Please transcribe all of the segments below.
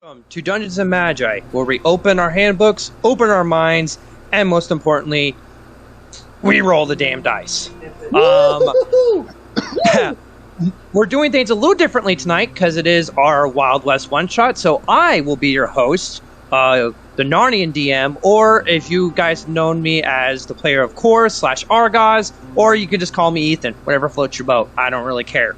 Welcome to Dungeons and Magi, where we open our handbooks, open our minds, and most importantly, we roll the damn dice. We're doing things a little differently tonight because it is our Wild West one-shot, so I will be your host, the Narnian DM, or if you guys have known me as the player of Chorus / Argos, or you can just call me Ethan, whatever floats your boat. I don't really care.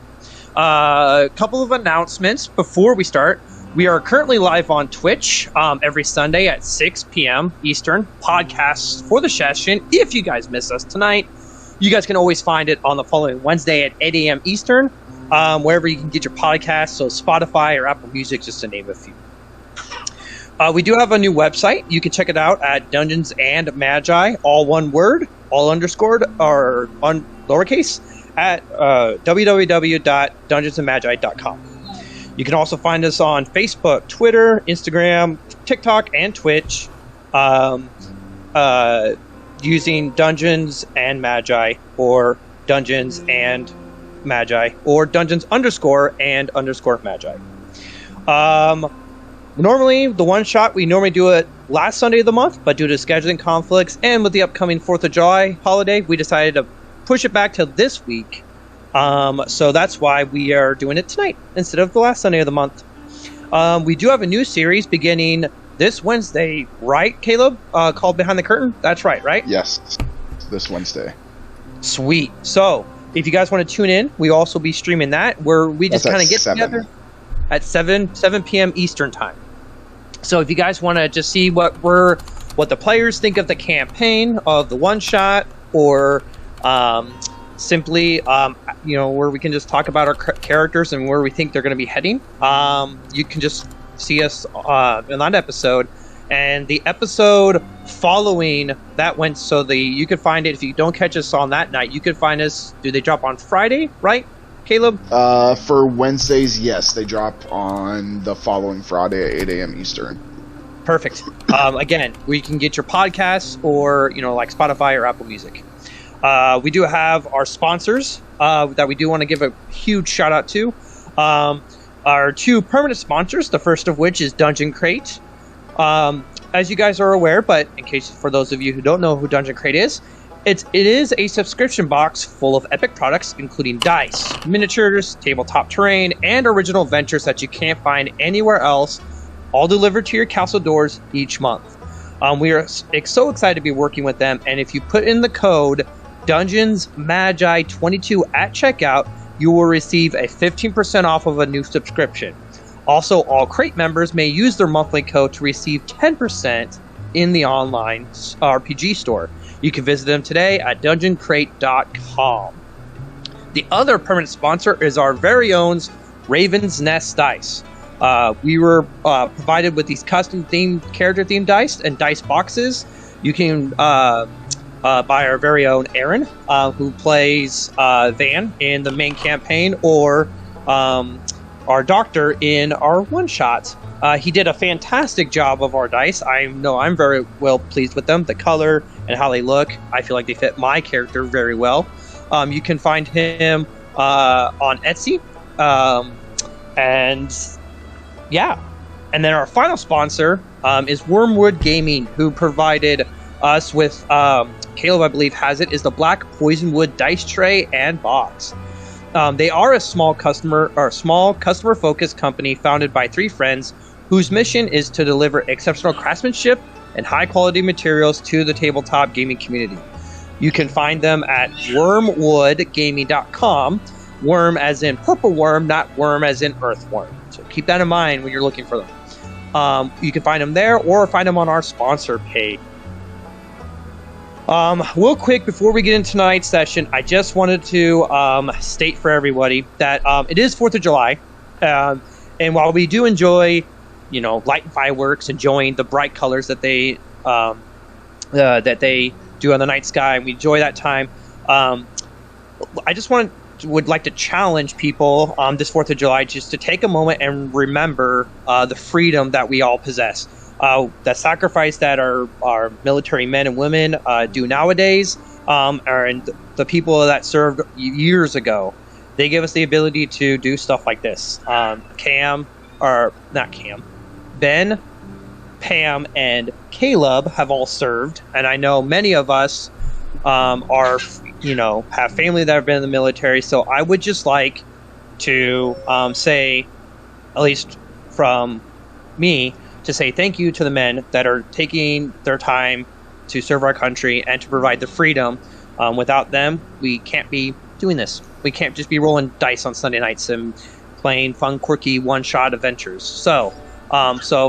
A couple of announcements before we start. We are currently live on Twitch every Sunday at 6 p.m. Eastern. Podcasts for the session. If you guys miss us tonight, you guys can always find it on the following Wednesday at 8 a.m. Eastern, wherever you can get your podcasts, so Spotify or Apple Music, just to name a few. We do have a new website. You can check it out at Dungeons and Magi, all one word, all underscored, or on lowercase, at www.dungeonsandmagi.com. You can also find us on Facebook, Twitter, Instagram, TikTok, and Twitch using Dungeons and Magi, or Dungeons and Magi, or Dungeons _and _Magi. Normally, the one-shot, we normally do it last Sunday of the month, but due to scheduling conflicts and with the upcoming 4th of July holiday, we decided to push it back to this week. So that's why we are doing it tonight instead of the last Sunday of the month. We do have a new series beginning this Wednesday, right, Caleb? Called Behind the Curtain? That's right? Yes, this Wednesday. Sweet. So, if you guys want to tune in, we also be streaming that, where we just kind of get together at 7 p.m. Eastern time. So if you guys want to just see what the players think of the campaign, of the one-shot, or simply, where we can just talk about our characters and where we think they're going to be heading. You can just see us in that episode, and the episode following that went. You could find it if you don't catch us on that night. You could find us. Do they drop on Friday, right, Caleb? For Wednesdays, yes, they drop on the following Friday at 8 a.m. Eastern. Perfect. Again, we can get your podcasts or like Spotify or Apple Music. We do have our sponsors that we do want to give a huge shout out to. Our two permanent sponsors, the first of which is Dungeon Crate. As you guys are aware, but in case for those of you who don't know who Dungeon Crate is, it is a subscription box full of epic products, including dice, miniatures, tabletop terrain, and original adventures that you can't find anywhere else, all delivered to your castle doors each month. We are so excited to be working with them, and if you put in the code Dungeons Magi 22 at checkout, you will receive a 15% off of a new subscription. Also, all Crate members may use their monthly code to receive 10% in the online RPG store. You can visit them today at dungeoncrate.com. The other permanent sponsor is our very own Raven's Nest Dice. We were provided with these custom character themed dice and dice boxes. You can by our very own Aaron, who plays Van in the main campaign, or our doctor in our one-shot. He did a fantastic job of our dice. I know I'm very well pleased with them. The color and how they look, I feel like they fit my character very well. You can find him on Etsy. And then our final sponsor is Wormwood Gaming, who provided us with, Caleb, I believe, has it, is the Black Poisonwood dice tray and box. They are a small customer-focused company founded by three friends whose mission is to deliver exceptional craftsmanship and high-quality materials to the tabletop gaming community. You can find them at wormwoodgaming.com. Worm as in purple worm, not worm as in earthworm. So keep that in mind when you're looking for them. You can find them there or find them on our sponsor page. Real quick, before we get into tonight's session, I just wanted to state for everybody that it is 4th of July. And while we do enjoy, light fireworks, enjoying the bright colors that they do on the night sky, and we enjoy that time, I just would like to challenge people on this 4th of July just to take a moment and remember the freedom that we all possess. The sacrifice that our military men and women do nowadays, and the people that served years ago. They give us the ability to do stuff like this. Cam, or not Cam, Ben, Pam, and Caleb have all served, and I know many of us are, have family that have been in the military. So I would just like to say, at least from me, to say thank you to the men that are taking their time to serve our country and to provide the freedom. Without them, we can't be doing this. We can't just be rolling dice on Sunday nights and playing fun, quirky, one-shot adventures. So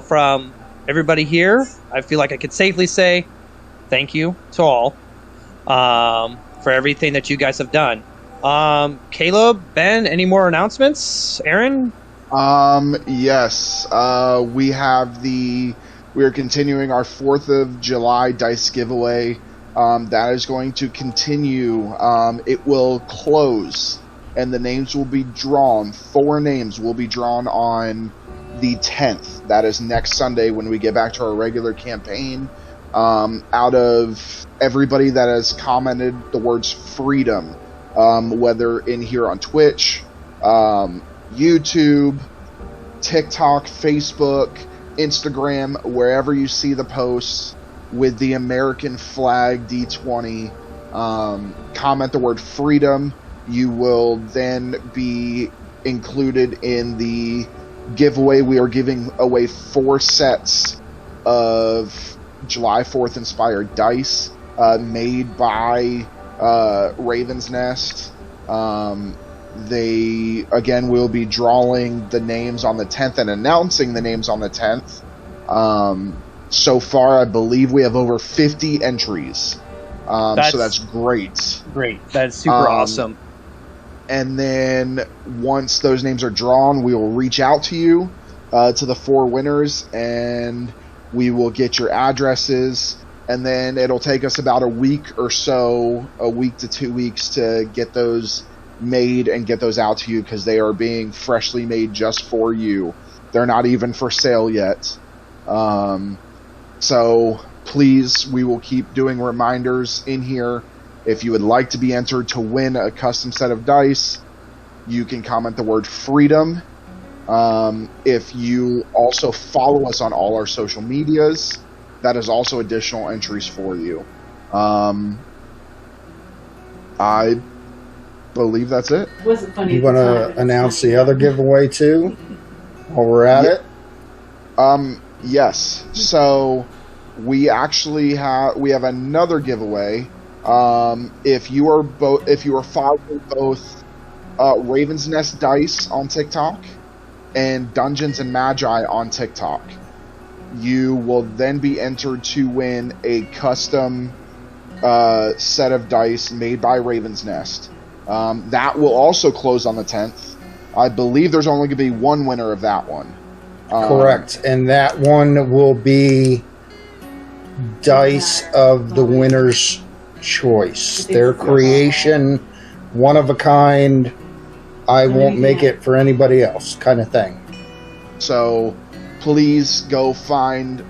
from everybody here, I feel like I could safely say thank you to all for everything that you guys have done. Caleb, Ben, any more announcements? Aaron? Yes. We are continuing our 4th of July dice giveaway. That is going to continue. It will close, and the names will be drawn. 4 names will be drawn on the 10th. That is next Sunday when we get back to our regular campaign. Out of everybody that has commented the words freedom, whether in here on Twitch, YouTube, TikTok, Facebook, Instagram, wherever you see the posts with the American flag D20, comment the word freedom. You will then be included in the giveaway. We are giving away 4 sets of July 4th inspired dice made by Raven's Nest. They, again, will be drawing the names on the 10th and announcing the names on the 10th. So far, I believe we have over 50 entries. So that's great. Great. That's super awesome. And then once those names are drawn, we will reach out to you, to the 4 winners, and we will get your addresses. And then it'll take us about a week or so, a week to 2 weeks, to get those made and get those out to you, because they are being freshly made just for you. They're not even for sale yet. So please, we will keep doing reminders in here. If you would like to be entered to win a custom set of dice, you can comment the word freedom. If you also follow us on all our social medias, that is also additional entries for you. I believe that's it. Was it funny? You want to announce the other giveaway too, while we're at it? Yes. So we actually have another giveaway. If you are following both Raven's Nest Dice on TikTok and Dungeons and Magi on TikTok, you will then be entered to win a custom set of dice made by Raven's Nest. That will also close on the 10th. I believe there's only going to be one winner of that one. Correct. And that one will be dice of the winner's choice. Their creation, one of a kind. I won't make it for anybody else, kind of thing. So please go find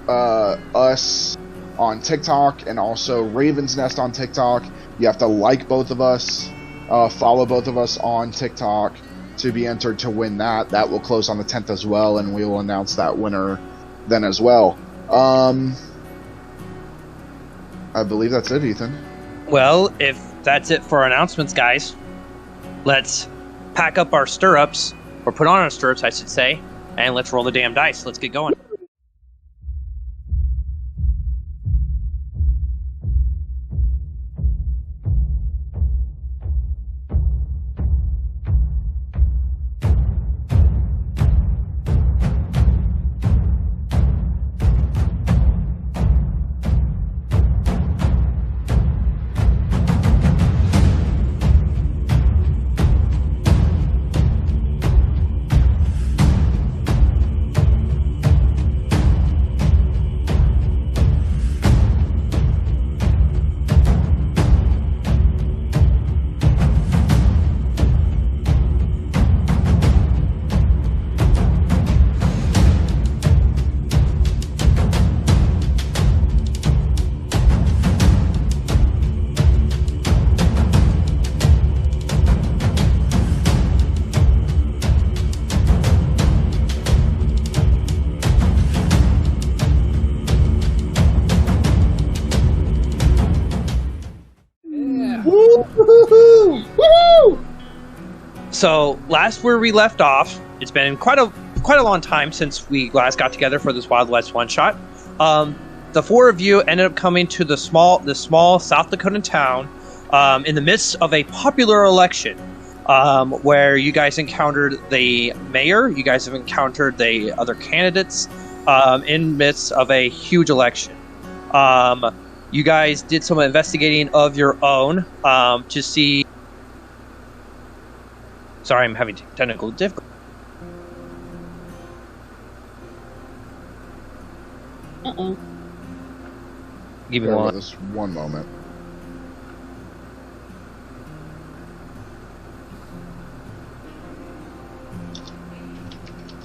us on TikTok and also Raven's Nest on TikTok. You have to like both of us, follow both of us on TikTok to be entered to win that. That will close on the 10th as well, and we will announce that winner then as well. I believe that's it, Ethan. Well, if that's it for our announcements, guys, let's pack up our stirrups, or put on our stirrups, I should say, and let's roll the damn dice. Let's get going. So last where we left off, it's been quite a long time since we last got together for this Wild West one shot. The four of you ended up coming to the small South Dakota town in the midst of a popular election, where you guys encountered the mayor. You guys have encountered the other candidates in midst of a huge election. You guys did some investigating of your own to see. Sorry, I'm having technical difficulty. Give me one. Just one moment.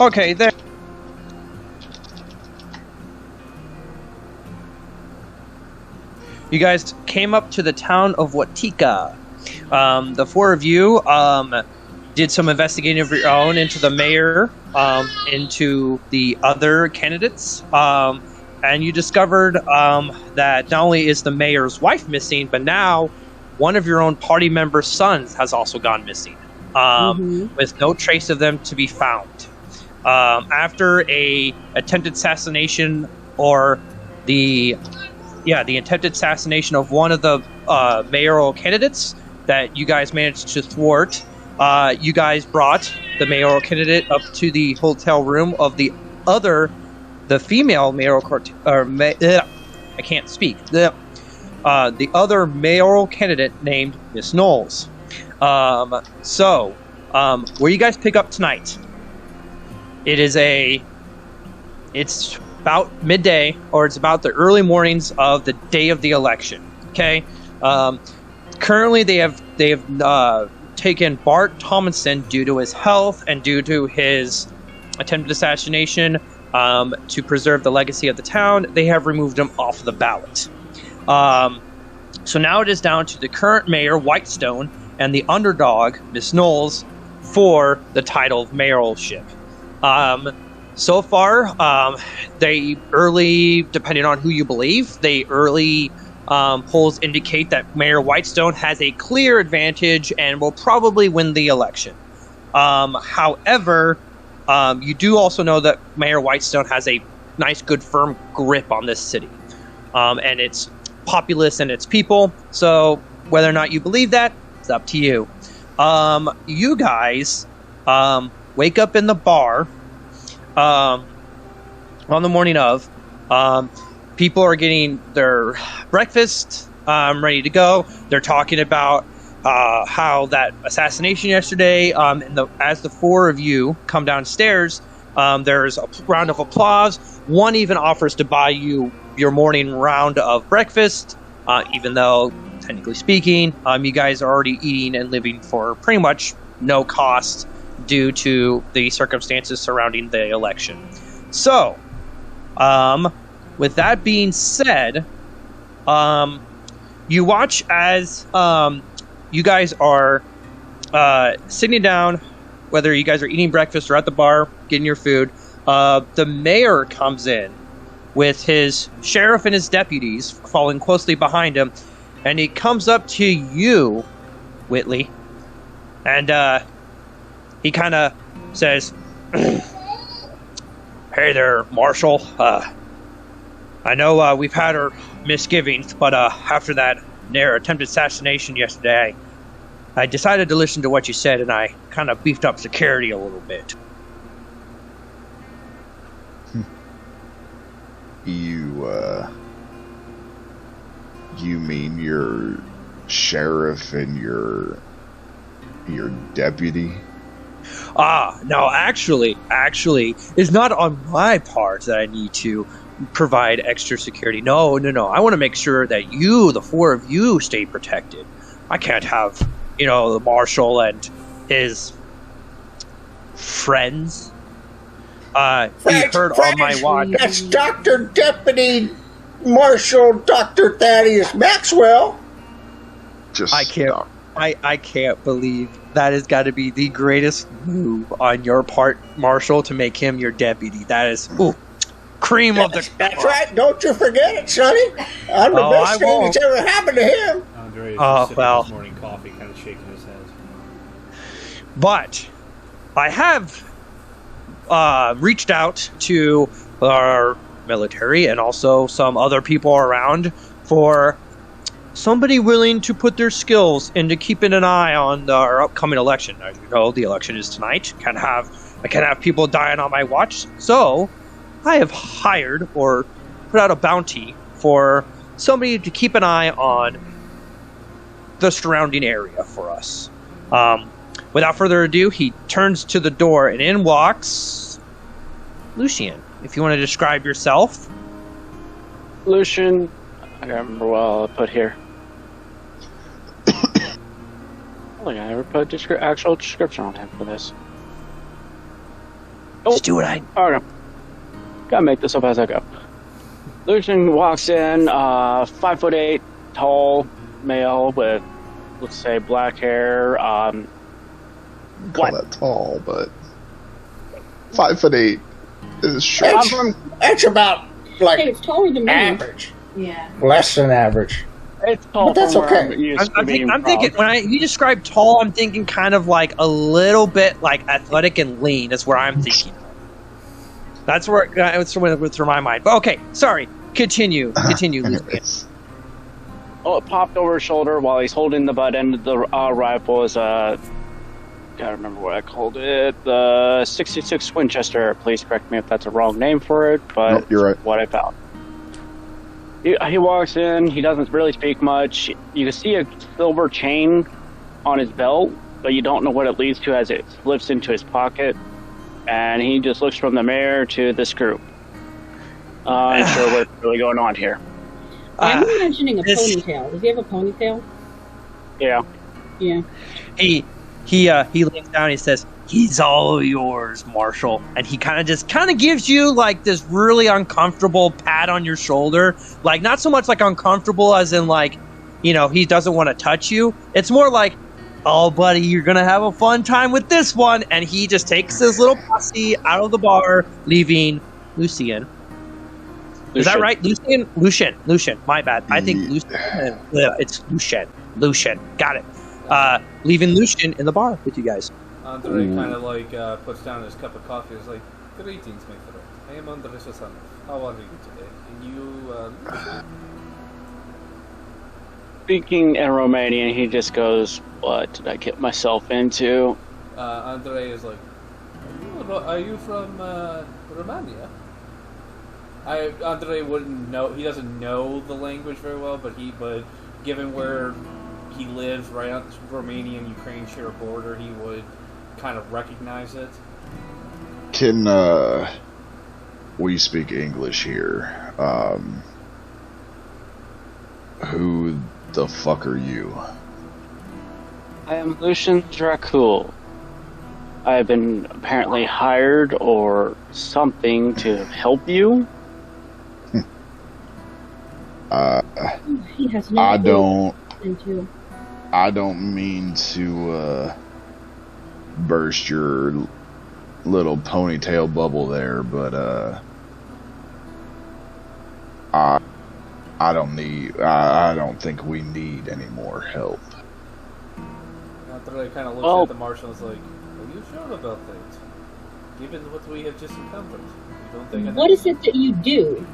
Okay, there. You guys came up to the town of Watika. The four of you did some investigating of your own into the mayor, into the other candidates, and you discovered that not only is the mayor's wife missing, but now one of your own party members' sons has also gone missing, with no trace of them to be found. After a attempted assassination, or the attempted assassination of one of the mayoral candidates that you guys managed to thwart, you guys brought the mayoral candidate up to the hotel room of the female mayoral I can't speak. The other mayoral candidate named Miss Knowles. So, where you guys pick up tonight? It's about midday, or it's about the early mornings of the day of the election. Okay. Currently, they have taken Bart Tomlinson due to his health and due to his attempted assassination. To preserve the legacy of the town, they have removed him off the ballot. So now it is down to the current mayor, Whitestone, and the underdog, Miss Knowles, for the title of mayoralship. So far, they early, depending on who you believe, polls indicate that Mayor Whitestone has a clear advantage and will probably win the election. However, you do also know that Mayor Whitestone has a nice, good, firm grip on this city, and its populace and its people. So whether or not you believe that, it's up to you. You guys wake up in the bar on the morning of. People are getting their breakfast ready to go. They're talking about how that assassination yesterday, as the four of you come downstairs, there's a round of applause. One even offers to buy you your morning round of breakfast, even though, technically speaking, you guys are already eating and living for pretty much no cost due to the circumstances surrounding the election. So, with that being said, you watch as you guys are sitting down, whether you guys are eating breakfast or at the bar getting your food. The mayor comes in with his sheriff and his deputies following closely behind him, and he comes up to you, Whitley, and he kind of says, "Hey there, Marshal. I know we've had our misgivings, but after that attempted assassination yesterday, I decided to listen to what you said, and I kind of beefed up security a little bit." You mean your sheriff and your deputy? No, actually, it's not on my part that I need to provide extra security. No. I want to make sure that you, the four of you, stay protected. I can't have, the marshal and his friends. He heard on my watch. That's Dr. Deputy Marshal Dr. Thaddeus Maxwell. I can't believe that has got to be the greatest move on your part, Marshal, to make him your deputy. That is cream of the. That's right. Don't you forget it, Sonny. I'm the best thing that's ever happened to him. Andre is sipping his morning coffee, kind of shaking his head. But I have reached out to our military and also some other people around for somebody willing to put their skills into keeping an eye on our upcoming election. As you know, the election is tonight. I can't have people dying on my watch. So I have hired or put out a bounty for somebody to keep an eye on the surrounding area for us. Without further ado, he turns to the door and in walks Lucian. If you want to describe yourself. Lucian, I gotta remember what I'll put here. I never put actual description on him for this. Just do what I... Okay. Gotta make this up as I go. Lucian walks in, 5'8", tall male with, let's say, black hair. Call that tall, but 5'8" is short. That's about like Hey, it's taller than me. average. Yeah. Less than average. It's tall. But that's from where okay. I'm used to I'm being thinking, from. when you describe tall, I'm thinking kind of like a little bit like athletic and lean. That's where I'm thinking. That's where it's through my mind. But okay, sorry. Continue, Lucian. Oh, it popped over his shoulder while he's holding the butt end of the rifle. Is gotta remember what I called it. The 66 Winchester. Please correct me if that's a wrong name for it, but Nope, you're right. what I found. He walks in. He doesn't really speak much. You can see a silver chain on his belt, but you don't know what it leads to as it slips into his pocket. And he just looks from the mayor to this group. Unsure what's really going on here. I'm imagining a ponytail. Does he have a ponytail? Yeah. Yeah. He leans down and he says, "He's all yours, Marshal." And he kind of gives you like this really uncomfortable pat on your shoulder. Like not so much like uncomfortable as in like, you know, he doesn't want to touch you. It's more like, "Oh, buddy, you're going to have a fun time with this one." And he just takes his little posse out of the bar, leaving Lucian. Is that right? Lucian. My bad. I think Lucian. It's Lucian. Got it. Leaving Lucian in the bar with you guys. Andre kind of like puts down his cup of coffee. He's like, "Greetings, my friend. I am Andre Susanov. How are you today? And you, Speaking in Romanian, he just goes, "What did I get myself into?" Andre is like, "Are you from Romania?" Andre wouldn't know. He doesn't know the language very well, but given where he lives, right on the Romanian Ukraine share a border, he would kind of recognize it. Can we speak English here? Who the fuck are you? I am Lucian Dracul. I have been apparently hired or something to help you. He has no I idea don't. what he's into. I don't mean to burst your little ponytail bubble there, but I don't think we need any more help. Andre kind of looks at the marshal and is like, "Are you sure about that? Given what we have just encountered, you don't think?" What is it that you do?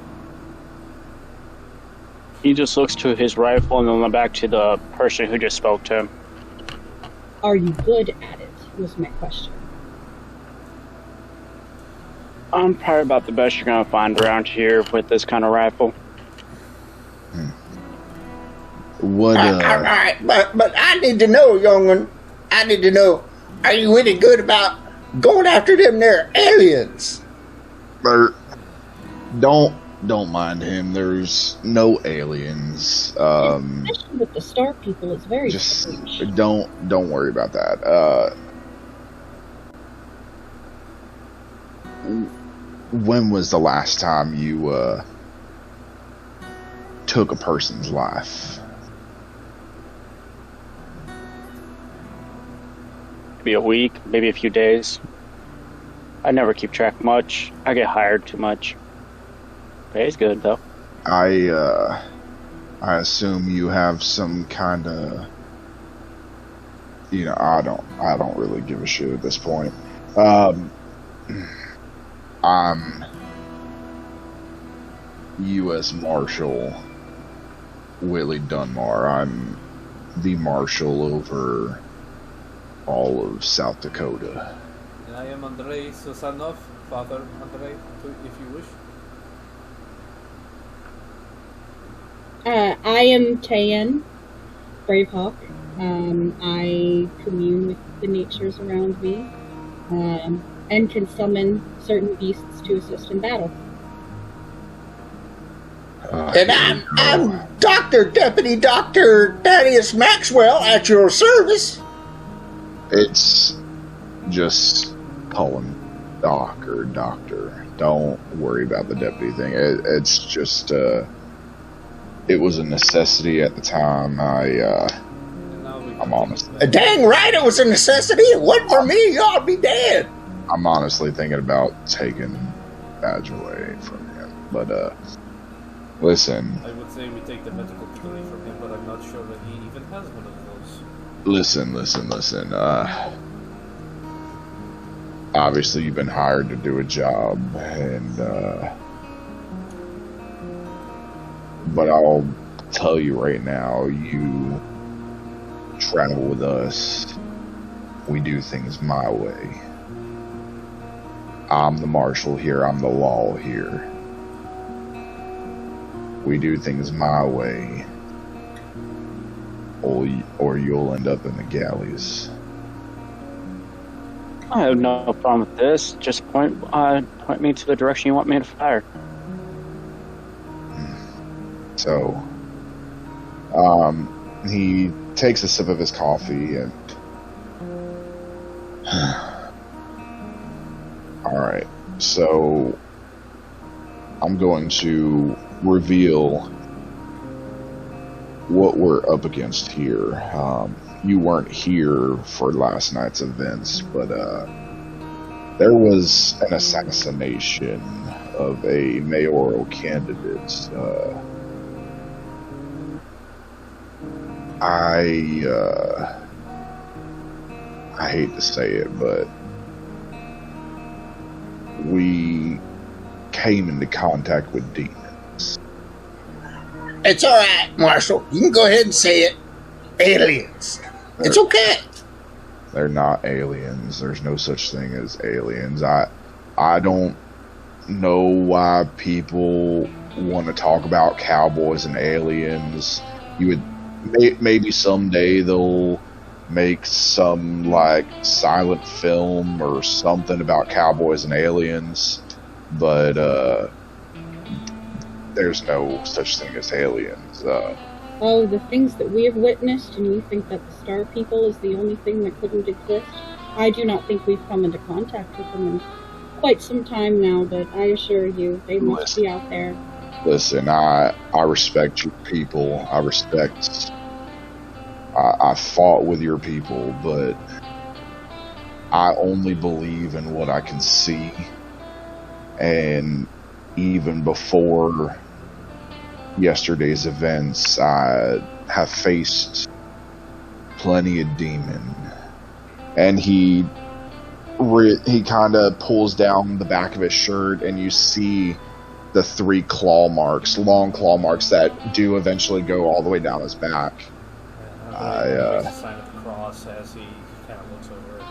He just looks to his rifle and then back to the person who just spoke to him. Are you good at it? Was my question. I'm probably about the best you're gonna find around here with this kind of rifle. What? All right, but I need to know, young one. I need to know. Are you really good about going after them there aliens? Don't mind him. There's no aliens. Especially with the star people, it's very Just strange. don't worry about that. When was the last time you took a person's life? Maybe a week, maybe a few days. I never keep track much. I get hired too much. Pays good though. I assume you have some kind of I don't really give a shit at this point. I'm U.S. Marshal Willie Dunmar. I'm the marshal over all of South Dakota. And I am Andrei Susanov, Father Andrei, if you wish. I am Tayan, Bravehawk. I commune with the natures around me, and can summon certain beasts to assist in battle. And I'm Deputy Dr. Thaddeus Maxwell at your service. It's just call him Doc or Doctor. Don't worry about the deputy thing. It's just, it was a necessity at the time. I'm honest. Dang right, it was a necessity. It wasn't for me, y'all'd be dead. I'm honestly thinking about taking badge away from him. But, listen. I would say we take the medical degree from him, but I'm not sure that he even has one of those. Listen. Obviously you've been hired to do a job, and, but I'll tell you right now, you travel with us. We do things my way. I'm the marshal here. I'm the law here. We do things my way, or you'll end up in the galleys. I have no problem with this. Just point me to the direction you want me to fire. So, he takes a sip of his coffee and... Alright, so I'm going to reveal what we're up against here. You weren't here for last night's events, but there was an assassination of a mayoral candidate. I hate to say it, but we came into contact with demons. It's all right, Marshal. You can go ahead and say it. Aliens. It's okay. They're not aliens. There's no such thing as aliens. I don't know why people want to talk about cowboys and aliens. You would maybe someday they'll make some like silent film or something about cowboys and aliens, but there's no such thing as aliens. Oh, the things that we have witnessed, and you think that the Star People is the only thing that couldn't exist? I do not think we've come into contact with them in quite some time now, but I assure you, they must be out there. Listen, I respect your people. I fought with your people, but I only believe in what I can see. And even before yesterday's events, I have faced plenty of demon. And he kind of pulls down the back of his shirt, and you see the 3 claw marks, long claw marks that do eventually go all the way down his back. He makes a sign of the cross as he kind of looks over at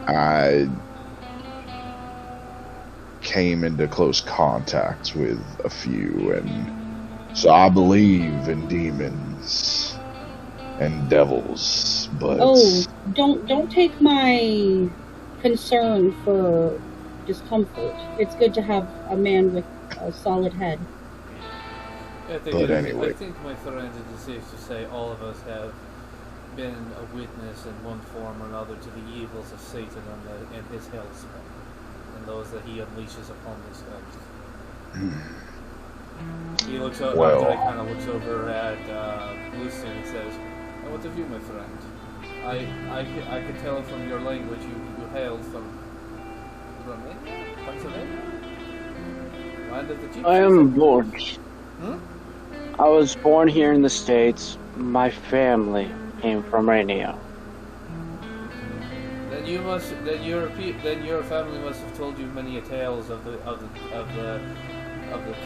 that. I came into close contact with a few, and so I believe in demons and devils, but... Oh, don't take my concern for discomfort. It's good to have a man with a solid head. I think my friend, it is safe to say all of us have been a witness in one form or another to the evils of Satan and his hellspawn, and those that he unleashes upon this earth. He looks over, he kind of looks over at Lucian and says, "And what of you, my friend? I could tell from your language you hail from Romania, Pennsylvania, land of the Gypsies." I am born. Hmm? I was born here in the States. My family came from radio. Then your family must have told you many tales of the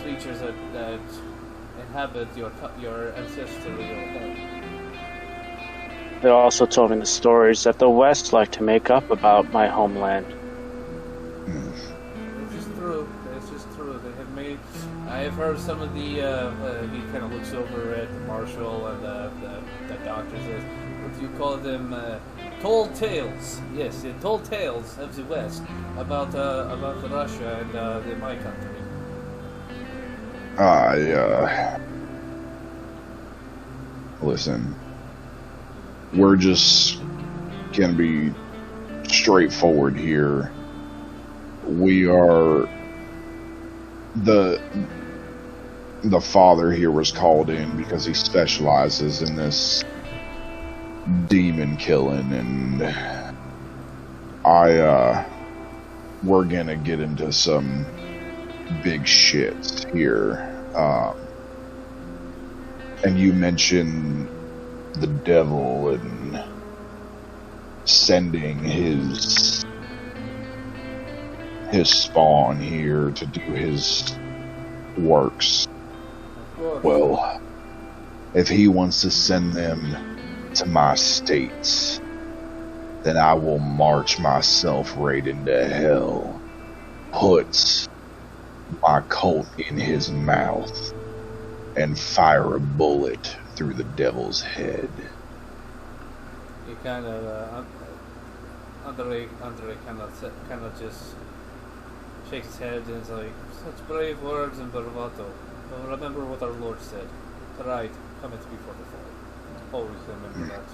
creatures that inhabit your ancestral home. They also told me the stories that the West like to make up about my homeland. This is true. They have made. I have heard some of the. He kind of looks over at the marshal and the doctor says, "What do you call them? Told tales. Yes, told tales of the West about Russia and my country." Listen, we're just gonna be straightforward here. We are the father here was called in because he specializes in this demon killing, and we're gonna get into some big shit here. And you mentioned the devil and sending his spawn here to do his works. Well, if he wants to send them to my states, then I will march myself right into hell, put my colt in his mouth, and fire a bullet through the devil's head. He kind of, Andre kind of just shakes his head and is like, "Such brave words and bravado. But remember what our Lord said. Pride cometh before the fall. Always remember that."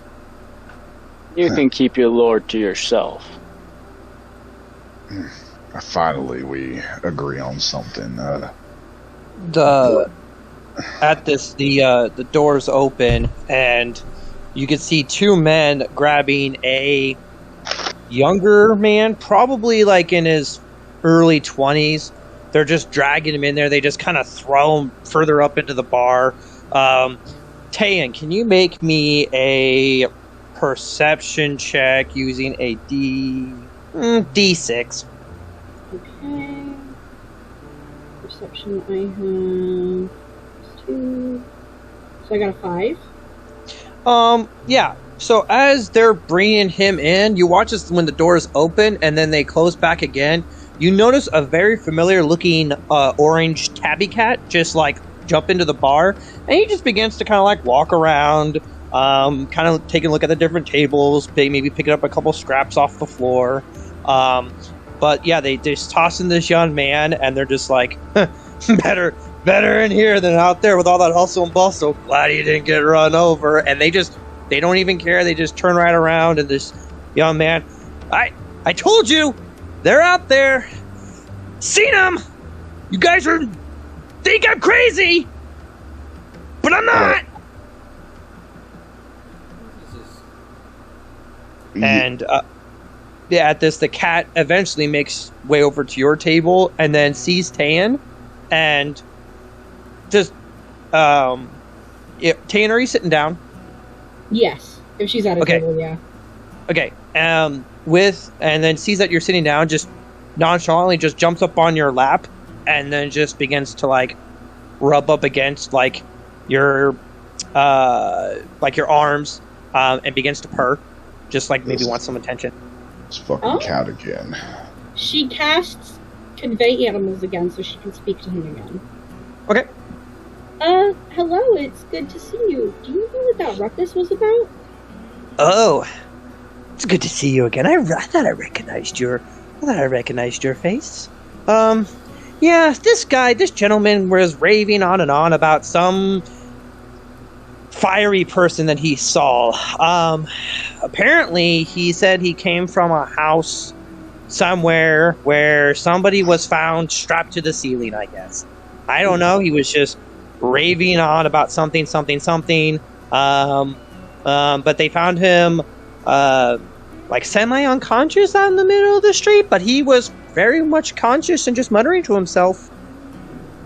You can keep your Lord to yourself. Finally, we agree on something. The doors open, and you can see two men grabbing a younger man, probably like in his early 20s. They're just dragging him in there. They just kind of throw him further up into the bar. Tayan, can you make me a perception check using a D6? Okay. Perception, I have 2. So I got a 5. Yeah. So as they're bringing him in, you watch this when the doors open and then they close back again. You notice a very familiar looking orange tabby cat just like jump into the bar, and he just begins to kind of like walk around, kind of taking a look at the different tables, maybe picking up a couple scraps off the floor. But yeah, they just toss in this young man, and they're just like, better in here than out there with all that hustle and bustle. Glad you didn't get run over. And they don't even care. They just turn right around, and this young man, I told you, they're out there. Seen them. You guys think I'm crazy, but I'm not. And yeah, at this, the cat eventually makes way over to your table and then sees Tayan, and just Tayan, are you sitting down? Yes, if she's at a table, yeah. Okay, and then sees that you're sitting down, just nonchalantly just jumps up on your lap, and then just begins to like rub up against like your arms, and begins to purr, just like maybe wants some attention. It's fucking cat again. She casts convey animals again, so she can speak to him again. Okay. Hello, it's good to see you. Do you know what that ruckus was about? Oh, it's good to see you again. I thought I recognized your face. Yeah, this gentleman was raving on and on about some fiery person that he saw. Apparently he said he came from a house somewhere where somebody was found strapped to the ceiling, I guess. I don't know, he was just raving on about something. But they found him, like semi-unconscious out in the middle of the street, but he was very much conscious and just muttering to himself.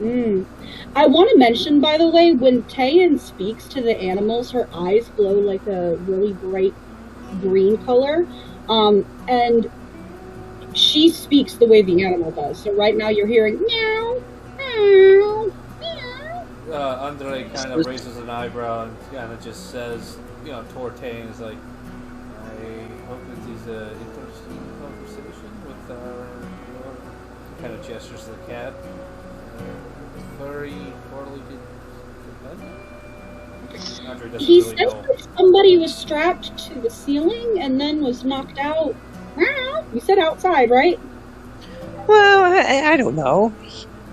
I want to mention, by the way, when Tayan speaks to the animals, her eyes glow like a really bright green color, and she speaks the way the animal does. So right now you're hearing meow, meow, meow. Andre kind of raises an eyebrow and kind of just says, toward Tayan, is like, I hope it is an interesting conversation with our, kind of gestures to the cat. Very poorly did. He says that somebody was strapped to the ceiling and then was knocked out. You said outside, right? Well, I don't know.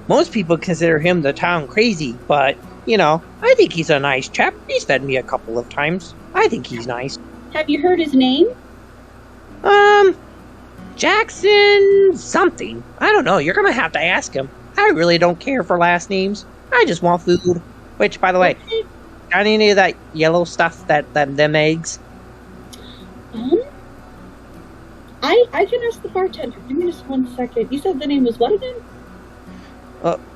Most people consider him the town crazy, but, I think he's a nice chap. He's fed me a couple of times. I think he's nice. Have you heard his name? Jackson something. I don't know. You're gonna have to ask him. I really don't care for last names. I just want food. Which, by the way, got any of that yellow stuff, them eggs? I can ask the bartender. Give me just 1 second. You said the name was what again?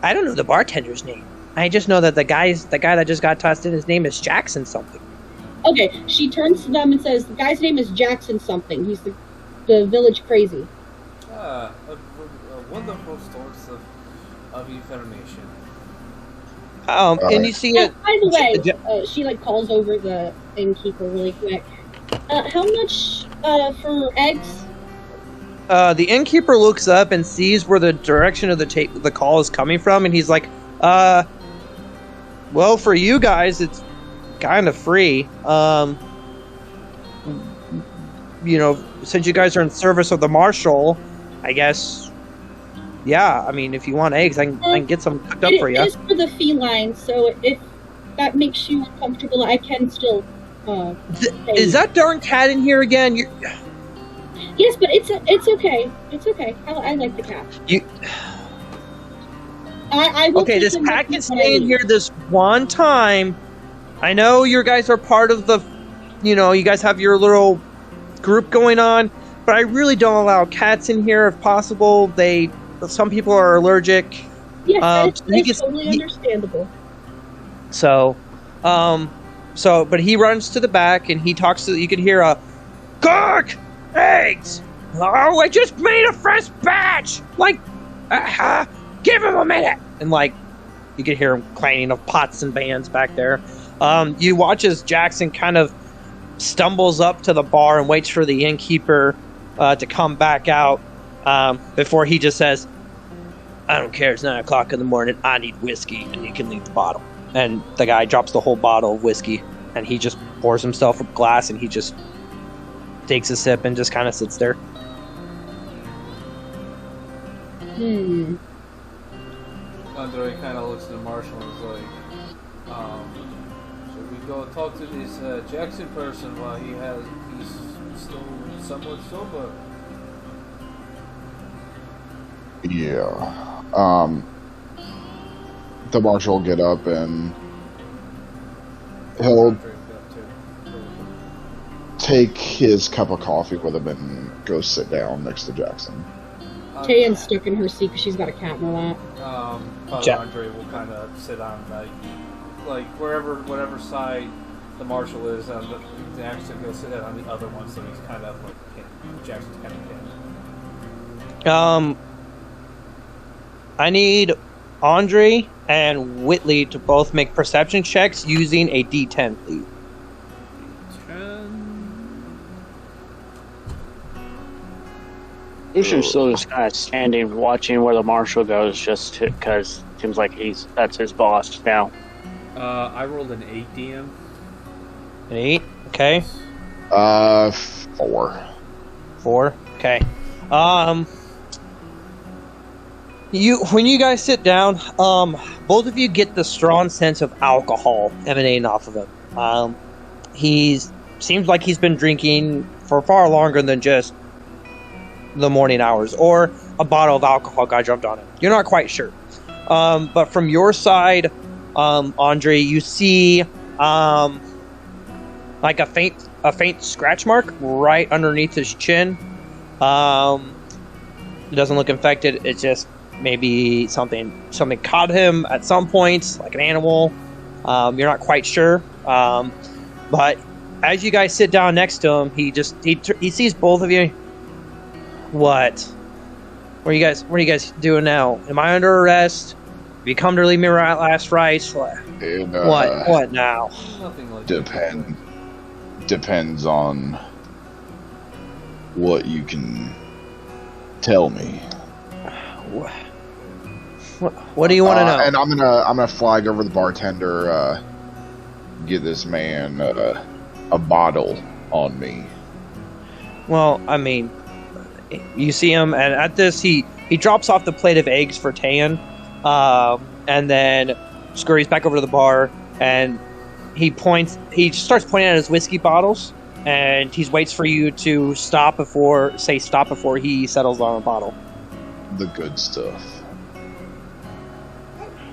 I don't know the bartender's name. I just know that the guy that just got tossed in, his name is Jackson something. Okay, she turns to them and says, the guy's name is Jackson something. He's the village crazy. A wonderful source of information. And you see it. By the way, she calls over the innkeeper really quick. How much for eggs? The innkeeper looks up and sees where the direction of the call is coming from, and he's like, well, for you guys, it's kind of free. Since you guys are in service of the marshal, I guess, yeah, I mean, if you want eggs, I can get some cooked up for you. It is for the feline, so if that makes you uncomfortable, I can still, is that darn cat in here again? Yes, but it's okay. It's okay. I like the cat. I will okay, this cat can stay in here this one time. I know you guys are part of the, you guys have your little group going on, but I really don't allow cats in here if possible. Some people are allergic. Yes, that's totally understandable. But he runs to the back and he talks to. You can hear a, cook eggs. Oh, I just made a fresh batch. Give him a minute. And you can hear him clanging of pots and pans back there. You watch as Jackson kind of stumbles up to the bar and waits for the innkeeper to come back out before he just says, I don't care, it's 9 o'clock in the morning, I need whiskey, and you can leave the bottle. And the guy drops the whole bottle of whiskey, and he just pours himself a glass, and he just takes a sip and just kind of sits there. Andre kind of looks at the marshal and is like, should we go talk to this Jackson person while he's still somewhat sober? Yeah. The marshal will get up and he'll take his cup of coffee with him and go sit down next to Jackson. Tayan's stuck in her seat because she's got a cat in her lap. Father Andre will kind of sit on whatever side the marshal is, Jackson will sit on the other one, so he's kind of Jackson's kind of pinned. I need Andre and Whitley to both make perception checks using a D10, please. Lucian's still just kind of standing, watching where the marshal goes, just because it seems like that's his boss now. I rolled an 8, DM. An 8? Okay. 4. 4? Okay. When you guys sit down, both of you get the strong sense of alcohol emanating off of him. He seems like he's been drinking for far longer than just the morning hours, or a bottle of alcohol got jumped on him. You're not quite sure. But from your side, Andre, you see like a faint scratch mark right underneath his chin. It doesn't look infected. It's just maybe something caught him at some point, like an animal. You're not quite sure. But as you guys sit down next to him, he sees both of you. What? What are you guys doing now? Am I under arrest? Have you come to leave me last rites? What now? Nothing like Depends on what you can tell me. What do you want to know? And I'm gonna flag over the bartender. Get this man a bottle on me. Well, I mean, you see him, and at this, he drops off the plate of eggs for Tan, and then scurries back over to the bar, and he starts pointing at his whiskey bottles, and he waits for you to stop before he settles on a bottle. The good stuff.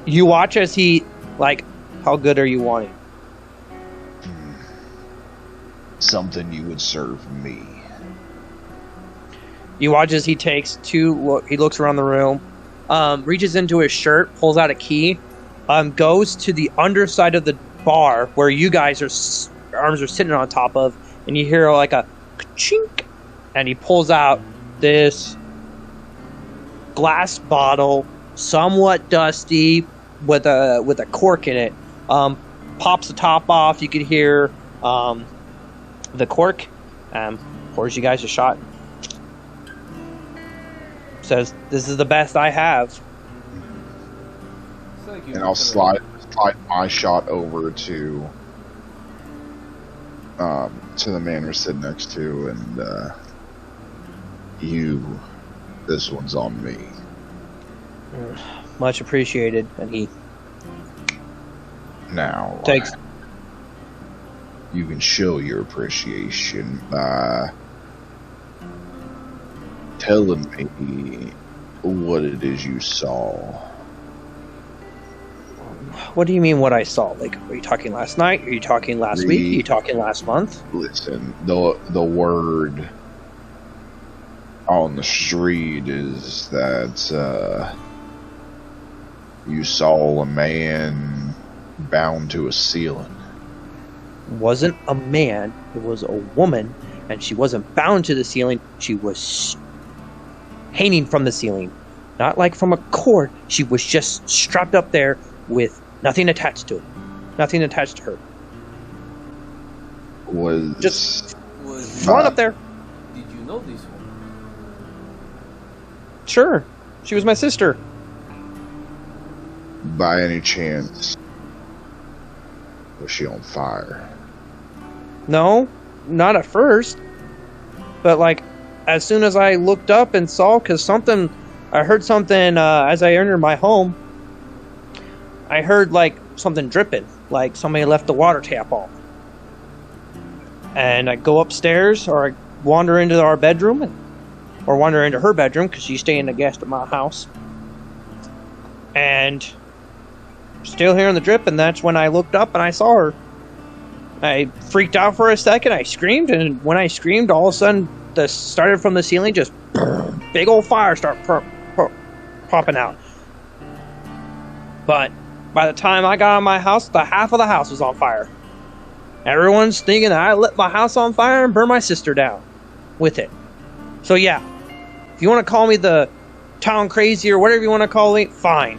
You watch as he, how good are you wanting? Something you would serve me. You watch as he takes he looks around the room, reaches into his shirt, pulls out a key, goes to the underside of the bar where you guys arms are sitting on top of, and you hear like a chink, and he pulls out this glass bottle, somewhat dusty, with a cork in it. Pops the top off. You could hear the cork. Pours you guys a shot. Says, "This is the best I have." And I'll slide my shot over to the man we're sitting next to, and this one's on me. Much appreciated. And he now takes. You can show your appreciation by telling me what it is you saw. What do you mean what I saw? Like, are you talking last night? Are you talking last week? Are you talking last month? Listen, the word on the street is that you saw a man bound to a ceiling. Wasn't a man, it was a woman, and she wasn't bound to the ceiling. She was hanging from the ceiling, not like from a cord. She was just strapped up there with nothing attached to it, nothing attached to her. Was thrown up there. Did you know this woman? Sure, she was my sister. By any chance, was she on fire? No, not at first. But as soon as I looked up and saw, I heard something as I entered my home. I heard something dripping, like somebody left the water tap on. And I go upstairs, or I wander into our bedroom, or wander into her bedroom because she's staying a guest at my house. And still hearing the drip, and that's when I looked up and I saw her. I freaked out for a second. I screamed, and when I screamed, all of a sudden, started from the ceiling, just big old fire start popping out. But by the time I got out of my house, the half of the house was on fire. Everyone's thinking that I lit my house on fire and burned my sister down with it. So yeah, if you want to call me the town crazy or whatever you want to call me, fine.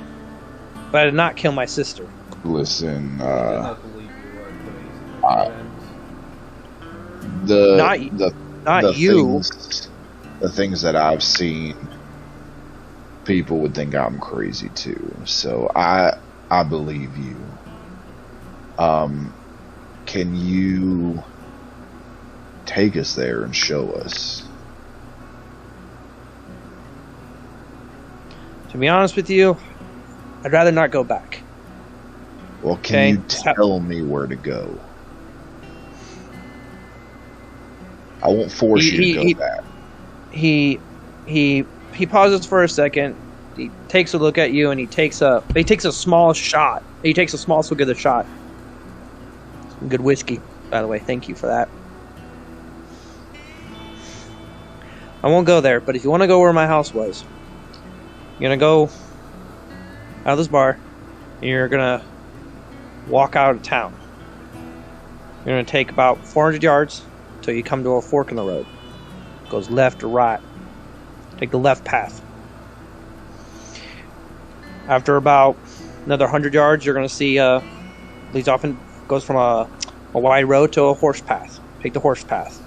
But I did not kill my sister. Listen, I do not believe you are crazy. The things that I've seen, people would think I'm crazy too. So I believe you. Can you take us there and show us? To be honest with you, I'd rather not go back. Well, can you tell me where to go? I won't force you to go back. He pauses for a second. He takes a look at you, and he takes a small shot. He takes a small swig of the shot. Some good whiskey, by the way. Thank you for that. I won't go there, but if you want to go where my house was, You're gonna go out of this bar, and you're gonna walk out of town. You're gonna take about 400 yards until you come to a fork in the road. It goes left or right. Take the left path. After about another 100 yards, you're gonna see leads off and goes from a wide road to a horse path. Take the horse path.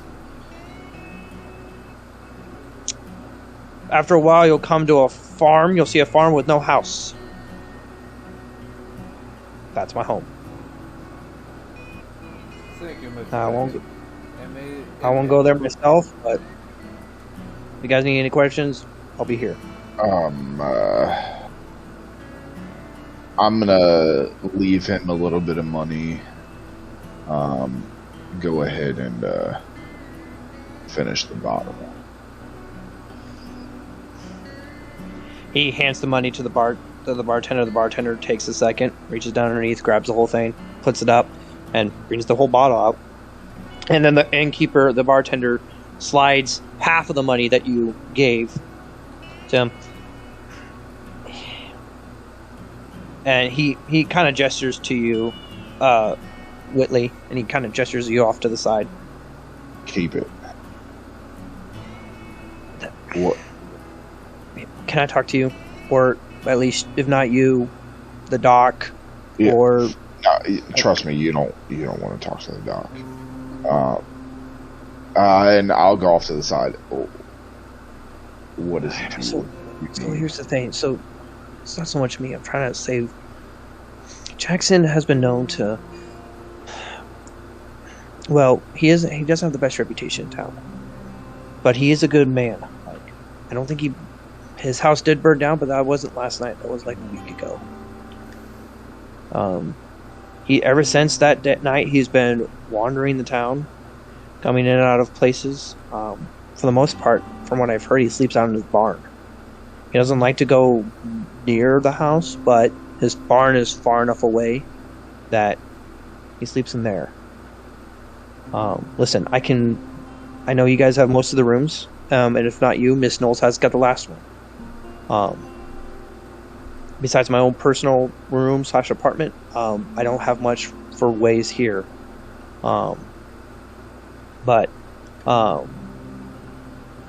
After a while, you'll come to a farm. You'll see a farm with no house. That's my home. Thank you, my friend. I won't go there myself, but if you guys need any questions, I'll be here. I'm gonna leave him a little bit of money. Go ahead and finish the bottle. He hands the money to the bartender. The bartender takes a second, reaches down underneath, grabs the whole thing, puts it up, and brings the whole bottle out. And then the innkeeper, the bartender, slides half of the money that you gave to him. And he kind of gestures to you, Whitley, and he kind of gestures you off to the side. Keep it. What? Can I talk to you? Or at least, if not you, the doc, Yeah. or... No, trust me, you don't want to talk to the doc. And I'll go off to the side. Oh, what is it? So here's the thing. So it's not so much me. I'm trying to save. Jackson has been known to. Well, he doesn't have the best reputation in town, but he is a good man. Like, I don't think his house did burn down, but that wasn't last night. That was like a week ago. Ever since that night, he's been wandering the town, coming in and out of places. For the most part, from what I've heard, he sleeps out in his barn. He doesn't like to go near the house, but his barn is far enough away that he sleeps in there. Listen, I know you guys have most of the rooms, and if not you, Miss Knowles has got the last one. Besides my own personal room / apartment, I don't have much for ways here. But I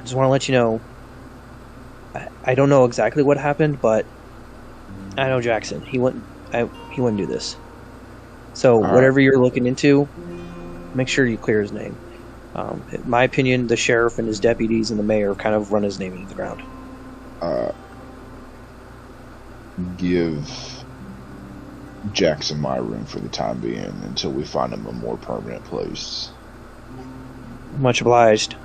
just want to let you know, I don't know exactly what happened, but I know Jackson. He wouldn't do this. So whatever you're looking into, make sure you clear his name. In my opinion, the sheriff and his deputies and the mayor kind of run his name into the ground. Give Jackson my room for the time being until we find him a more permanent place. Much obliged.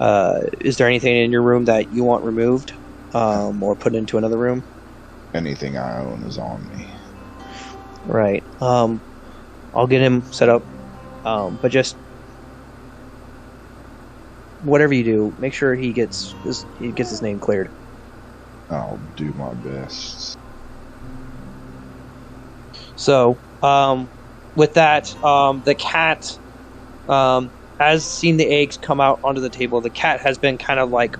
Is there anything in your room that you want removed, or put into another room? Anything I own is on me. Right. I'll get him set up. But just whatever you do, make sure he gets his name cleared. I'll do my best. So, with that, the cat has seen the eggs come out onto the table. The cat has been kind of like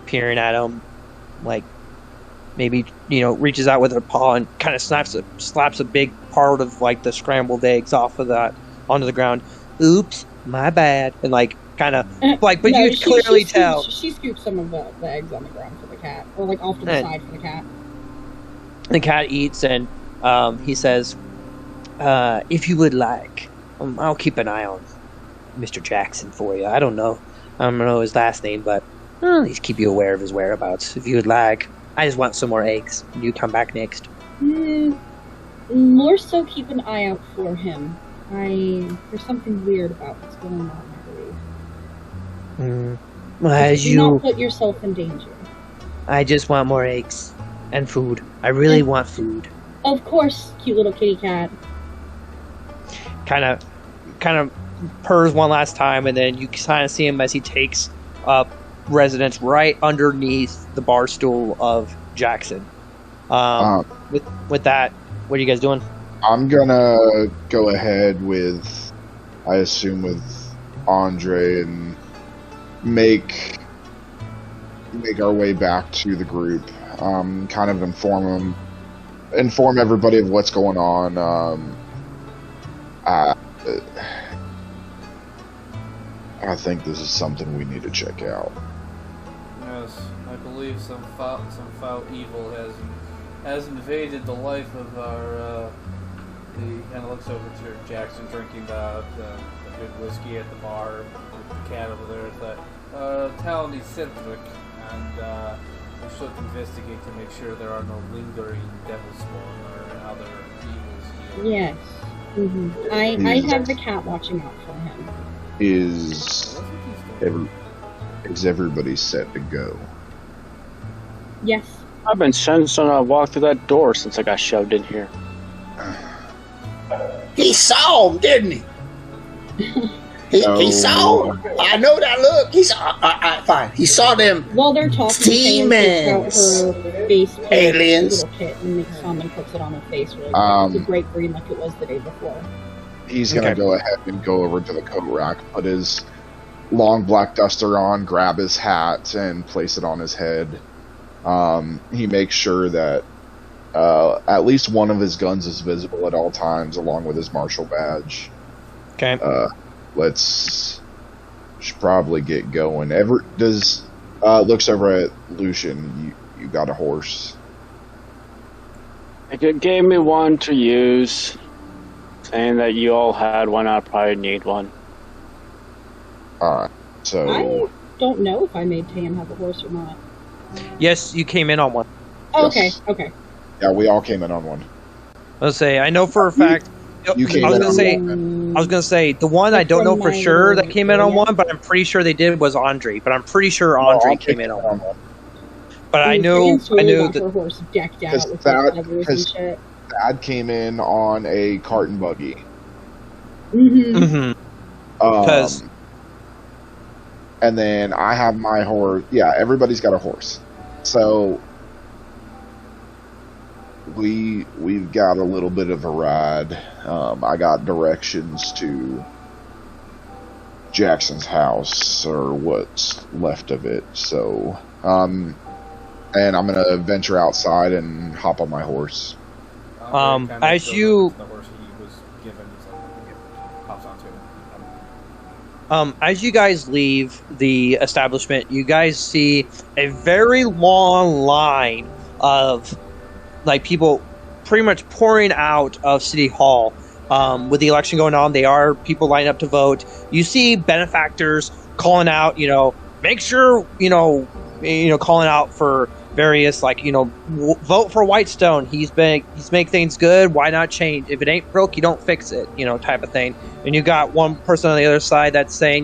peering at him, like maybe reaches out with her paw and kind of slaps a big part of like the scrambled eggs off of that onto the ground. Oops, my bad, and like kind of like, but no, you clearly tell she scoops some of the eggs on the ground for the cat, or like off to the side for the cat. The cat eats, and he says, "If you would like, I'll keep an eye on Mr. Jackson for you. I don't know his last name, but I'll at least keep you aware of his whereabouts. If you would like, I just want some more eggs. You come back next." More so, keep an eye out for him. There's something weird about what's going on, I believe. Well, do not put yourself in danger. I just want more eggs and food. I really want food. Of course, cute little kitty cat. Kind of purrs one last time, and then you kind of see him as he takes up residence right underneath the bar stool of Jackson. With that, what are you guys doing? I'm gonna go ahead with, I assume, with Andre and make make our way back to the group. Kind of inform everybody of what's going on. I think this is something we need to check out. Yes, I believe some foul evil has invaded the life of our. He kind of looks over to Jackson drinking the good whiskey at the bar with the cat over there. It's like town is centric, and we should investigate to make sure there are no lingering devil spawn or other evils here. Yes. Mm-hmm. I have the cat watching out for him. Is everybody set to go? Yes. I've been sensing a walk through that door since I got shoved in here. He saw him, didn't he? He saw him. I know that look. He saw. Fine. He saw them. While they're talking, demons. Her face Aliens. little kit and makes some and puts it on her face. Really it's a great green like it was the day before. He's gonna go ahead and go over to the coat rack, put his long black duster on, grab his hat, and place it on his head. He makes sure that at least one of his guns is visible at all times, along with his marshal badge. Okay. Should probably get going. Looks over at Lucian. You got a horse? It gave me one to use, saying that you all had one. I probably need one. All right. So I don't know if I made Tam have a horse or not. Yes, you came in on one. Oh, Yes. Okay. Yeah, we all came in on one. Let's say I know for a fact. You came I was in gonna on say. I was gonna say the one I don't know for sure that came in on one, but I'm pretty sure they did was Andre. But I'm pretty sure Andre came in on one. But I knew that her horse decked out with feathers and shit. Thad came in on a cart and buggy. Mm-hmm. And then I have my horse. Yeah, everybody's got a horse. So we've got a little bit of a ride. I got directions to Jackson's house, or what's left of it. So, and I'm gonna venture outside and hop on my horse. As you the horse he was given, so he hops onto it. as you guys leave the establishment, you guys see a very long line of like people pretty much pouring out of City Hall. With the election going on, they are people lining up to vote. You see benefactors calling out, make sure, calling out for various, vote for Whitestone. He's make things good. Why not change? If it ain't broke, you don't fix it, type of thing. And you got one person on the other side that's saying,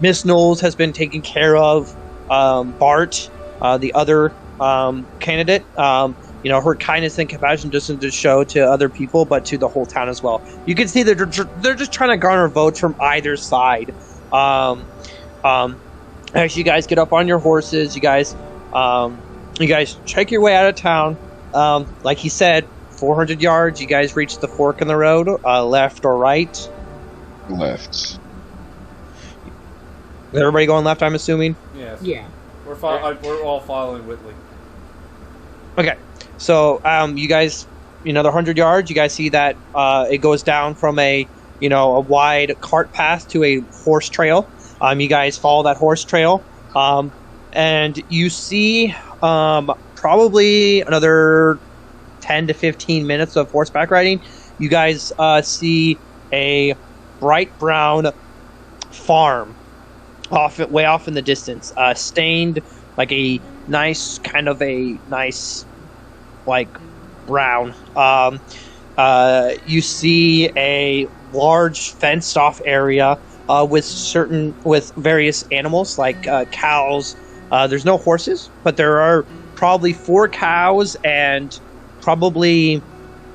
Miss Knowles has been taken care of. Bart, the other candidate, her kindness and compassion doesn't just show to other people, but to the whole town as well. You can see they're just trying to garner votes from either side. As you guys get up on your horses, you guys check your way out of town. Like he said, 400 yards. You guys reach the fork in the road, left or right? Left. Is everybody going left, I'm assuming? Yes. Yeah. We're all following Whitley. Okay. So, you guys, another 100 yards, you guys see that it goes down from a wide cart path to a horse trail. You guys follow that horse trail, and you see probably another 10 to 15 minutes of horseback riding. You guys see a bright brown farm way off in the distance, stained like a nice brown. You see a large fenced off area with various animals like cows. There's no horses, but there are probably 4 cows and probably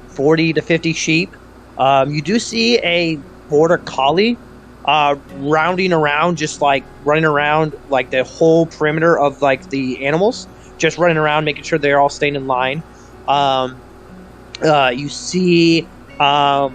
40 to 50 sheep. You do see a border collie rounding around, just like running around like the whole perimeter of like the animals, just running around making sure they're all staying in line. You see as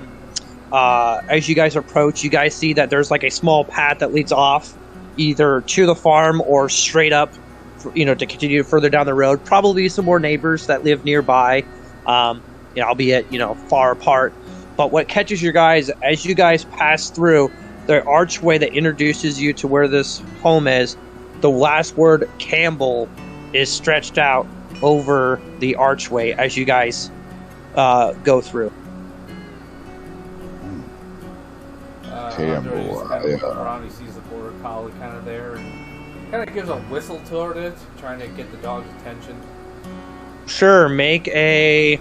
you guys approach, you guys see that there's like a small path that leads off either to the farm or straight up to continue further down the road. Probably some more neighbors that live nearby, albeit far apart. But what catches your guys as you guys pass through the archway that introduces you to where this home is, the last word Campbell is stretched out over the archway as you guys go through. Campbell, around, he sees the border collie kind of there, and kind of gives a whistle toward it, trying to get the dog's attention. Sure, make a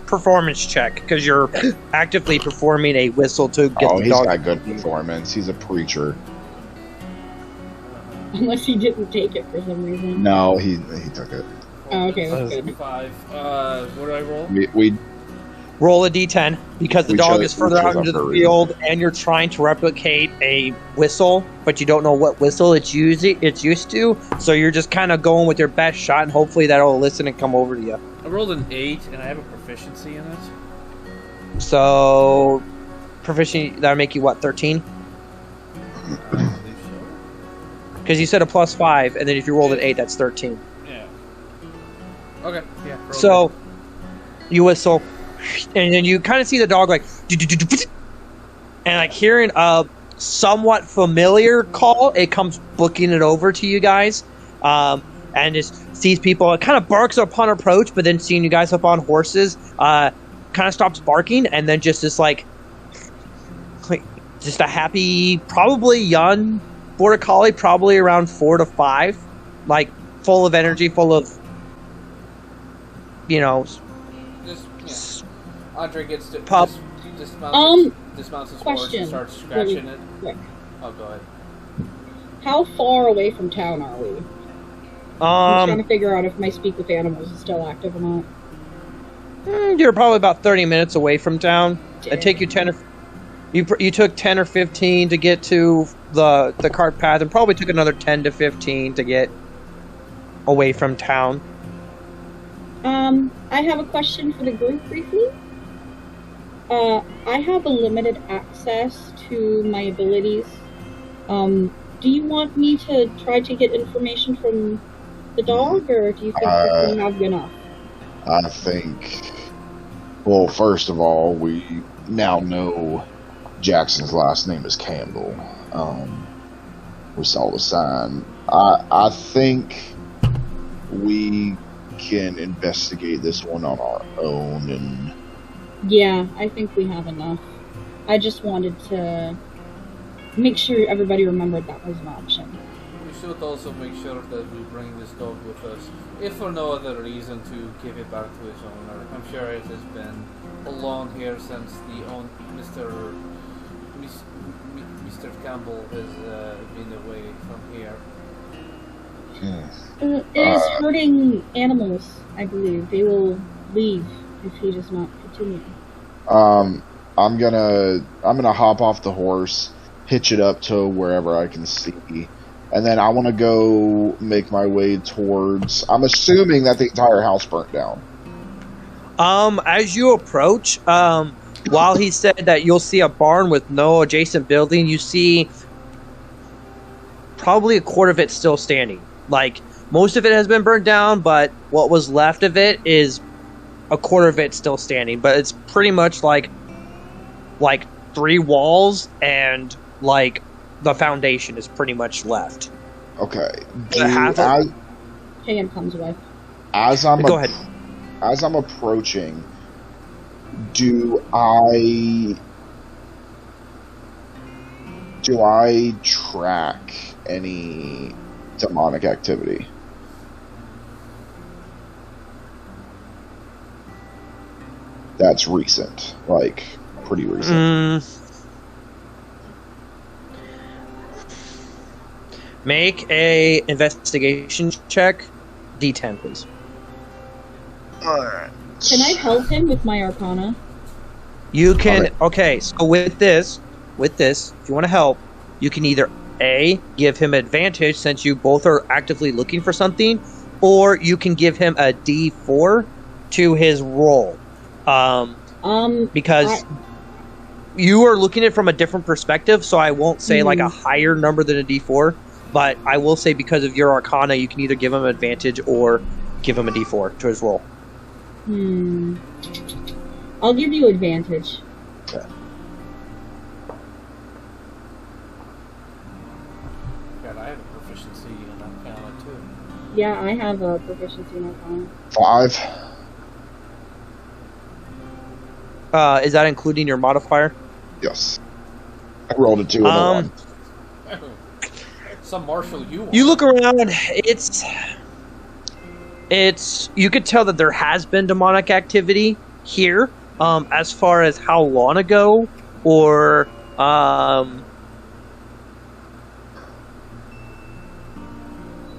performance check because you're actively performing a whistle to get the dog. He's got good performance. He's a preacher. Unless he didn't take it for some reason. No, he took it. Oh, okay, that's good. 5. What do I roll? We roll a d10 because the dog is further out into the field, and you're trying to replicate a whistle, but you don't know what whistle it's used to. So you're just kind of going with your best shot, and hopefully that'll listen and come over to you. I rolled an 8, and I have a proficiency in it. So proficiency that'll make you what, 13? I believe so. Because you said a +5, and then if you rolled an 8, that's 13. Yeah. Okay. Yeah. So you whistle. And then you kind of see the dog like, and like hearing a somewhat familiar call, it comes booking it over to you guys, and just sees people. It kind of barks upon approach, but then seeing you guys up on horses, kind of stops barking, and then just this like just a happy, probably young border collie, probably around 4 to 5, like full of energy, full of Andre gets to dismounts his horse and starts scratching it. Quick. Oh, go ahead. How far away from town are we? I'm trying to figure out if my Speak with Animals is still active or not. You're probably about 30 minutes away from town. It'd take you 10 or you took 10 or 15 to get to the cart path, and probably took another 10 to 15 to get away from town. I have a question for the group briefly. I have a limited access to my abilities. Do you want me to try to get information from the dog, or do you think we have enough? I think, well, first of all, we now know Jackson's last name is Campbell. We saw the sign. I think we can investigate this one on our own, and yeah, I think we have enough. I just wanted to make sure everybody remembered that was an option. We should also make sure that we bring this dog with us, if for no other reason, to give it back to its owner. I'm sure it has been alone here since Mr. Campbell has been away from here. It is hurting animals, I believe. They will leave if he does not continue. I'm gonna hop off the horse, hitch it up to wherever I can see, and then I want to go make my way towards. I'm assuming that the entire house burnt down. As you approach, while he said that you'll see a barn with no adjacent building, you see probably a quarter of it still standing. Like, most of it has been burned down, but what was left of it is a quarter of it still standing. But it's pretty much like 3 walls, and like the foundation is pretty much left. Okay. Ham comes with. Go ahead. As I'm approaching, do I track any demonic activity? That's recent, like pretty recent. Make a investigation check, D10, please. Alright. Can I help him with my Arcana? You can. Okay, so with this, if you want to help, you can either A, give him advantage since you both are actively looking for something, or you can give him a D4 to his roll. Because you are looking at it from a different perspective, so I won't say like a higher number than a D4. But I will say, because of your Arcana, you can either give him advantage or give him a D4 to his roll. I'll give you advantage. Okay. God, I have a proficiency in Arcana too. Yeah, I have a proficiency in Arcana. 5. Is that including your modifier? Yes. I rolled a 2 and a 1. Some marshal you want. You look around, it's you could tell that there has been demonic activity here. As far as how long ago, or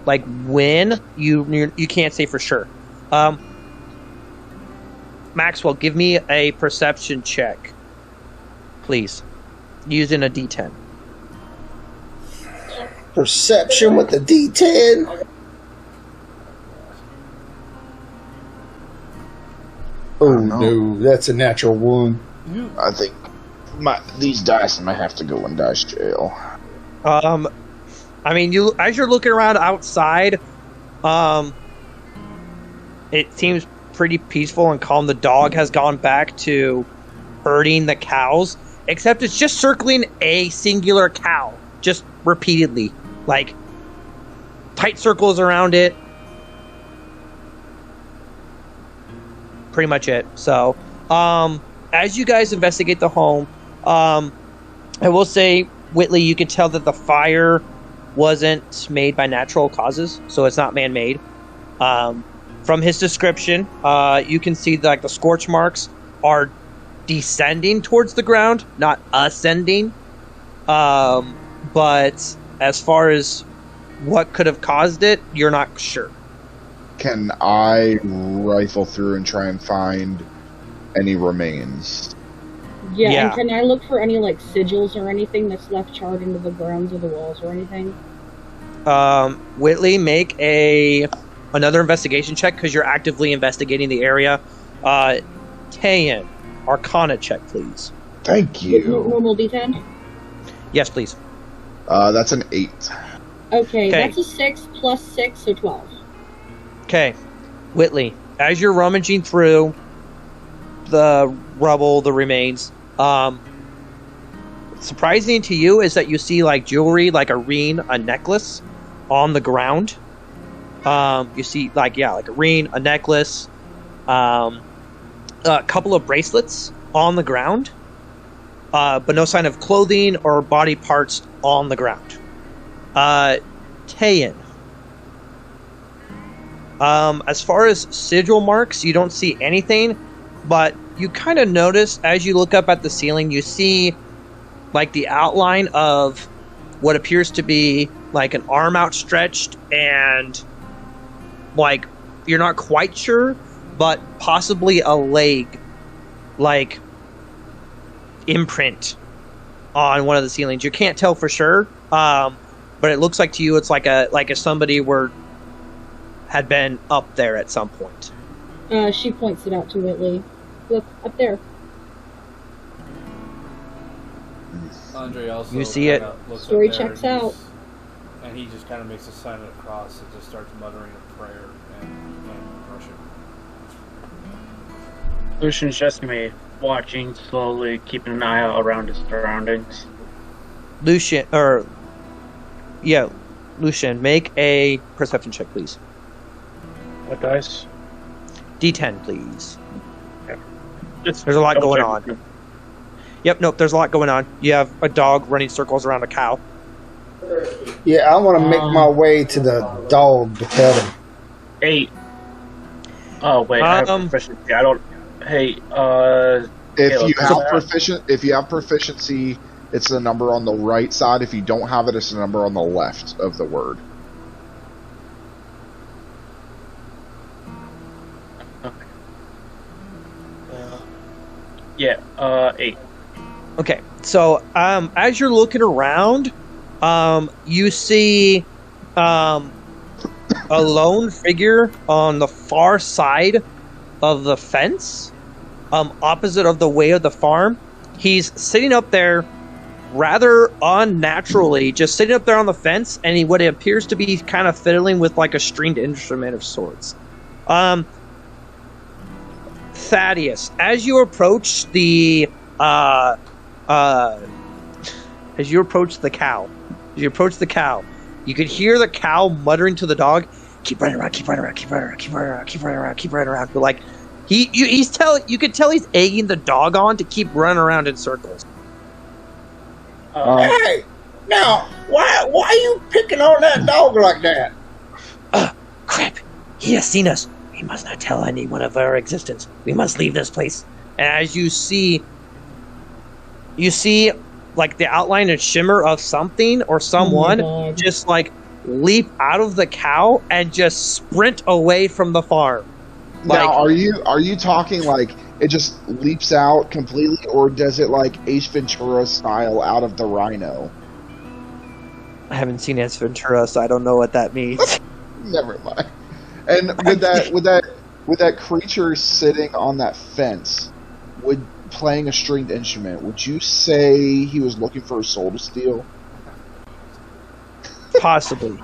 like when, you can't say for sure. Maxwell, give me a perception check, please, using a D10. Perception with the D10. Oh no, that's a natural 1. I think these dice might have to go in dice jail. I mean, as you're looking around outside, it seems pretty peaceful and calm. The dog has gone back to herding the cows, except it's just circling a singular cow, just repeatedly, like tight circles around it. Pretty much it. So, as you guys investigate the home, I will say, Whitley, you can tell that the fire wasn't made by natural causes, so it's not man-made. From his description, you can see that, like, the scorch marks are descending towards the ground, not ascending. But as far as what could have caused it, you're not sure. Can I rifle through and try and find any remains? Yeah, and can I look for any, like, sigils or anything that's left charred into the grounds of the walls or anything? Whitley, make another investigation check, because you're actively investigating the area. Tayan, Arcana check, please. Thank you. Normal D10? Yes, please. That's an 8. Okay, that's a 6 plus 6, so 12. Okay, Whitley, as you're rummaging through the rubble, the remains, surprising to you is that you see, like, jewelry, like a ring, a necklace on the ground. You see, like a ring, a necklace, a couple of bracelets on the ground, but no sign of clothing or body parts on the ground. Tayan, as far as sigil marks, you don't see anything, but you kind of notice, as you look up at the ceiling, you see, like, the outline of what appears to be like an arm outstretched, and, like, you're not quite sure, but possibly a leg, like, imprint on one of the ceilings. You can't tell for sure, but it looks like to you it's like if somebody had been up there at some point. She points it out to Whitley. Look, up there. Andre also you see it. Story checks out. And he just kind of makes a sign of the cross and just starts muttering a prayer and Russian. Lucian's just me, watching, slowly keeping an eye out around his surroundings. Lucian, make a perception check, please. What dice? D10, please. Okay. There's a lot going on. Yep, nope, there's a lot going on. You have a dog running circles around a cow. Yeah, I want to make my way to the dog to pet him. 8. Oh, wait, I have proficiency. I don't... Hey, If you have proficiency, it's the number on the right side. If you don't have it, it's the number on the left of the word. Okay. 8. Okay, so as you're looking around, you see a lone figure on the far side of the fence, opposite of the way of the farm. He's sitting up there, rather unnaturally just sitting up there on the fence, and what appears to be kind of fiddling with like a stringed instrument of sorts. Thaddeus, as you approach the cow, you could hear the cow muttering to the dog, "Keep running around, keep running around, keep running around, keep running around, keep running around, keep running around." But like you could tell he's egging the dog on to keep running around in circles. Hey, now why are you picking on that dog like that? Crap! He has seen us. We must not tell anyone of our existence. We must leave this place. And as you see like the outline and shimmer of something or someone just like leap out of the cow and just sprint away from the farm. Now, are you talking like it just leaps out completely, or does it like Ace Ventura style out of the rhino? I haven't seen Ace Ventura, so I don't know what that means. Never mind. And with that creature sitting on that fence, playing a stringed instrument, would you say he was looking for a soul to steal? Possibly.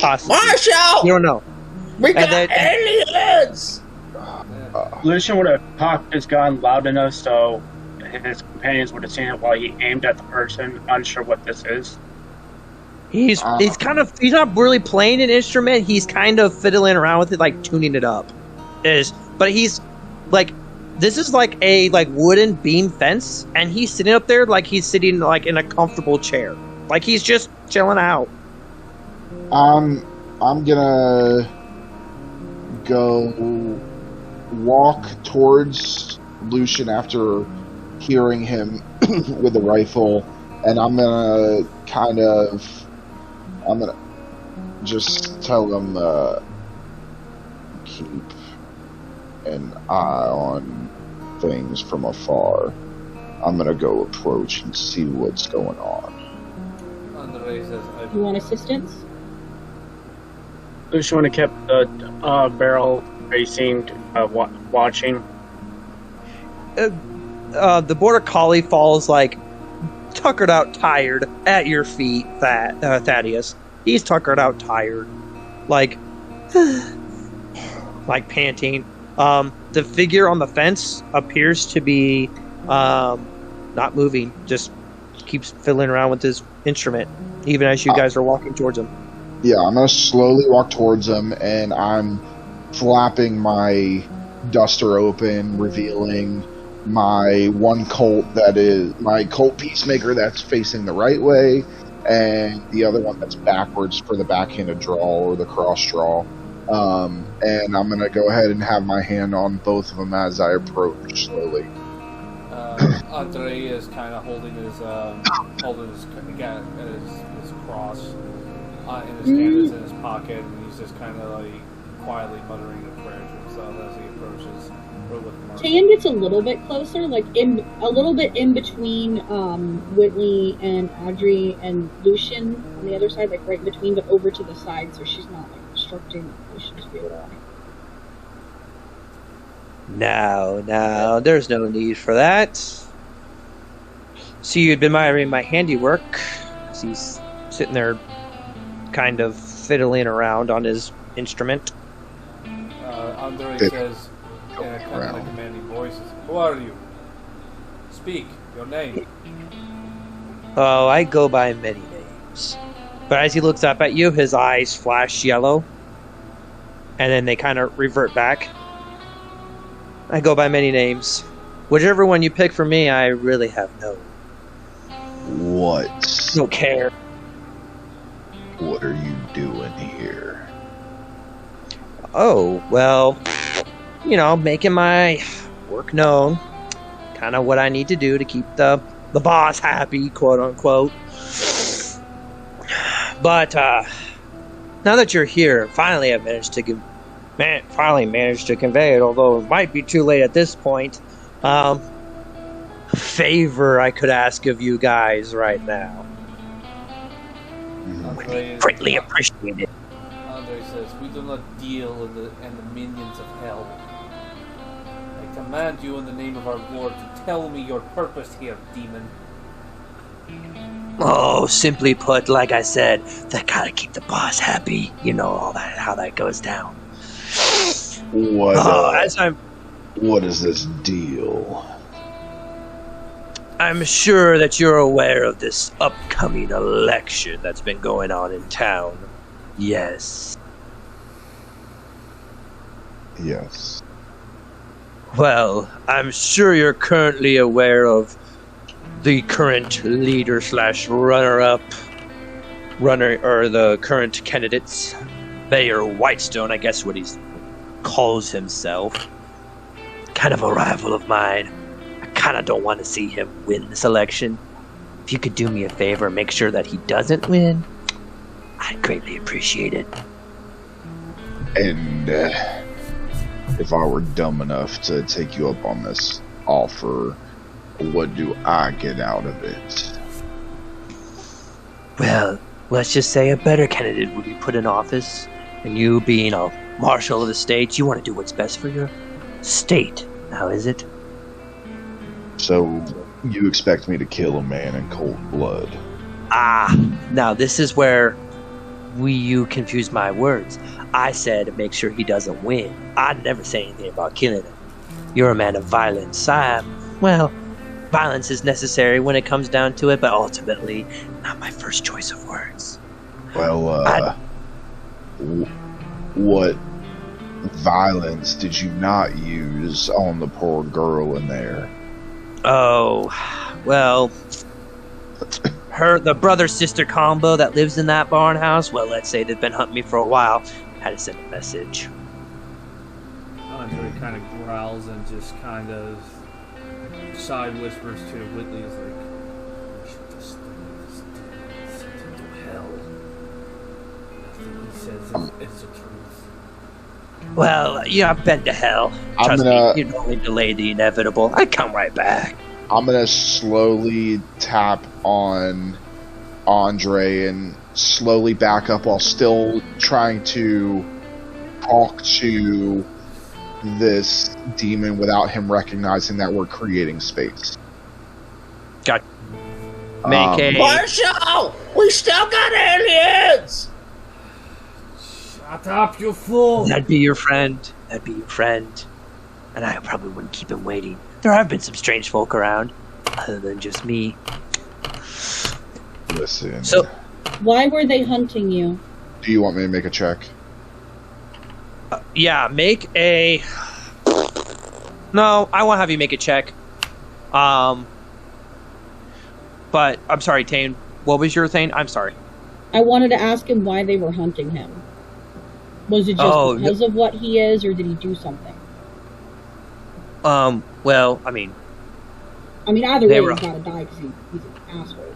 Marshall! You don't know. We got aliens! Lucian would have cocked his gun loud enough so his companions would have seen it while he aimed at the person, unsure what this is. He's not really playing an instrument. He's kind of fiddling around with it, like tuning it up. But he's like, this is like a wooden beam fence, and he's sitting up there like he's sitting like in a comfortable chair, like he's just chilling out. I'm gonna go walk towards Lucian after hearing him with the rifle, and I'm gonna just tell him keep an eye on things from afar. I'm gonna go approach and see what's going on. Andre says, You want assistance? Lucian would have kept the barrel facing, watching. The border collie falls like tuckered out, tired at your feet. Thaddeus. He's tuckered out, tired, like panting. The figure on the fence appears to be not moving. Just keeps fiddling around with his instrument, even as you guys are walking towards him. Yeah, I'm gonna slowly walk towards him, and I'm flapping my duster open, revealing my one Colt my Colt Peacemaker that's facing the right way, and the other one that's backwards for the backhanded draw or the cross draw. And I'm gonna go ahead and have my hand on both of them as I approach slowly. Andre is kind of holding his cross in his hand is in his pocket, and he's just kind of like quietly muttering a prayer to himself as he approaches. Tan gets a little bit closer, like a little bit in between Whitley and Audrey and Lucian on the other side, like right in between, but over to the side, so she's not like obstructing Lucian's view at all. No, there's no need for that. So you'd been admiring my handiwork. He's sitting there kind of fiddling around on his instrument. Andre says in a kind of like commanding voice, "Who are you? Speak, your name." Oh, I go by many names. But as he looks up at you, his eyes flash yellow. And then they kind of revert back. I go by many names. Whichever one you pick for me, I really have no... What? Don't care. What are you doing here? Oh, well, making my work known. Kind of what I need to do to keep the boss happy, quote unquote. But now that you're here, finally I've managed to convey it, although it might be too late at this point. Favor I could ask of you guys right now. Greatly appreciated. Andre says, "We do not deal in the minions of hell. I command you in the name of our Lord to tell me your purpose here, demon." Oh, simply put, like I said, they gotta keep the boss happy. You know all that, how that goes down. What is this deal? I'm sure that you're aware of this upcoming election that's been going on in town. Yes. Yes. Well, I'm sure you're currently aware of the current leader / runner, or the current candidates. Mayor Whitestone, I guess what he calls himself. Kind of a rival of mine. I kind of don't want to see him win this election. If you could do me a favor and make sure that he doesn't win, I'd greatly appreciate it. And if I were dumb enough to take you up on this offer, what do I get out of it? Well, let's just say a better candidate would be put in office, and you being a marshal of the state, you want to do what's best for your state. Now, is it? So, you expect me to kill a man in cold blood? Now this is where you confused my words. I said make sure he doesn't win. I never say anything about killing him. You're a man of violence. Well, violence is necessary when it comes down to it, but ultimately, not my first choice of words. Well, what violence did you not use on the poor girl in there? Oh, well, the brother-sister combo that lives in that barn house, well, let's say they've been hunting me for a while, had to send a message. Andre kind of growls and just kind of side whispers to Whitley, is like, we should just send him to hell. Nothing he says is the truth. Well, yeah, I've been to hell. Trust me, you can only delay the inevitable. I come right back. I'm gonna slowly tap on Andre and slowly back up while still trying to talk to this demon without him recognizing that we're creating space. Got make a Marshall! We still got aliens! Shut up, you fool! That'd be your friend. That'd be your friend. And I probably wouldn't keep him waiting. There have been some strange folk around, other than just me. Listen. So, why were they hunting you? Do you want me to make a check? Yeah, make a... No, I won't have you make a check. But, I'm sorry, Tane. What was your thing? I'm sorry. I wanted to ask him why they were hunting him. Was it just because of what he is, or did he do something? Well, I mean, either way, he's gotta die because he's an asshole.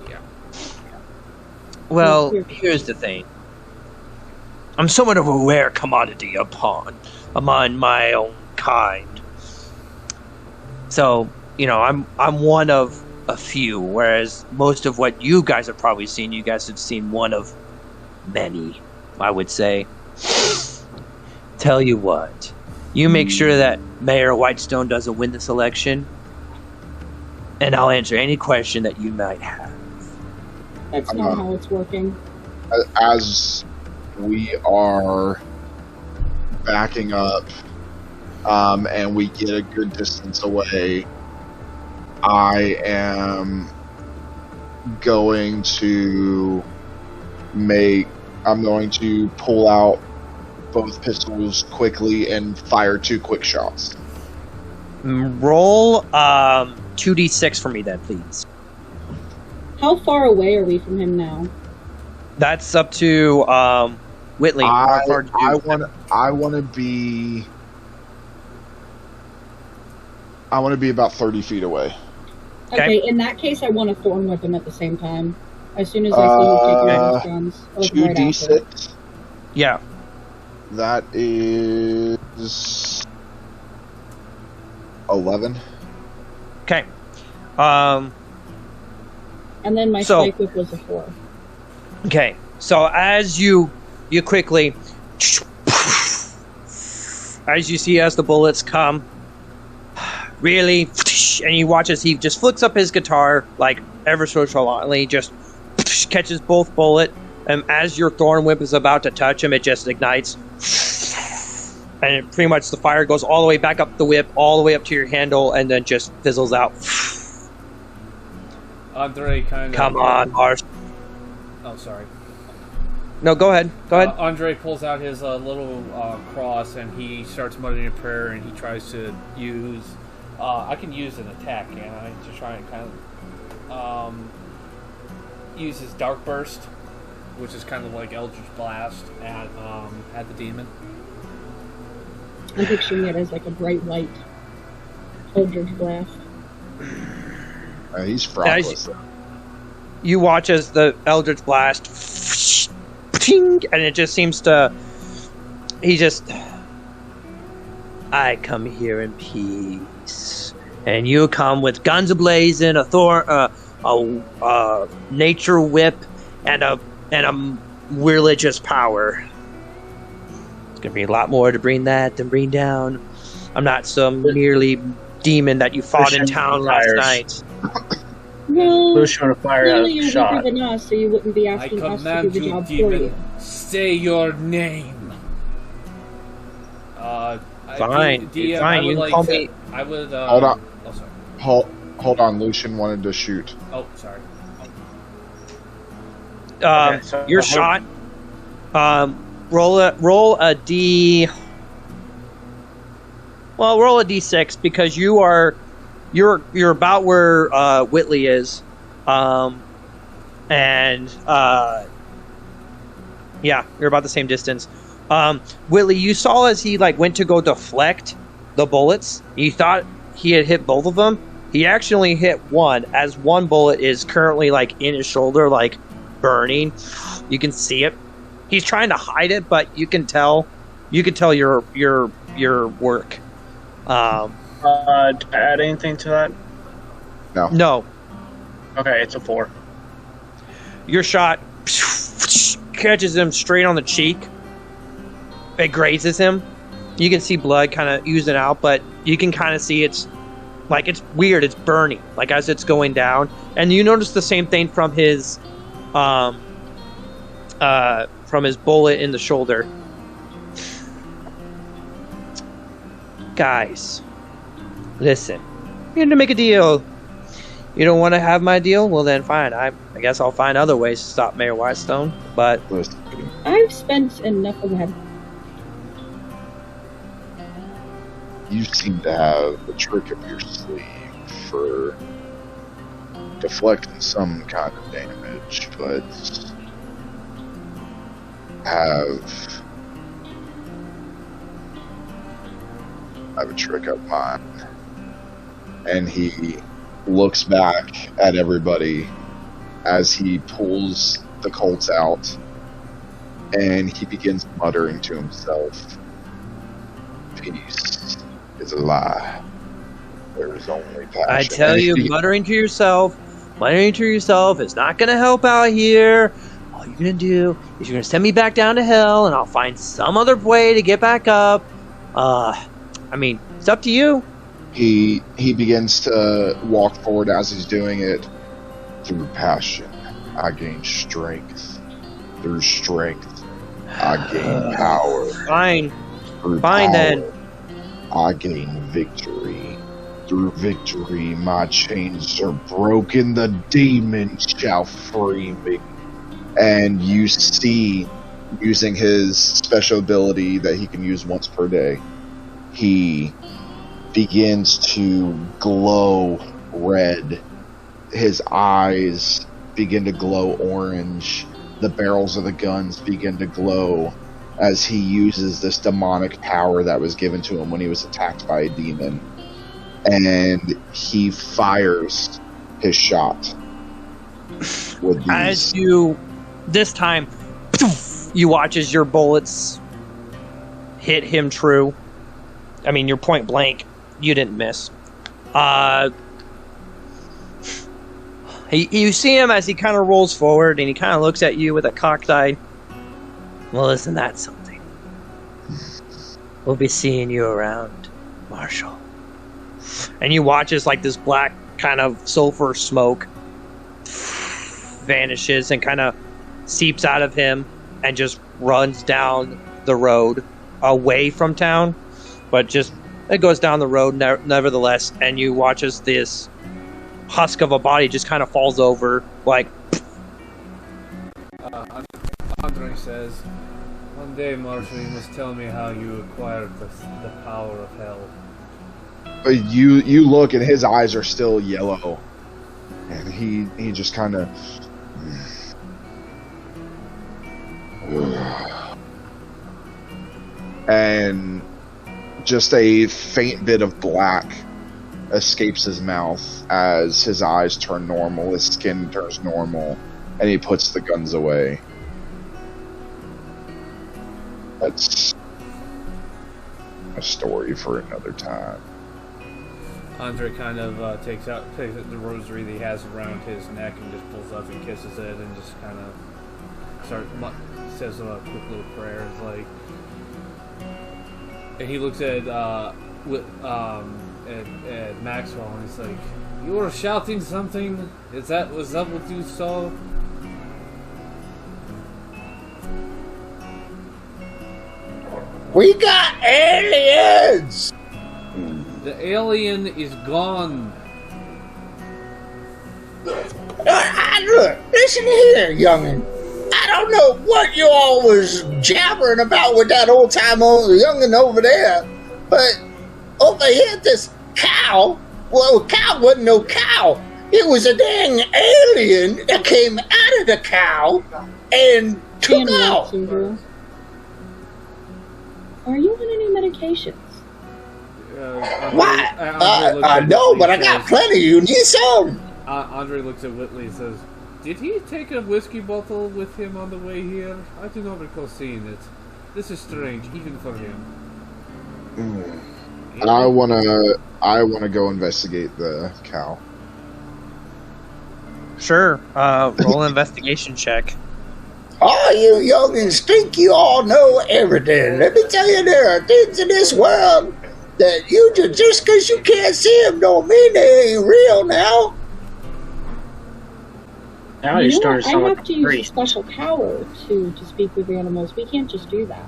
Yeah. Well, here's the thing. I'm somewhat of a rare commodity among my own kind. So, I'm one of a few, whereas most of what you guys have probably seen, you guys have seen one of many, I would say. Tell you what, you make sure that Mayor Whitestone doesn't win this election, and I'll answer any question that you might have. That's not how it's working. As we are backing up, and we get a good distance away, I am going to pull out both pistols quickly and fire 2 quick shots. Roll 2d6 for me then, please. How far away are we from him now? That's up to Whitley. I want to be about 30 feet away. Okay, in that case, I want to thorn whip him at the same time. As soon as I see him taking out his guns. 2d6? Yeah. That is 11. Okay. And then my spike whip was a 4. Okay. So as you quickly, as you see as the bullets come, really, and you watch as he just flicks up his guitar like ever so nonchalantly, just catches both bullet, and as your thorn whip is about to touch him, it just ignites, and it pretty much the fire goes all the way back up the whip, all the way up to your handle, and then just fizzles out. Andre kind of... Come on, Mars. Oh, sorry. No, go ahead. Andre pulls out his little cross, and he starts muttering a prayer, and he tries to use... I can use an attack, can't I? To try and kind of... use his Dark Burst, which is kind of like Eldritch Blast at the demon. I'm picturing it as like a bright light Eldritch Blast. He's frostless. You watch as the Eldritch Blast, and it just seems to... I come here in peace, and you come with guns ablazing, a nature whip, and a religious power. It's gonna be a lot more to bring that than bring down. I'm not some merely demon that you fought in town last night. Well, Lucian would fire clearly a you're shot. weaker than us, so you wouldn't be I asking us to do command the you, job for demon, you. say your name. Fine, DM, fine. I would You can like call to, me. I would. Hold on. Oh, sorry. Hold on, Lucian wanted to shoot. Oh, sorry. So Your shot. Roll a d. Well, roll a d6 because you're about where Whitley is, and yeah, you're about the same distance. Whitley, you saw as he went to go deflect the bullets. You thought he had hit both of them. He actually hit one, as one bullet is currently in his shoulder, burning. You can see it. He's trying to hide it, but you can tell. You can tell your work. Do I add anything to that? No. Okay, it's a 4. Your shot catches him straight on the cheek. It grazes him. You can see blood kind of oozing out, but you can kind of see it's weird. It's burning, as it's going down. And you notice the same thing from his bullet in the shoulder. Guys, listen. You're gonna make a deal. You don't want to have my deal? Well, then fine. I guess I'll find other ways to stop Mayor Whitestone. But I've spent enough of that. You seem to have a trick up your sleeve for deflecting some kind of damage, but have a trick up mine. And he looks back at everybody as he pulls the Colts out, and he begins muttering to himself, "Peace is a lie. There is only passion." I tell you, muttering to yourself is not going to help out here. All you're going to do is you're going to send me back down to hell, and I'll find some other way to get back up. It's up to you. He begins to walk forward as he's doing it. Through passion, I gain strength. Through strength, I gain power. Fine. Through Fine, power, then. I gain victory. Through victory, my chains are broken. The demon shall free me. And you see, using his special ability that he can use once per day, he begins to glow red. His eyes begin to glow orange. The barrels of the guns begin to glow as he uses this demonic power that was given to him when he was attacked by a demon. And he fires his shot. With As you, this time, you watch as your bullets hit him true. You're point blank. You didn't miss. You see him as he kind of rolls forward, and he kind of looks at you with a cocked eye. Well, isn't that something? We'll be seeing you around, Marshal. And you watch as like this black kind of sulfur smoke vanishes and kind of seeps out of him and just runs down the road away from town, but just it goes down the road nevertheless. And you watch as this husk of a body just kind of falls over like. Andre says, "One day, Marshall, you must tell me how you acquired the power of hell." You look and his eyes are still yellow, and he just kind of. And just a faint bit of black escapes his mouth as his eyes turn normal, his skin turns normal, and he puts the guns away. That's a story for another time. Andre kind of takes out the rosary that he has around his neck and just pulls up and kisses it and just kind of says a quick little prayer. It's like, and he looks at Maxwell and he's like, "You were shouting something? Was that what you saw?" We got aliens! The alien is gone. Look, listen here, youngin'. I don't know what you all was jabbering about with that old-time-old youngin' over there, but over here, this cow, well, cow wasn't no cow. It was a dang alien that came out of the cow and took out. Are you on any medications? Why? I know, but I got plenty. You need some. Andre looks at Whitley and says, "Did he take a whiskey bottle with him on the way here? I do not recall seeing it. This is strange, even for him." I wanna go investigate the cow. Sure. Roll an investigation check. Oh, you youngins think you all know everything. Let me tell you, there are things in this world that you just because you can't see them don't mean they ain't real now. Now you started I sounding have like to a use a priest. special power to speak with animals. We can't just do that.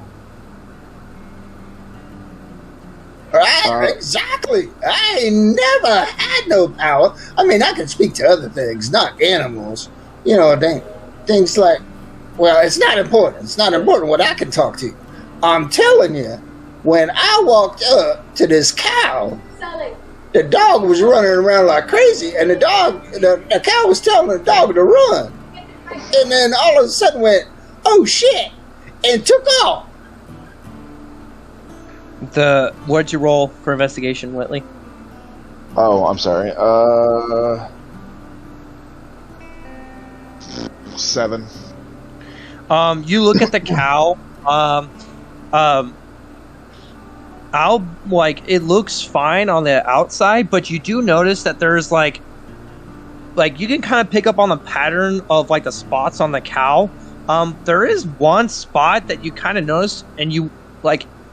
Right, exactly. I ain't never had no power. I mean, I can speak to other things, not animals. You know, things like, well, it's not important. It's not important what I can talk to you. I'm telling you, when I walked up to this cow, the dog was running around like crazy, and the cow was telling the dog to run. And then all of a sudden went, "Oh shit," and took off. What'd you roll for investigation, Whitley? Oh, I'm sorry. 7. You look at the cow. It looks fine on the outside, but you do notice that there's like you can kind of pick up on the pattern of like the spots on the cow. There is one spot that you kind of notice, and you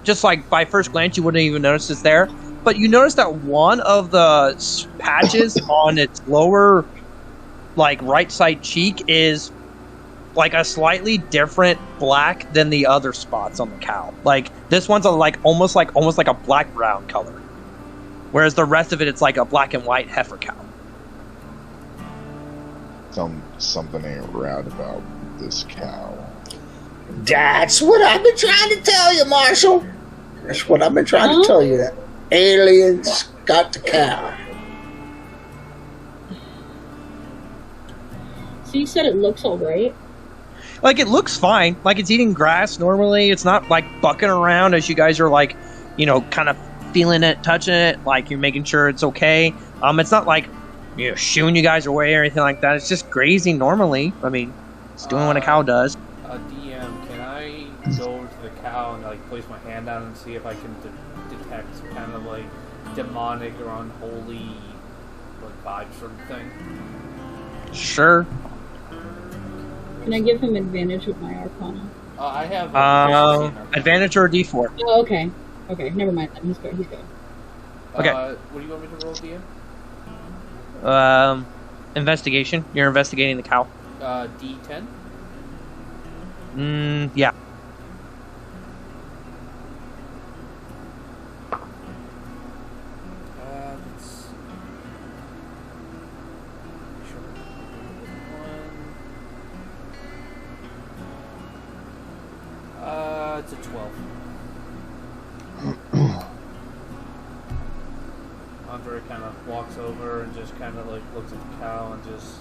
just by first glance you wouldn't even notice it's there, but you notice that one of the patches on its lower right side cheek is like a slightly different black than the other spots on the cow. Like this one's almost like a black brown color, whereas the rest of it's like a black and white heifer cow. Something ain't right about this cow. That's what I've been trying to tell you, Marshall. That's what I've been trying to tell you. That aliens got the cow. So you said it looks all right? Like, it looks fine. Like, it's eating grass normally. It's not, bucking around as you guys are, kind of feeling it, touching it. You're making sure it's okay. It's not, shooing you guys away or anything like that. It's just grazing normally. I mean, it's doing what a cow does. DM, can I go over to the cow and, place my hand down and see if I can detect some kind of, demonic or unholy, vibe sort of thing? Sure. Can I give him advantage with my Arcana? I have advantage or a D4. Oh, okay. Okay, never mind then. He's good. Okay. What do you want me to roll, DM? Investigation. You're investigating the cow. D10. Yeah. Let's make sure one. It's a 12. Andre kind of walks over and just kind of like looks at the cow and just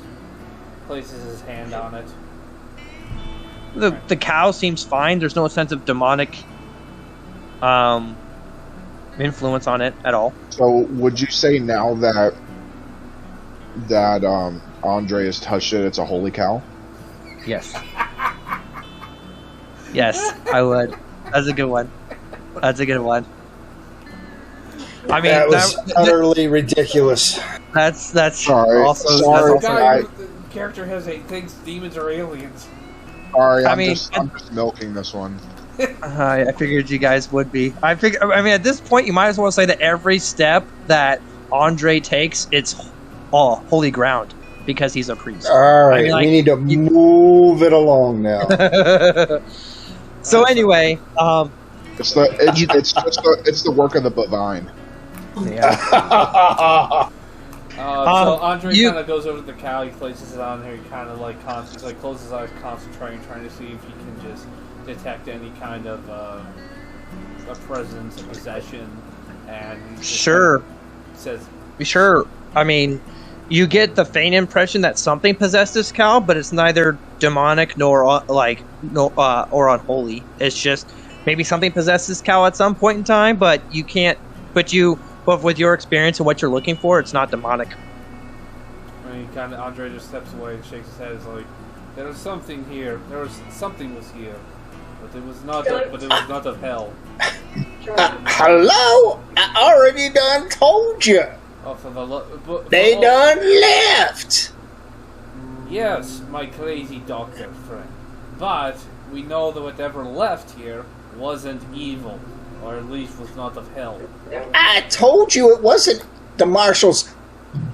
places his hand on it. The cow seems fine. There's no sense of demonic influence on it at all. So, would you say now that Andre has touched it, it's a holy cow? Yes. Yes, I would. That's a good one. That's a good one. I mean, that was utterly ridiculous. That's sorry. also. Sorry. That's also The character has thinks demons are aliens. Sorry, I'm just milking this one. I figured you guys would be. I mean, at this point, you might as well say that every step that Andre takes, it's holy ground because he's a priest. All right, we need to move it along now. So anyway, it's the work of the divine. Yeah. So Andre kind of goes over to the cow. He places it on there. He kind of like closes his eyes, concentrating, trying to see if he can just detect any kind of a presence, a possession, and he just sure says, "Sure." I mean, you get the faint impression that something possessed this cow, but it's neither demonic nor or unholy. It's just maybe something possessed this cow at some point in time, but you can't. But with your experience and what you're looking for, it's not demonic. I mean, Andre just steps away and shakes his head. It's like, there was something here. Something was here, but it was not. But it was not of hell. Hello? I already done told you. Oh, They done left. Yes, my crazy doctor friend. But we know that whatever left here wasn't evil, or at least was not of hell. I told you it wasn't the Marshals'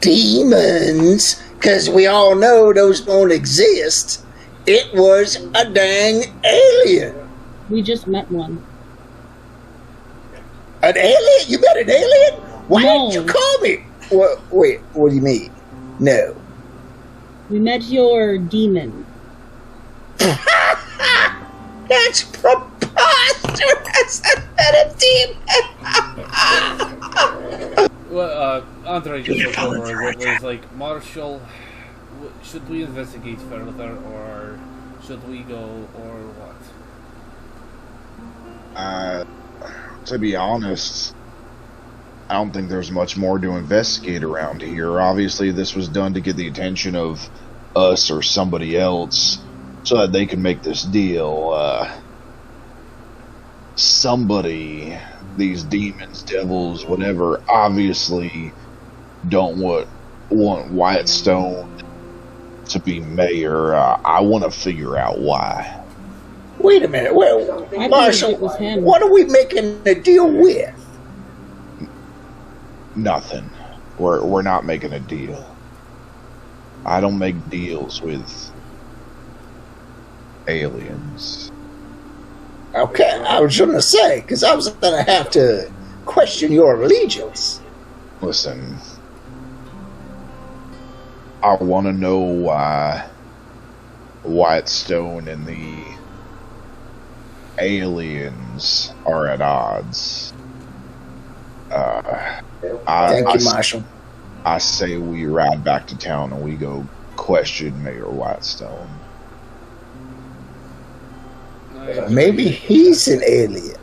demons, because we all know those don't exist. It was a dang alien. We just met one. An alien? You met an alien? Why No. didn't you call me? Wait, what do you mean? No. We met your demon. That's preposterous! I met a demon! Well, Andre just looks over and he's like, Marshall, should we investigate further, or should we go, or what? To be honest, I don't think there's much more to investigate around here. Obviously, this was done to get the attention of us or somebody else so that they can make this deal. Somebody, these demons, devils, whatever, obviously don't want Wyatt Stone to be mayor. I want to figure out why. Wait a minute. Well, I Marshall, believe it was him. what are we making a deal with? Nothing. We're not making a deal. I don't make deals with aliens. Okay, I was going to say, because I was going to have to question your allegiance. Listen, I want to know why Wyatt Stone and the aliens are at odds. Thank you, Marshall. I say we ride back to town and we go question Mayor Wyatt Stone. Maybe he's an alien.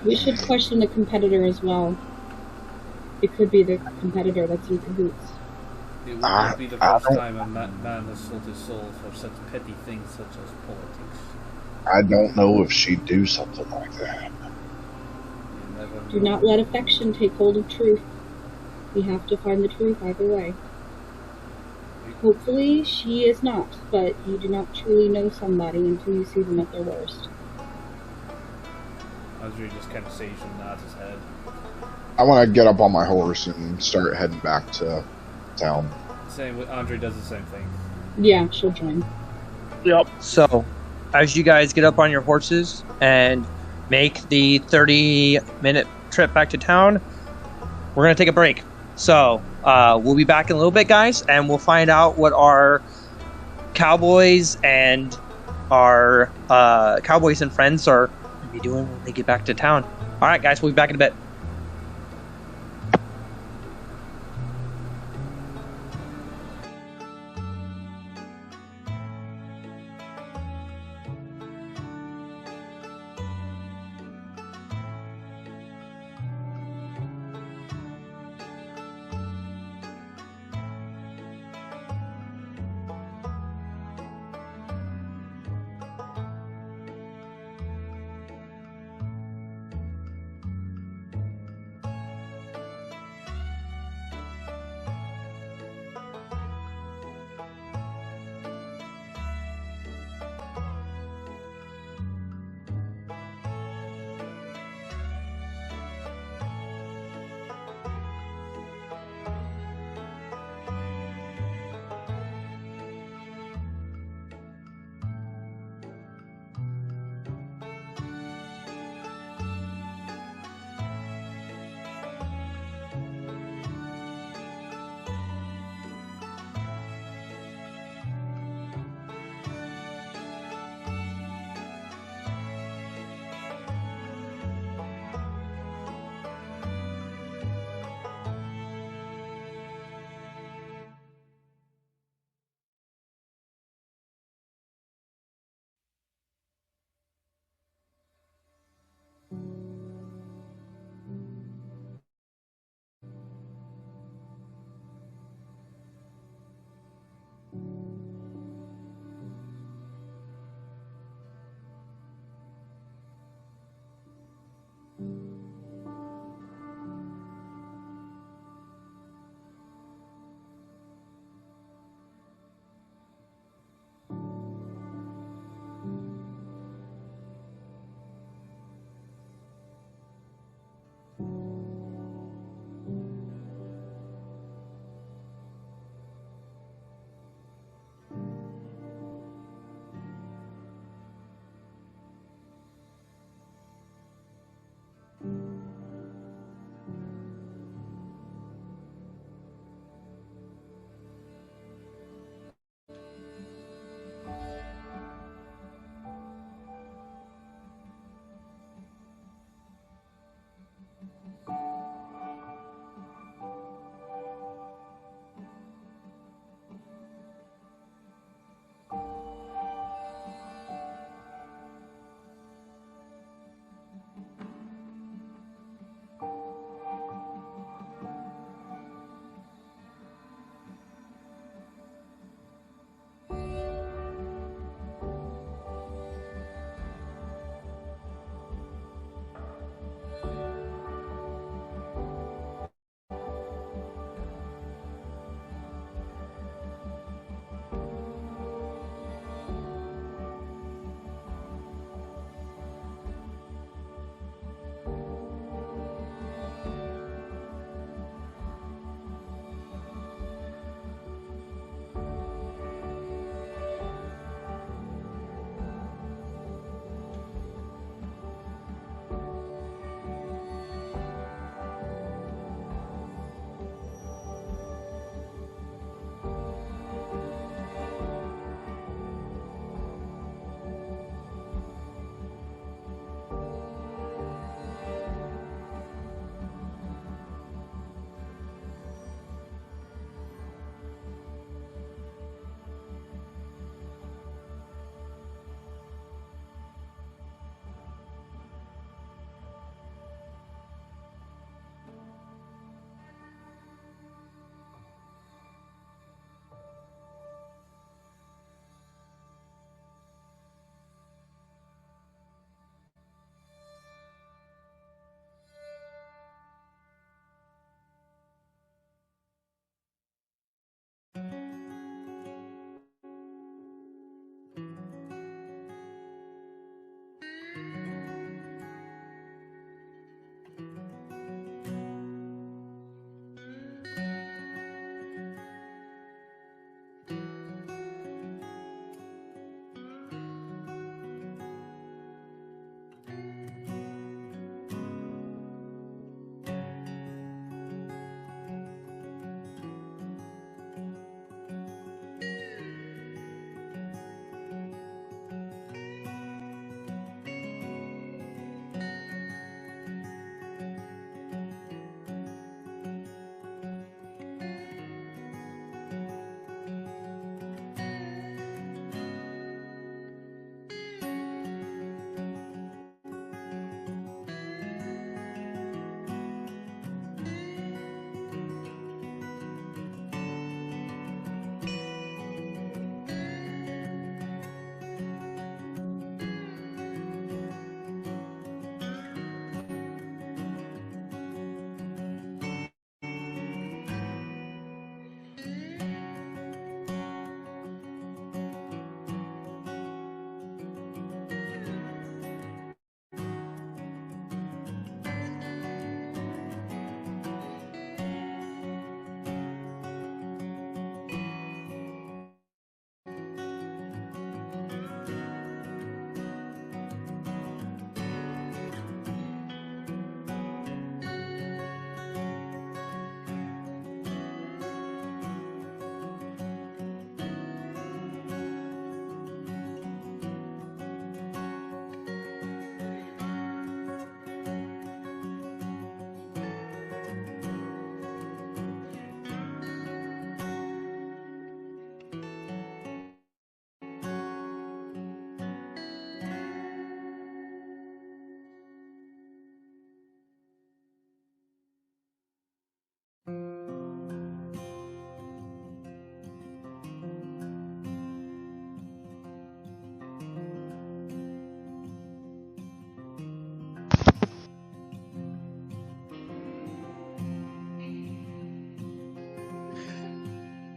We should question the competitor as well. It could be the competitor that's in cahoots. It would not be the first time a man has sold his soul for such petty things such as politics. I don't know if she'd do something like that. Do not let affection take hold of truth. We have to find the truth either way. Hopefully she is not, but you do not truly know somebody until you see them at their worst. Andre just kind of saves and nods his head. I want to get up on my horse and start heading back to town. Same with Andre does the same thing. Yeah, she'll join. Yep. So, as you guys get up on your horses and make the 30-minute trip back to town, we're going to take a break. So, we'll be back in a little bit, guys, and we'll find out what our cowboys and friends are going to be doing when they get back to town. All right, guys, we'll be back in a bit.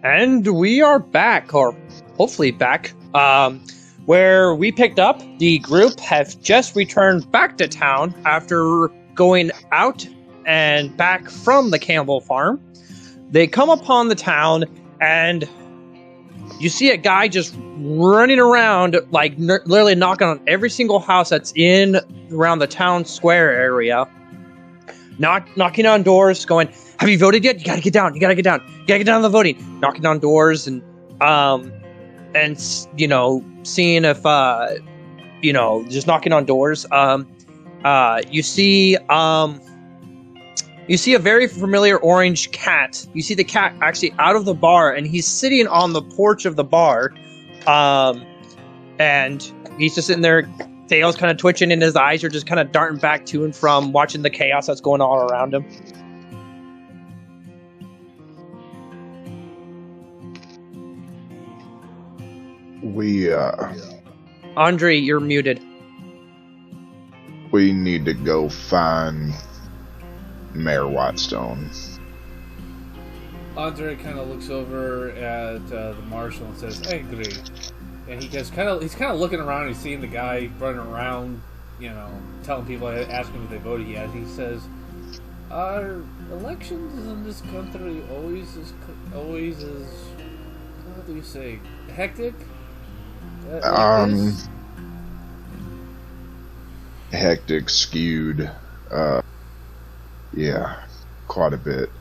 And we are back, or hopefully back, where we picked up. The group have just returned back to town after going out and back from the Campbell farm. They come upon the town, and you see a guy just running around, like literally knocking on every single house that's in around the town square area. Knocking on doors, going, "Have you voted yet? You gotta get down. You gotta get down. You gotta get down to the voting." Knocking on doors and you know, seeing if just knocking on doors. You see a very familiar orange cat. You see the cat actually out of the bar, and he's sitting on the porch of the bar, and he's just sitting there. Tail's kind of twitching, and his eyes are just kind of darting back to and from, watching the chaos that's going on around him. Andre, you're muted. We need to go find Mayor Whitestone. Andre kind of looks over at the marshal and says, "I agree." And he's kind of looking around. He's seeing the guy running around, you know, telling people, asking if they voted yet. He says, "Are elections in this country always as how do you say, hectic?" Hectic, skewed. Yeah, quite a bit.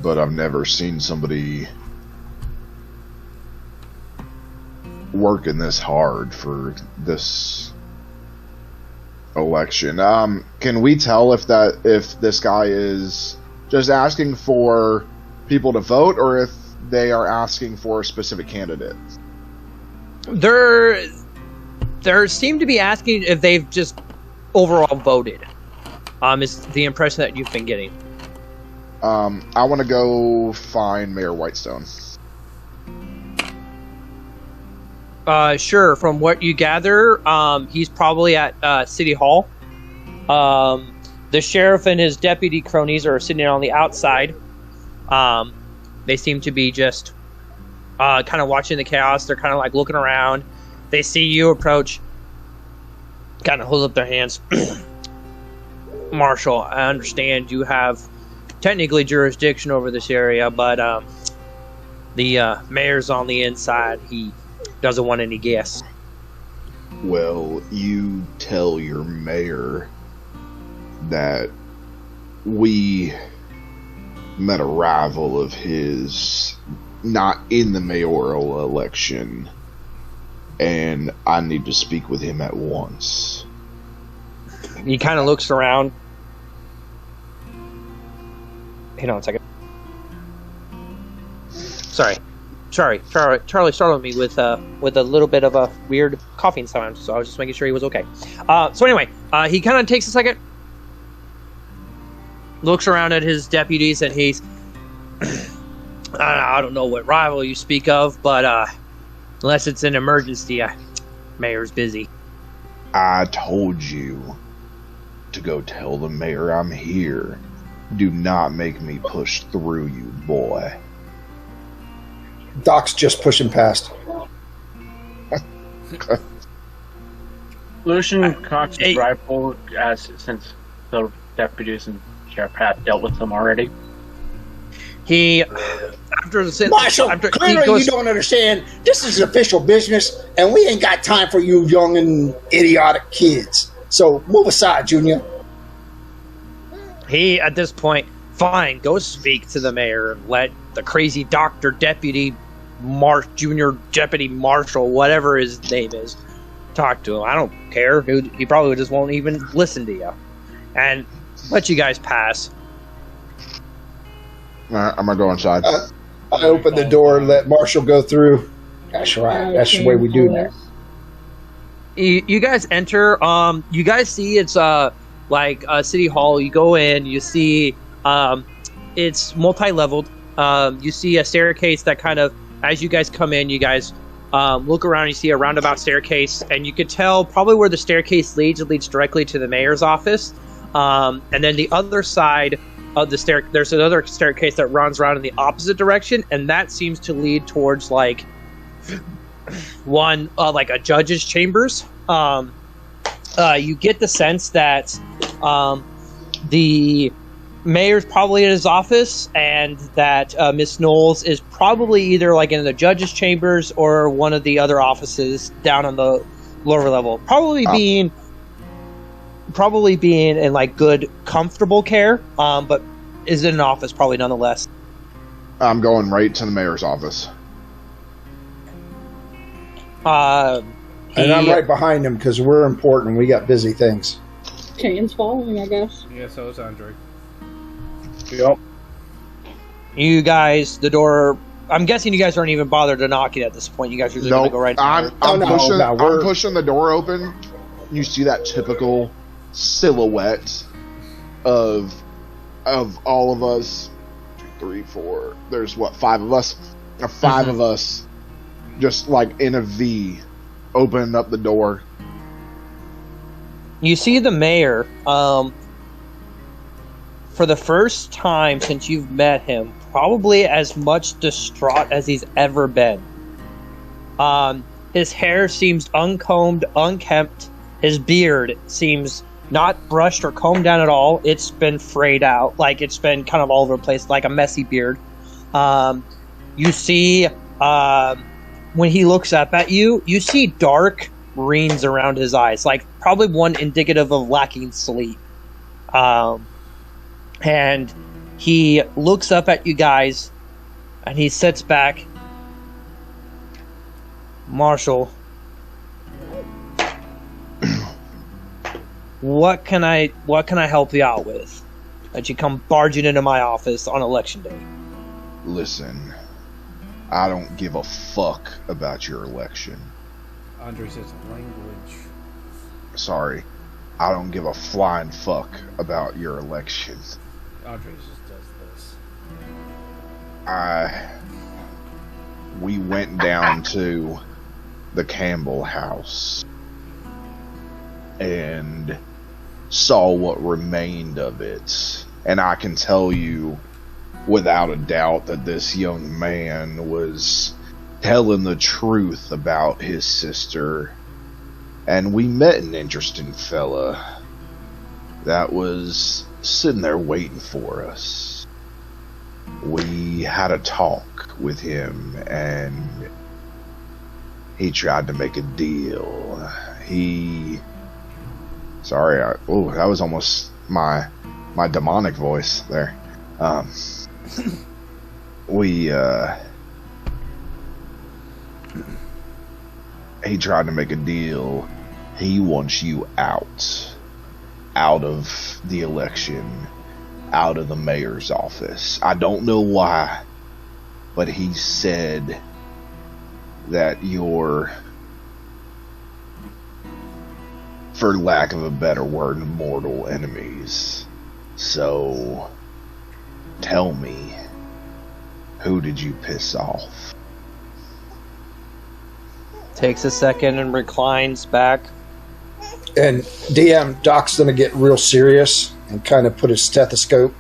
But I've never seen somebody working this hard for this election. Can we tell if this guy is just asking for people to vote, or if they are asking for a specific candidate? There seem to be asking if they've just overall voted. Is the impression that you've been getting. I want to go find Mayor Whitestone. Sure. From what you gather, he's probably at City Hall. The sheriff and his deputy cronies are sitting on the outside. They seem to be just kind of watching the chaos. They're kind of like looking around. They see you approach, kind of hold up their hands. Marshal, I understand you have technically jurisdiction over this area, but the mayor's on the inside. He doesn't want any guests. Well, you tell your mayor that we met a rival of his not in the mayoral election, and I need to speak with him at once. He kind of looks around. Hang on a second. Sorry, Charlie startled me with a little bit of a weird coughing sound, so I was just making sure he was okay. So anyway, he kind of takes a second, looks around at his deputies, and he's, I don't know what rival you speak of, but unless it's an emergency, mayor's busy. I told you to go tell the mayor I'm here. Do not make me push through you, boy. Doc's just pushing past. Lucian cocks his rifle since the deputies and sheriff have dealt with them already. He, Marshal, clearly you don't understand. This is official business, and we ain't got time for you young and idiotic kids. So move aside, Junior. He, at this point, fine, go speak to the mayor and let the crazy doctor, deputy, junior deputy marshal, whatever his name is, talk to him. I don't care. He probably just won't even listen to you. And let you guys pass. I'm gonna go inside. I open the door and let Marshall go through. That's right. That's the way we do that. You guys enter. You guys see it's like City Hall. You go in. You see it's multi-leveled. You see a staircase that kind of, as you guys come in, you guys look around. You see a roundabout staircase, and you could tell probably where the staircase leads. It leads directly to the mayor's office. And then the other side of the stair. There's another staircase that runs around in the opposite direction, and that seems to lead towards like like a judge's chambers. You get the sense that the mayor's probably in his office, and that Miss Knowles is probably either like in the judge's chambers or one of the other offices down on the lower level. Probably being in like good, comfortable care, but is in an office probably nonetheless. I'm going right to the mayor's office. And I'm right behind him because we're important. We got busy things. Chain's following, I guess. Yeah, so is Andre. Yep. You guys, the door. I'm guessing you guys aren't even bothered to knock it at this point. You guys are just going to go right. I'm pushing the door open. You see that typical silhouette of all of us. 2, 3, 4. There's what, 5 of us? 5 of us, just like in a V, opening up the door. You see the mayor. For the first time since you've met him, probably as much distraught as he's ever been. His hair seems uncombed, unkempt. His beard seems not brushed or combed down at all. It's been frayed out, like it's been kind of all over the place, like a messy beard. You see, when he looks up at you, you see dark rings around his eyes, like probably one indicative of lacking sleep. And he looks up at you guys, and he sits back. Marshall, what can I help you out with? That you come barging into my office on election day. Listen, I don't give a fuck about your election. Andre says language. Sorry, I don't give a flying fuck about your election. Andre just does this. We went down to the Campbell house and saw what remained of it. And I can tell you without a doubt that this young man was telling the truth about his sister. And we met an interesting fella that was sitting there waiting for us. We had a talk with him, and he tried to make a deal. That was almost my demonic voice there. He tried to make a deal. He wants you out of the election, out of the mayor's office. I don't know why, but he said that you're, for lack of a better word, mortal enemies. So, tell me, who did you piss off? Takes a second and reclines back. And DM Doc's going to get real serious and kind of put his stethoscope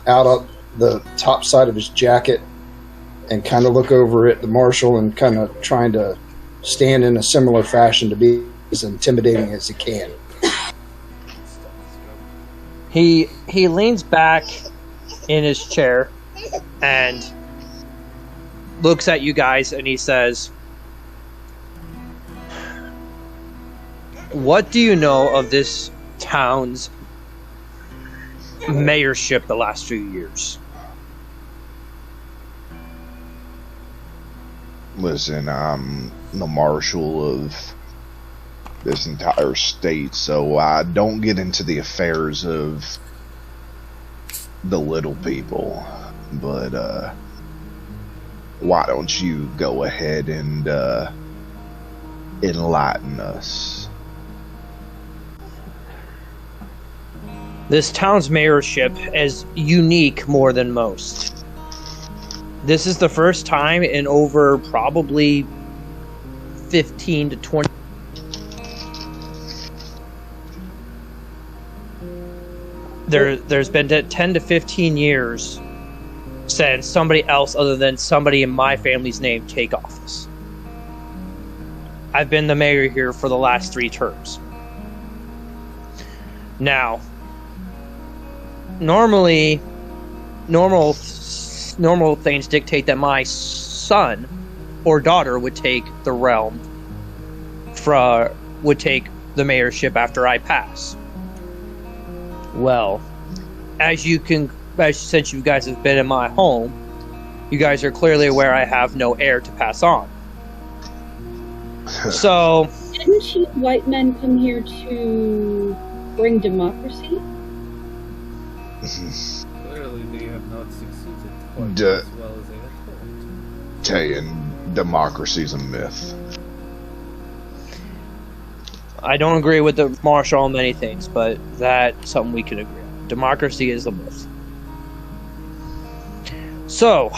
out of the top side of his jacket and kind of look over at the marshal and kind of trying to stand in a similar fashion to be as intimidating as he can. He leans back in his chair and looks at you guys and he says, "What do you know of this town's mayorship the last few years?" Listen, I'm the marshal of this entire state, so I don't get into the affairs of the little people. But why don't you go ahead and enlighten us? This town's mayorship is unique more than most. This is the first time in over probably 15 to 20. there's been 10 to 15 years since somebody else other than somebody in my family's name take office. I've been the mayor here for the last 3 terms. Now, normal things dictate that my son or daughter would take the realm, would take the mayorship after I pass. Well, since you guys have been in my home, you guys are clearly aware I have no heir to pass on. So, didn't you white men come here to bring democracy? Clearly, they have not succeeded quite as well as they had hoped. Tayin, democracy's a myth. I don't agree with the Marshal on many things, but that's something we can agree on. Democracy is a myth. So,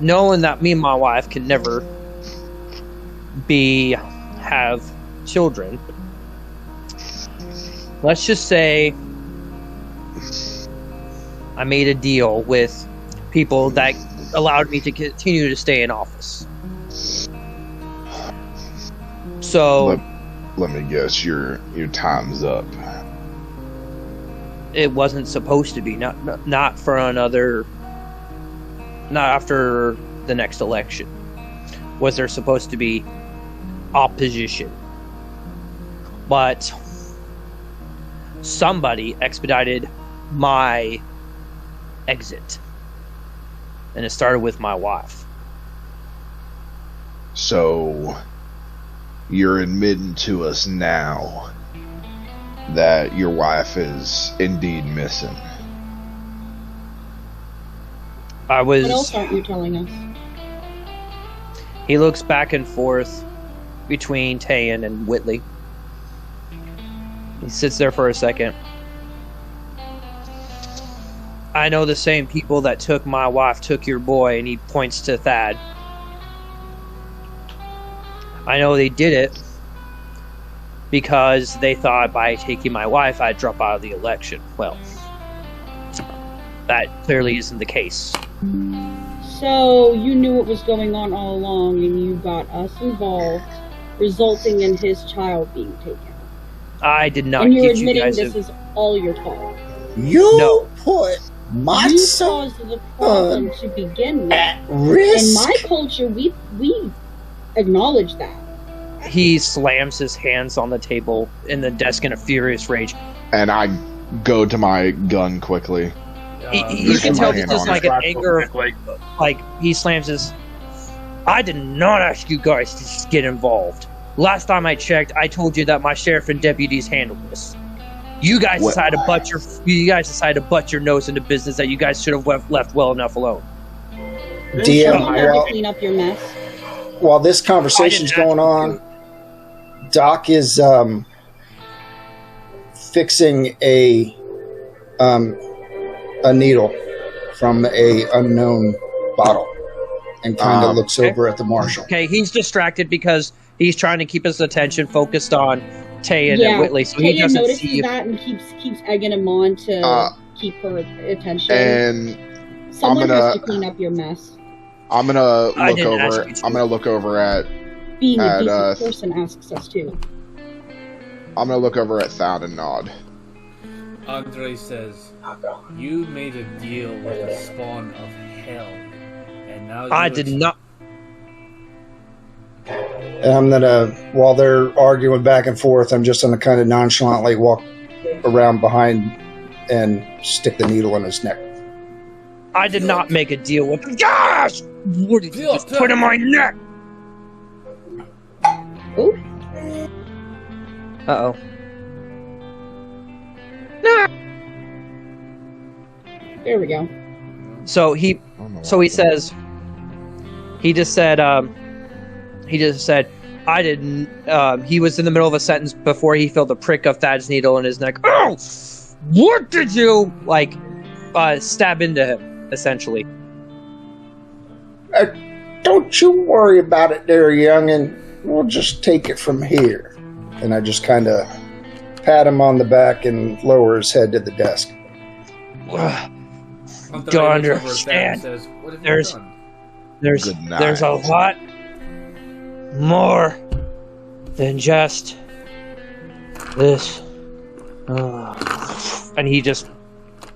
knowing that me and my wife can never have children, let's just say I made a deal with people that allowed me to continue to stay in office. So let me guess, your time's up. It wasn't supposed to be, not after the next election. Was there supposed to be opposition? But somebody expedited my exit, and it started with my wife. So you're admitting to us now that your wife is indeed missing. What else aren't you telling us? He looks back and forth between Tayan and Whitley. He sits there for a second. I know the same people that took my wife took your boy, and he points to Thad. I know they did it because they thought by taking my wife, I'd drop out of the election. Well, that clearly isn't the case. So you knew what was going on all along, and you got us involved, resulting in his child being taken. I did not. And you're admitting this is all your fault. You put my son caused the problem to begin with. At risk. In my culture, we acknowledge that. He slams his hands on the table in the desk in a furious rage. And I go to my gun quickly. You can tell this is like an anger. Like, he slams his... I did not ask you guys to just get involved. Last time I checked, I told you that my sheriff and deputies handled this. You guys decided to butt your nose into business that you guys should have left well enough alone. DM, clean up your mess. While this conversation's going on, Doc is fixing a needle from a unknown bottle and kind of looks over at the Marshal. Okay, he's distracted because he's trying to keep his attention focused on Tayan and Whitley, so he doesn't notices see that and keeps egging him on to keep her attention. And someone has to clean up your mess. I'm gonna look over at being a decent person asks us to. I'm gonna look over at Thad and nod. Andre says, "You made a deal with the spawn of hell, and now I did not." And I'm gonna, while they're arguing back and forth, I'm just gonna kind of nonchalantly walk around behind and stick the needle in his neck. I did not make a deal with him. Gosh! What did you just put in my neck? Ooh. Uh-oh. Nah. There we go. So he says, he just said, I didn't, he was in the middle of a sentence before he felt the prick of Thad's needle in his neck. Oh! What did you, stab into him, essentially? Don't you worry about it there, youngin'. We'll just take it from here. And I just kind of pat him on the back and lower his head to the desk. Don't understand. Says, what have There's you done? there's a lot more than just this. And he just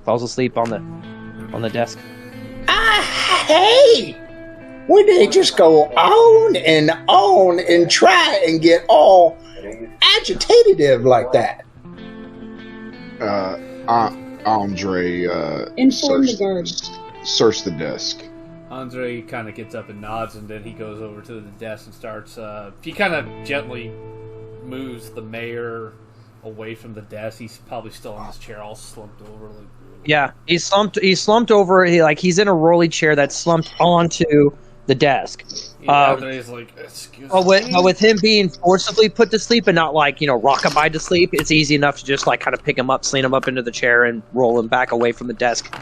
falls asleep on the desk. Hey! When they just go on and try and get all agitative like that? Andre Inform the guard. search the desk. Andre kind of gets up and nods, and then he goes over to the desk and starts. He kind of gently moves the mayor away from the desk. He's probably still in his chair, all slumped over. Like, Yeah, he's slumped over. He's in a rolly chair that's slumped onto the desk. Andre's like, excuse me. With him being forcibly put to sleep and not rockabye to sleep, it's easy enough to just kind of pick him up, sling him up into the chair, and roll him back away from the desk.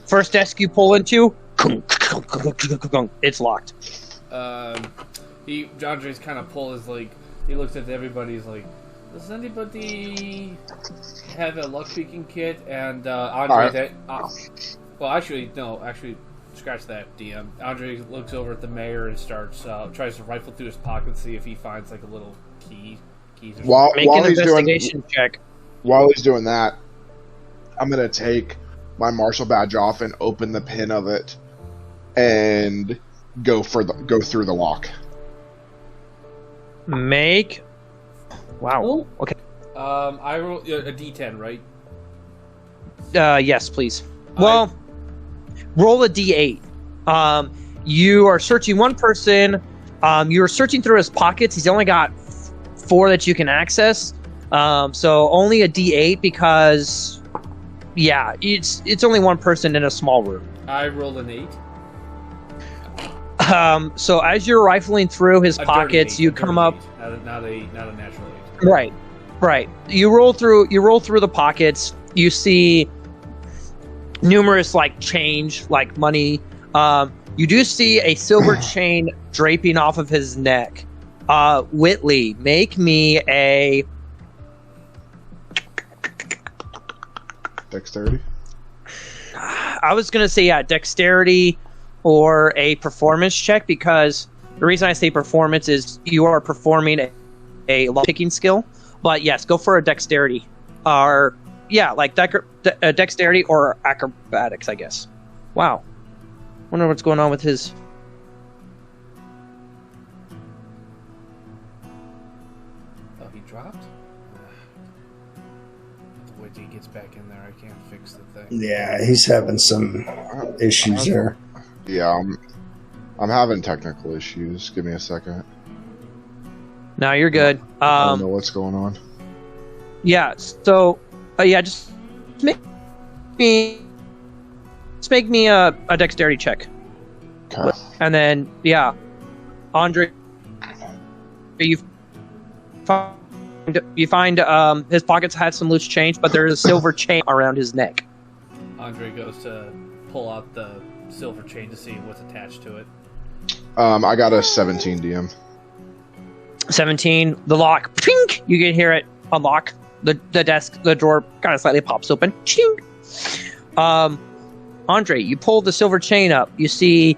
First desk you pull into, it's locked. Andre's kind of he looks at everybody. He's like, does anybody have a lockpicking kit? And Andre, actually, scratch that, DM. Andre looks over at the mayor and tries to rifle through his pocket and see if he finds a little keys or While Make an he's investigation check. While he's doing that, I'm gonna take my marshal badge off and open the pin of it, and go through the lock. Wow. Oh. Okay. I roll a D10, right? Yes, please. Well, roll a D8. You are searching one person. You are searching through his pockets. He's only got 4 that you can access. So only a D8 because, yeah, it's only one person in a small room. I rolled an 8. So as you're rifling through his pockets, you come up. Not a natural 8. Right. You roll through the pockets. You see numerous change, money. You do see a silver chain draping off of his neck. Whitley, make me a dexterity. I was gonna say dexterity or a performance check, because the reason I say performance is you are performing a lock-picking skill. But yes, go for a dexterity, or dexterity or acrobatics, I guess. Wow, wonder what's going on with his. Oh, he dropped. Wait till he gets back in there. I can't fix the thing. Yeah, he's having some issues there. Yeah, I'm having technical issues. Give me a second. No, you're good. I don't know what's going on. Yeah. So, just make me a dexterity check. Okay. And then, Andre, you find his pockets had some loose change, but there's a silver chain around his neck. Andre goes to pull out the silver chain to see what's attached to it. I got a 17 DM. 17. The lock. Pink. You can hear it unlock. The desk. The drawer kind of slightly pops open. Ching. Andre, you pull the silver chain up. You see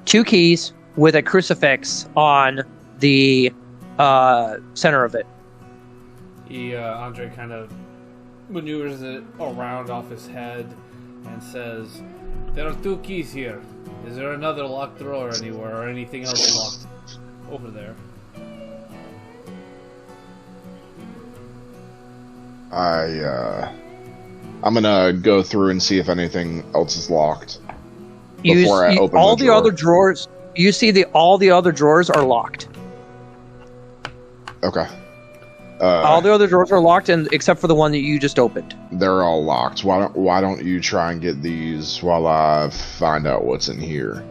2 keys with a crucifix on the center of it. Andre kind of maneuvers it around off his head and says, "There are 2 keys here. Is there another locked drawer anywhere or anything else locked over there?" I'm gonna go through and see if anything else is locked before I open all the drawer. other drawers. You see all the other drawers are locked. Okay. All the other drawers are locked, and except for the one that you just opened. They're all locked. Why don't you try and get these while I find out what's in here?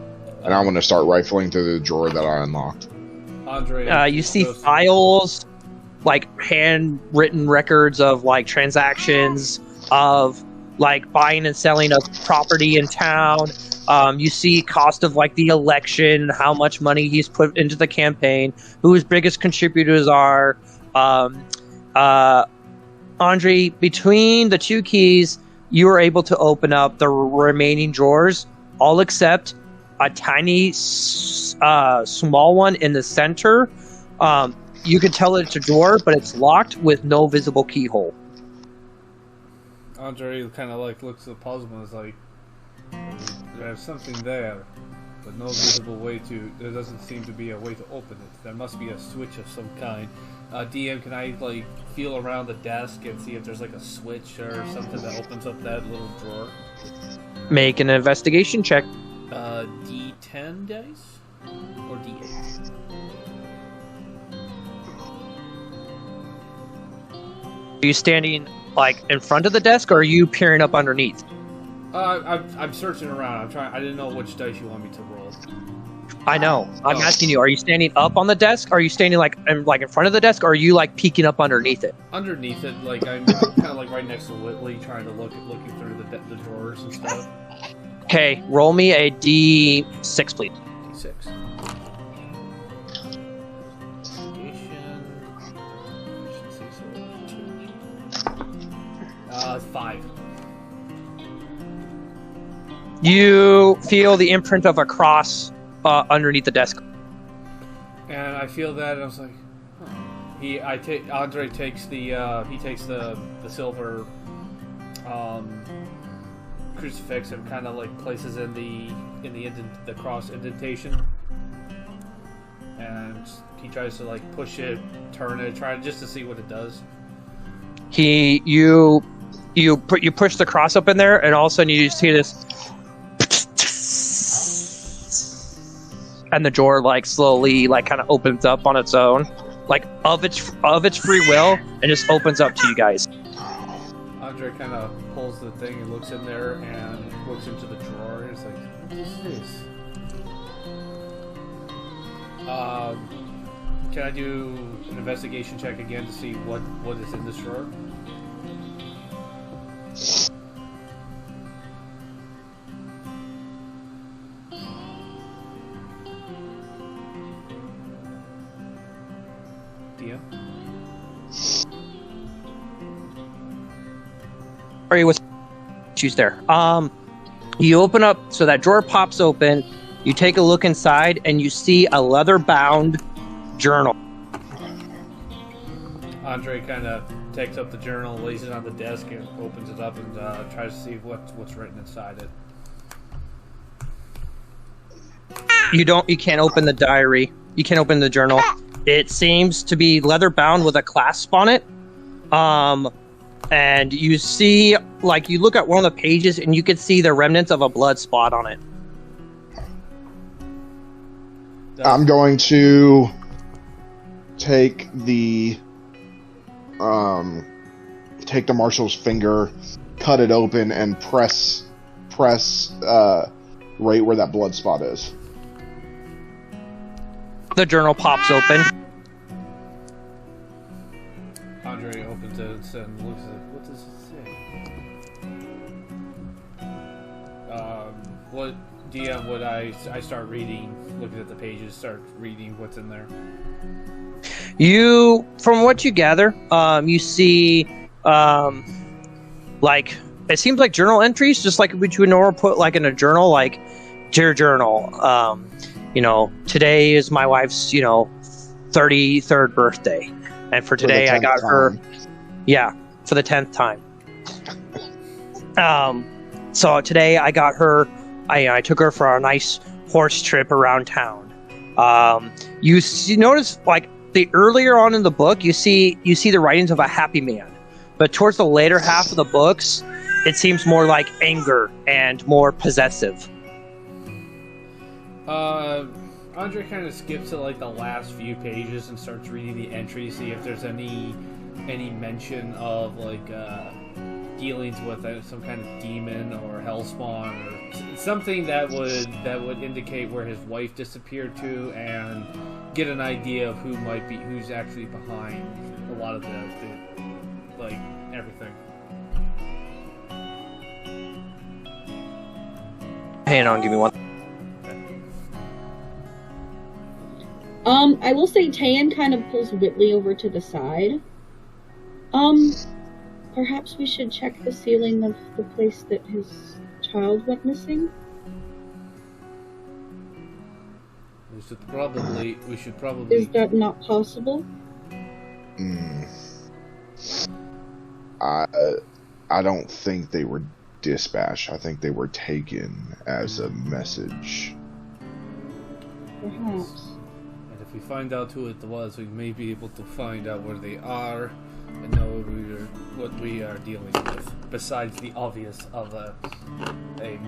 And I'm gonna start rifling through the drawer that I unlocked. Andre, you see files, handwritten records of transactions of buying and selling of property in town. You see cost of the election, how much money he's put into the campaign, who his biggest contributors are. Andre, between the 2 keys you are able to open up the remaining drawers, all except a tiny, small one in the center. You can tell it's a drawer, but it's locked with no visible keyhole. Andre kind of like looks at the puzzle and is like, "There's something there, but no visible way to. There doesn't seem to be a way to open it. There must be a switch of some kind." DM, can I like feel around the desk and see if there's like a switch or something that opens up that little drawer? Make an investigation check. D10 dice or D8? Are you standing like in front of the desk, or are you peering up underneath? I'm searching around. I didn't know which dice you want me to roll. I know. I'm asking you. Are you standing up on the desk? Are you standing like in front of the desk? Or are you like peeking up underneath it? Underneath it, like I'm kind of like right next to Whitley, trying to looking through the drawers and stuff. Okay, roll me a D6, please. D6. 5. You feel the imprint of a cross underneath the desk. And I feel that, and I was like, huh. Andre takes the silver crucifix and kind of like places in the cross indentation, and he tries to like push it, turn it, try just to see what it does. You push the cross up in there, and all of a sudden you just hear this, and the drawer like slowly like kind of opens up on its own, like of its free will, and just opens up to you guys. Andre kind of pulls the thing and looks in there and looks into the drawer and is like, "What is this?" Can I do an investigation check again to see what is in this drawer? DM? Are you with choose there? You open up, so that drawer pops open. You take a look inside, and you see a leather-bound journal. Andre kind of takes up the journal, lays it on the desk, and opens it up and tries to see what's written inside it. You can't open the diary. You can't open the journal. It seems to be leather-bound with a clasp on it. And you see, like, you look at one of the pages, and you can see the remnants of a blood spot on it. I'm going to take the marshal's finger, cut it open, and press right where that blood spot is. The journal pops open. Andre opens it and looks at it. What does it say? What DM would I start reading, looking at the pages, start reading what's in there? You, from what you gather, you see, like, it seems like journal entries, just like what you would normally put, like, in a journal, like, dear journal, today is my wife's, 33rd birthday. And for today, I got her, for the 10th time. So today I got her, I took her for a nice horse trip around town. You notice, like, the earlier on in the book, you see the writings of a happy man, but towards the later half of the books, it seems more like anger and more possessive. Andre kind of skips to like the last few pages and starts reading the entries, see if there's any mention of like dealings with some kind of demon or hellspawn or something that would indicate where his wife disappeared to, and get an idea of who's actually behind a lot of the like everything. Hang on, give me one. I will say Tan kind of pulls Whitley over to the side. Perhaps we should check the ceiling of the place that his child went missing? We should probably... Is that not possible? I don't think they were dispatched. I think they were taken as a message. Perhaps. And if we find out who it was, we may be able to find out where they are and know what we are dealing with, besides the obvious of a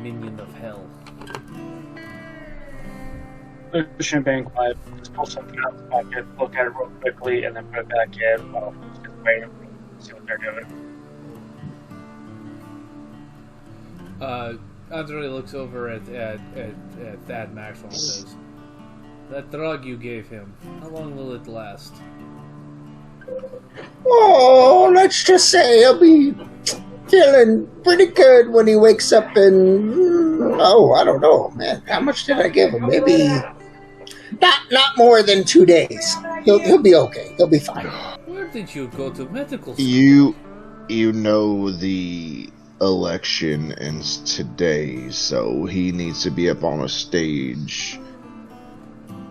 minion of hell. Lucian being quiet, just pull something out of the pocket, look at it real quickly, and then put it back in while just waiting to see what they're doing. Andre looks over at Thad Maxwell and says, "That drug you gave him, how long will it last?" Oh, let's just say he'll be feeling pretty good when he wakes up in, I don't know, man. How much did I give him? Maybe not more than 2 days. He'll be okay. He'll be fine. Where did you go to medical school? You know the election ends today, so he needs to be up on a stage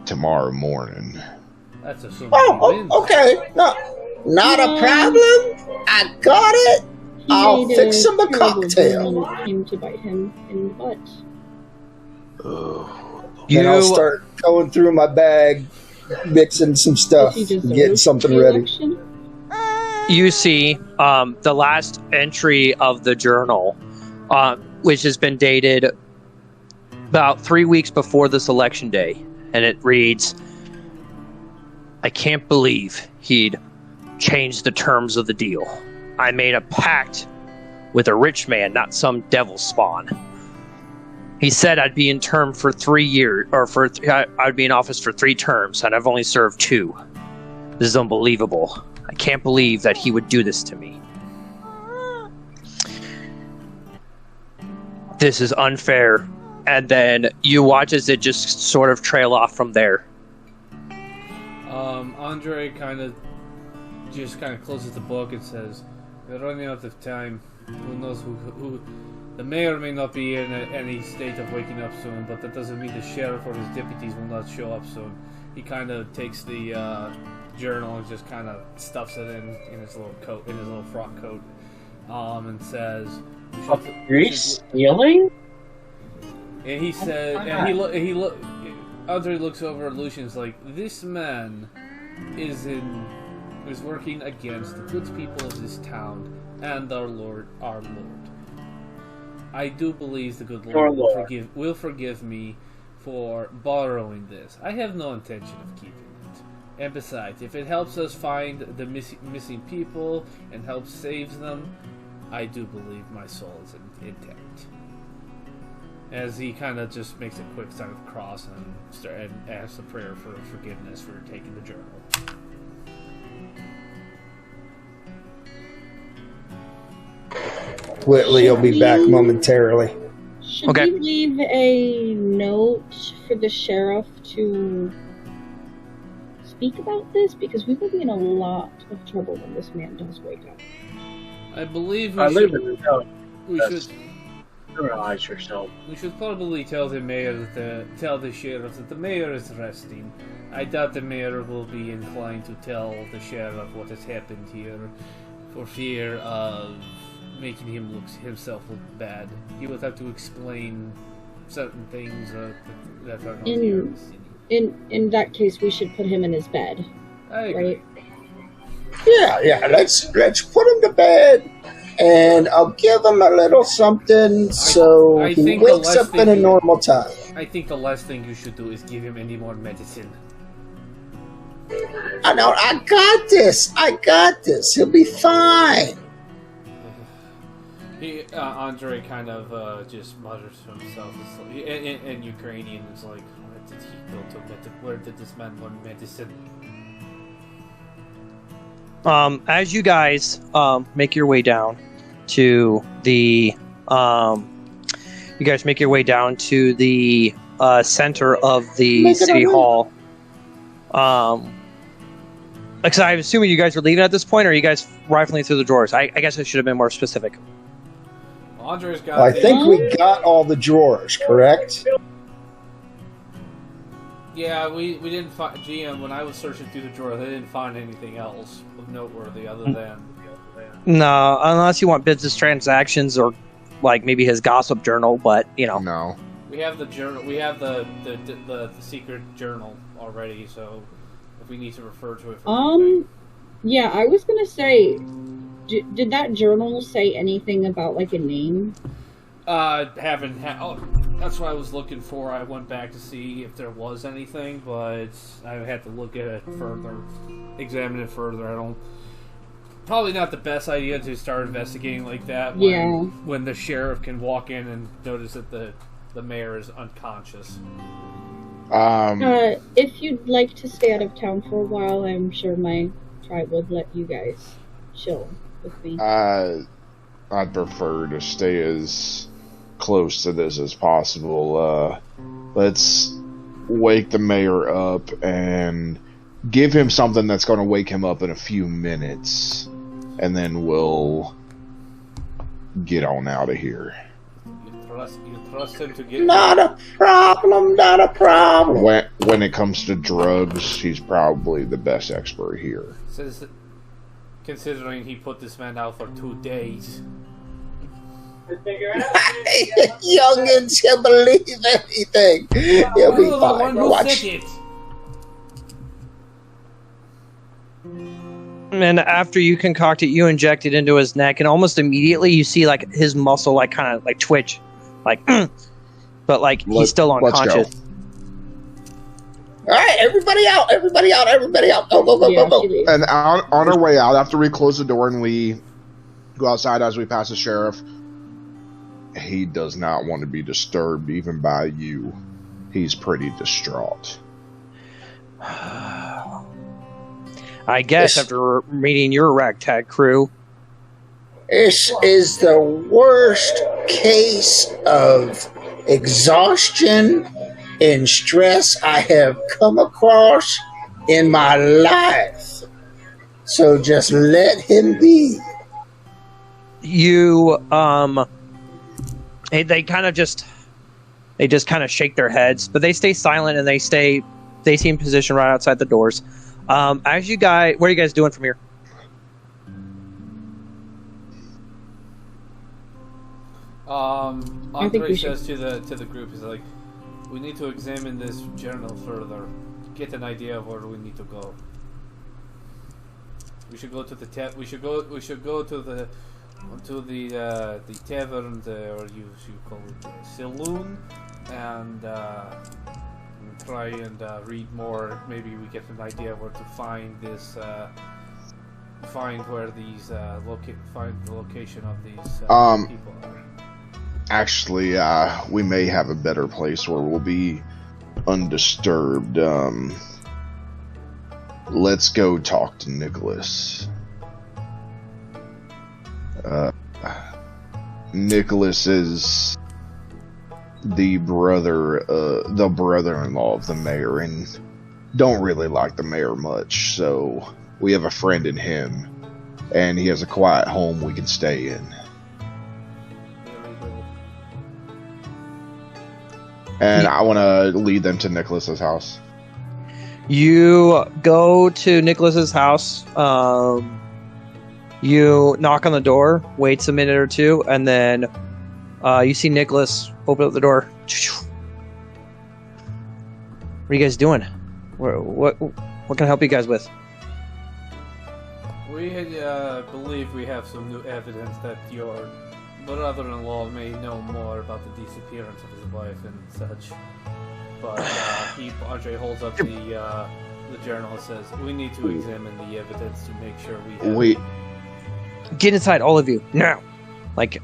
tomorrow morning. That's assuming he wins. Okay. No, not a problem. I got it. I'll fix him a cocktail. When it came to bite him in the butt. Then I'll start going through my bag, mixing some stuff, getting something ready. You see the last entry of the journal, which has been dated about 3 weeks before this election day, and it reads, "I can't believe he'd changed the terms of the deal. I made a pact with a rich man, not some devil spawn. He said I'd be in term for 3 years, or I'd be in office for 3 terms, and I've only served 2. This is unbelievable. I can't believe that he would do this to me. This is unfair." And then you watch as it just sort of trail off from there. Andre kind of closes the book and says, "We're running out of time. Who knows who the mayor may not be in any state of waking up soon, but that doesn't mean the sheriff or his deputies will not show up soon." He kind of takes the journal and just kind of stuffs it in his little coat, in his little frock coat, and says, "Are you stealing?" And he said, Andre looks over at Lucian's like, "This man is working against the good people of this town and our Lord. I do believe the good Lord will forgive me for borrowing this. I have no intention of keeping it. And besides, if it helps us find the missing people and helps save them, I do believe my soul is intact." As he kind of just makes a quick sign of the cross and asks a prayer for forgiveness for taking the journal. Whitley will be back momentarily. Should we leave a note for the sheriff to speak about this? Because we will be in a lot of trouble when this man does wake up. I believe we should realize yourself. We should probably tell the mayor tell the sheriff that the mayor is resting. I doubt the mayor will be inclined to tell the sheriff what has happened here, for fear of making himself look bad. He would have to explain certain things that are not here in the city. In that case, we should put him in his bed, right? Yeah. Let's put him to bed, and I'll give him a little something so he wakes up in a normal time. I think the last thing you should do is give him any more medicine. I know. I got this. He'll be fine. Andre kind of just mutters to himself. In Ukrainian, it's like, where did he go to where did this man learn medicine? As you guys make your way down to the center of the city hall, Because I'm assuming you guys were leaving at this point, or are you guys rifling through the drawers? I guess I should have been more specific. Andre's got. I think we got all the drawers, correct? Yeah, we didn't find GM when I was searching through the drawer. They didn't find anything else of noteworthy other than. No, unless you want business transactions or like maybe his gossip journal, but you know. No. We have the journal. We have the secret journal already. So if we need to refer to it. Yeah, I was gonna say, did that journal say anything about like a name? That's what I was looking for. I went back to see if there was anything, but I had to look at it further, examine it further. Probably not the best idea to start investigating like that when the sheriff can walk in and notice that the mayor is unconscious. If you'd like to stay out of town for a while, I'm sure my tribe would let you guys chill with me. I'd prefer to stay as close to this as possible. Let's wake the mayor up and give him something that's going to wake him up in a few minutes, and then we'll get on out of here. You trust him to get... Not a problem. When it comes to drugs, he's probably the best expert here. Considering he put this man out for 2 days. Youngins can believe anything. He'll be fine. Watch. And after you concoct it, you inject it into his neck, and almost immediately you see like his muscle like kind of like twitch, like, but like he's still unconscious. All right, everybody out! Go! And on our way out, after we close the door and we go outside as we pass the sheriff, He does not want to be disturbed even by you. He's pretty distraught. I guess after meeting your ragtag crew. This is the worst case of exhaustion and stress I have come across in my life. So just let him be. You, they kind of just kind of shake their heads, but they stay silent and they seem positioned right outside the doors. As you guys, what are you guys doing from here? Andre says to the group, he's like, we need to examine this journal further, get an idea of where we need to go. We should go to the we should go to the tavern, or you call it the saloon, and try and read more. Maybe we get an idea where to find this. Find where these find the location of these people are. Actually, we may have a better place where we'll be undisturbed. Let's go talk to Nicholas. Nicholas is the brother-in-law of the mayor, and don't really like the mayor much, so we have a friend in him, and he has a quiet home we can stay in. And I want to lead them to Nicholas's house. You go to Nicholas's house. You knock on the door, waits a minute or two, and then you see Nicholas open up the door. What are you guys doing? What can I help you guys with? We believe we have some new evidence that your brother-in-law may know more about the disappearance of his wife and such. But Andre holds up the journal and says, we need to examine the evidence to make sure we have... Get inside, all of you, now! Like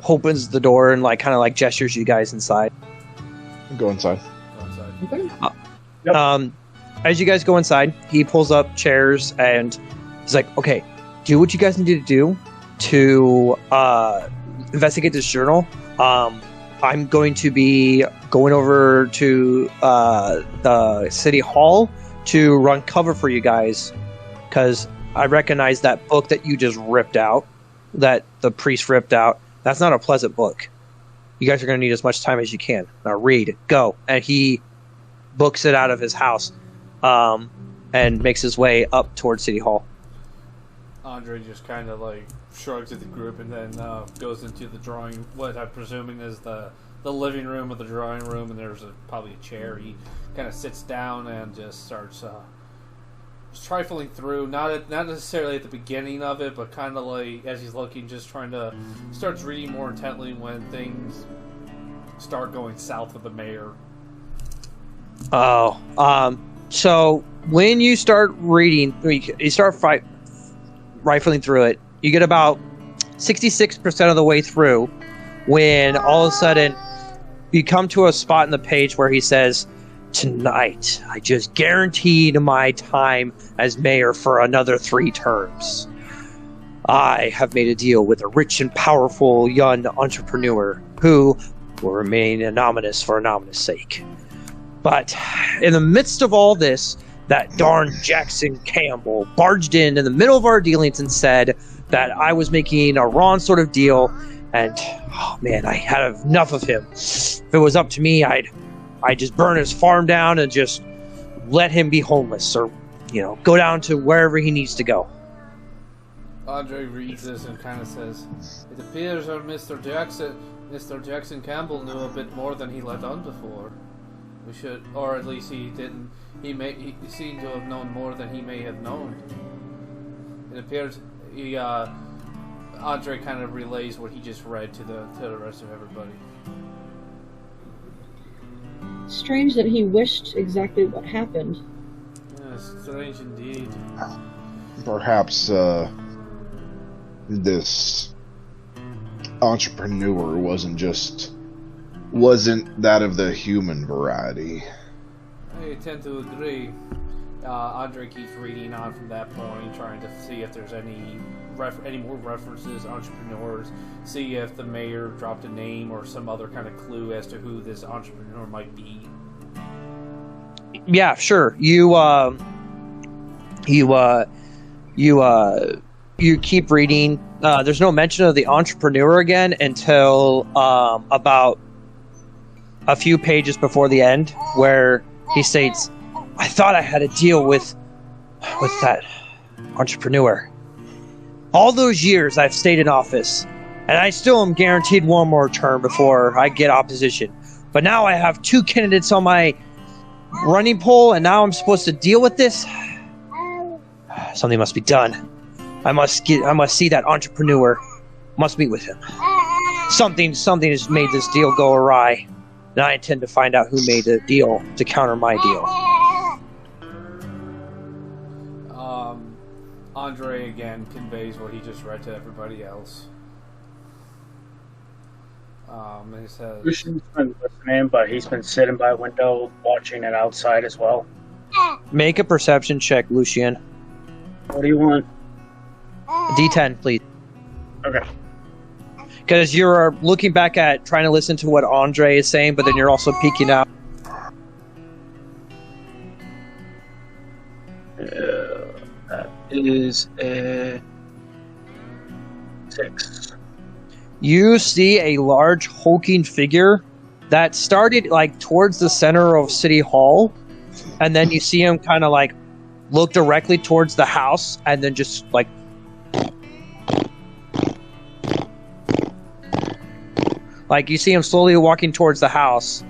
opens the door and kind of gestures you guys inside. Go inside. Okay. As you guys go inside, he pulls up chairs and he's like, okay, do what you guys need to do to investigate this journal. I'm going to be going over to the city hall to run cover for you guys, because I recognize that book that you just ripped out, that the priest ripped out. That's not a pleasant book. You guys are going to need as much time as you can. Now read, go. And he books it out of his house and makes his way up towards City Hall. Andre just kind of like shrugs at the group and then goes into the drawing, what I'm presuming is the living room or the drawing room, and there's probably a chair. He kind of sits down and just starts trifling through, not necessarily at the beginning of it, but kind of like as he's looking, just trying to starts reading more intently when things start going south with the mayor. So when you start reading, you start rifling through it, you get about 66% of the way through when all of a sudden you come to a spot in the page where he says, "Tonight, I just guaranteed my time as mayor for another 3 terms. I have made a deal with a rich and powerful young entrepreneur who will remain anonymous for anonymous sake. But in the midst of all this, that darn Jackson Campbell barged in the middle of our dealings and said that I was making a wrong sort of deal, and oh man, I had enough of him. If it was up to me, I'd just burn his farm down and just let him be homeless, or go down to wherever he needs to go." Andre reads this and kind of says, "It appears our Mr. Jackson Campbell knew a bit more than he let on before. We should, or at least he didn't. He seemed to have known more than he may have known. It appears Andre kind of relays what he just read to the rest of everybody. Strange that he wished exactly what happened. Yes, strange indeed. Perhaps this entrepreneur wasn't that of the human variety." I tend to agree. Andre keeps reading on from that point, trying to see if there's any more references, entrepreneurs, see if the mayor dropped a name or some other kind of clue as to who this entrepreneur might be. Yeah, sure. You keep reading. There's no mention of the entrepreneur again until about a few pages before the end, where he states, "I thought I had a deal with that entrepreneur. All those years I've stayed in office, and I still am guaranteed one more term before I get opposition. But now I have 2 candidates on my running poll, and now I'm supposed to deal with this? Something must be done. I must see that entrepreneur. Must meet with him. Something has made this deal go awry, and I intend to find out who made the deal to counter my deal." Andre again conveys what he just read to everybody else. He says, Lucian's been listening, but he's been sitting by a window watching it outside as well. Make a perception check, Lucian. What do you want? D10, please. Okay. Because you're looking back at trying to listen to what Andre is saying, but then you're also peeking out. That is a 6. You see a large hulking figure that started like towards the center of City Hall, and then you see him kind of like look directly towards the house, and then just like you see him slowly walking towards the house,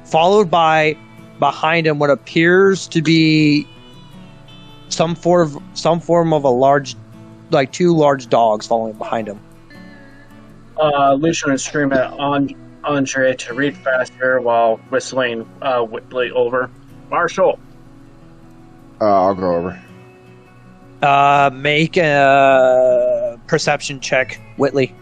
followed by behind him what appears to be some form of a large, like 2 large dogs following behind him. Lucian is screaming at Andre to read faster while whistling Whitley over. Marshall! I'll go over. Make a perception check, Whitley.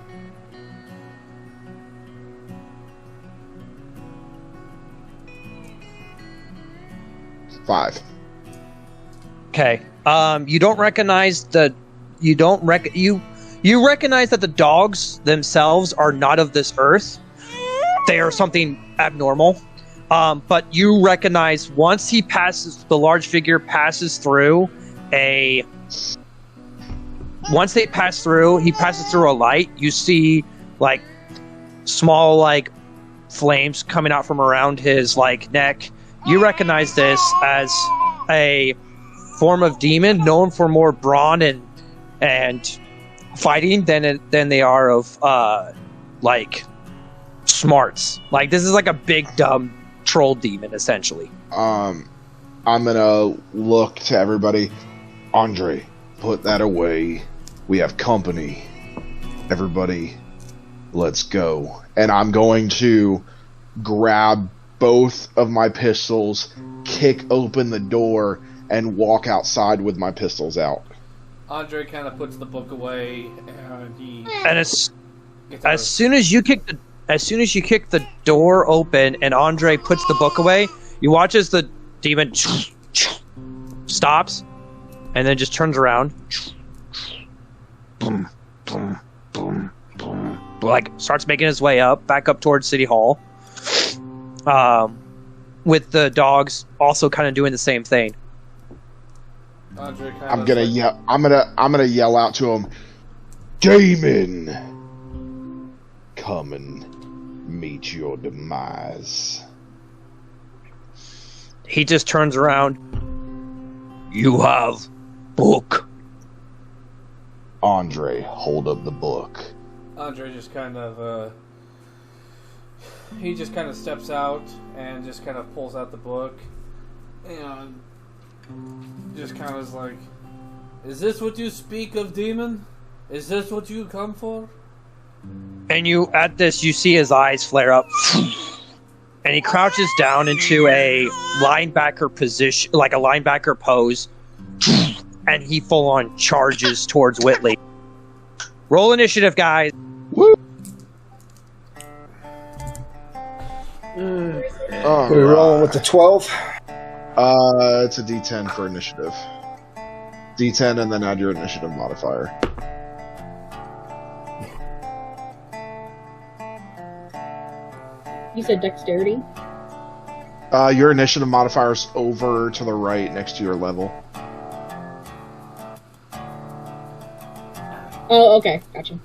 Five. Okay. You don't recognize you recognize that the dogs themselves are not of this earth. They are something abnormal. But you recognize once the large figure passes through, once they pass through, he passes through a light. You see like small like flames coming out from around his like neck. You recognize this as a form of demon known for more brawn and fighting than they are of like smarts. Like this is like a big dumb troll demon essentially. I'm gonna look to everybody. Andre, put that away. We have company. Everybody, let's go. And I'm going to grab both of my pistols, kick open the door, and walk outside with my pistols out. Andre kind of puts the book away, and he. And as soon as you kick the door open, and Andre puts the book away, you watch as the demon stops, and then just turns around, boom, boom, boom, boom, like starts making his way back up towards City Hall. With the dogs also kind of doing the same thing. I'm gonna yell out to him, Damon, come and meet your demise. He just turns around. You have book. Andre, hold up the book. Andre just kind of he just kind of steps out and just kind of pulls out the book and just kind of is like, is this what you speak of, demon? Is this what you come for? And at this, you see his eyes flare up. And he crouches down into a linebacker position, like a linebacker pose. And he full on charges towards Whitley. Roll initiative, guys. Woo! We're rolling with the 12. It's a D10 for initiative. D10 and then add your initiative modifier. You said dexterity? Your initiative modifier's over to the right next to your level. Oh, okay. Gotcha.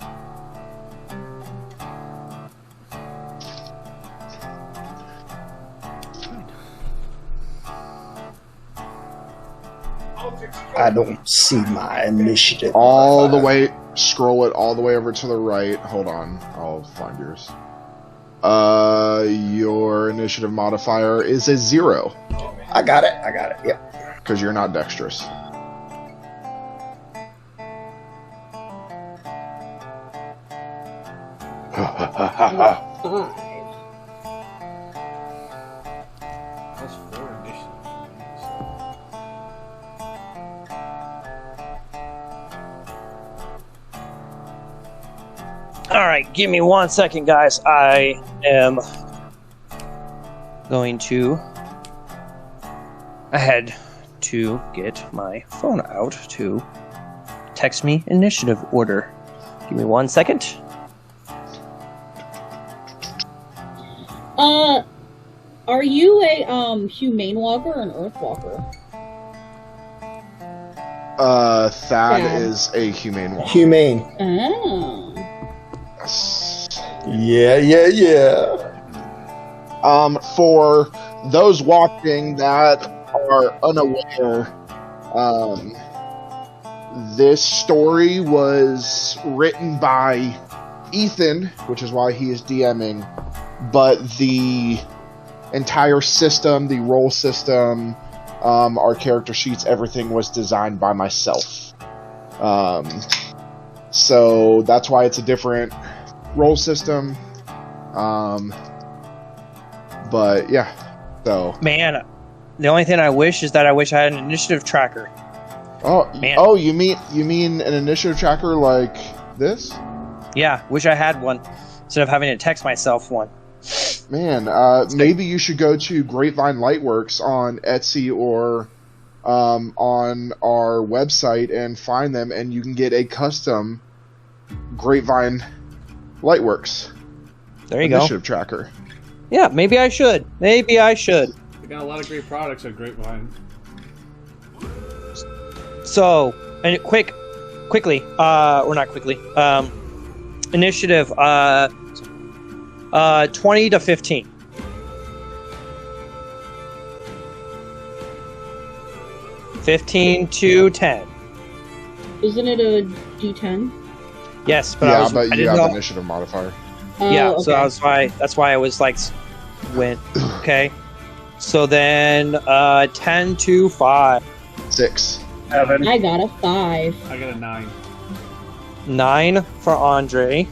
I don't see my initiative. All the way, scroll it all the way over to the right. Hold on, I'll find yours. Your initiative modifier is a 0. I got it. Yep. Because you're not dexterous. That's 4 initiatives. Alright, give me 1 second, guys. I am going to head to get my phone out to text me initiative order. Give me 1 second. Are you a humane walker or an earth walker? Thad is a humane one. Humane. Oh. Yeah. For those watching that are unaware, this story was written by Ethan, which is why he is DMing, but the entire system, the role system, our character sheets, everything was designed by myself. So that's why it's a different role system. But yeah, so Man, the only thing I wish is that I wish I had an initiative tracker. oh, Man. oh, you mean an initiative tracker like this? Yeah, wish I had one instead of having to text myself one. Man, maybe you should go to Grapevine Lightworks on Etsy or on our website and find them, and you can get a custom Grapevine Lightworks There you go. initiative tracker. Yeah, maybe I should. They got a lot of great products at Grapevine. So, and quickly, or not quickly, initiative, 20 to 15. 15 to 10. Isn't it a D10? Yes, but Yeah, I but you didn't have know. initiative modifier. Yeah, okay. so that's why I was like, went, okay. So then, 10 to 5. 6. 7. I got a 5. I got a 9. 9 for Andre.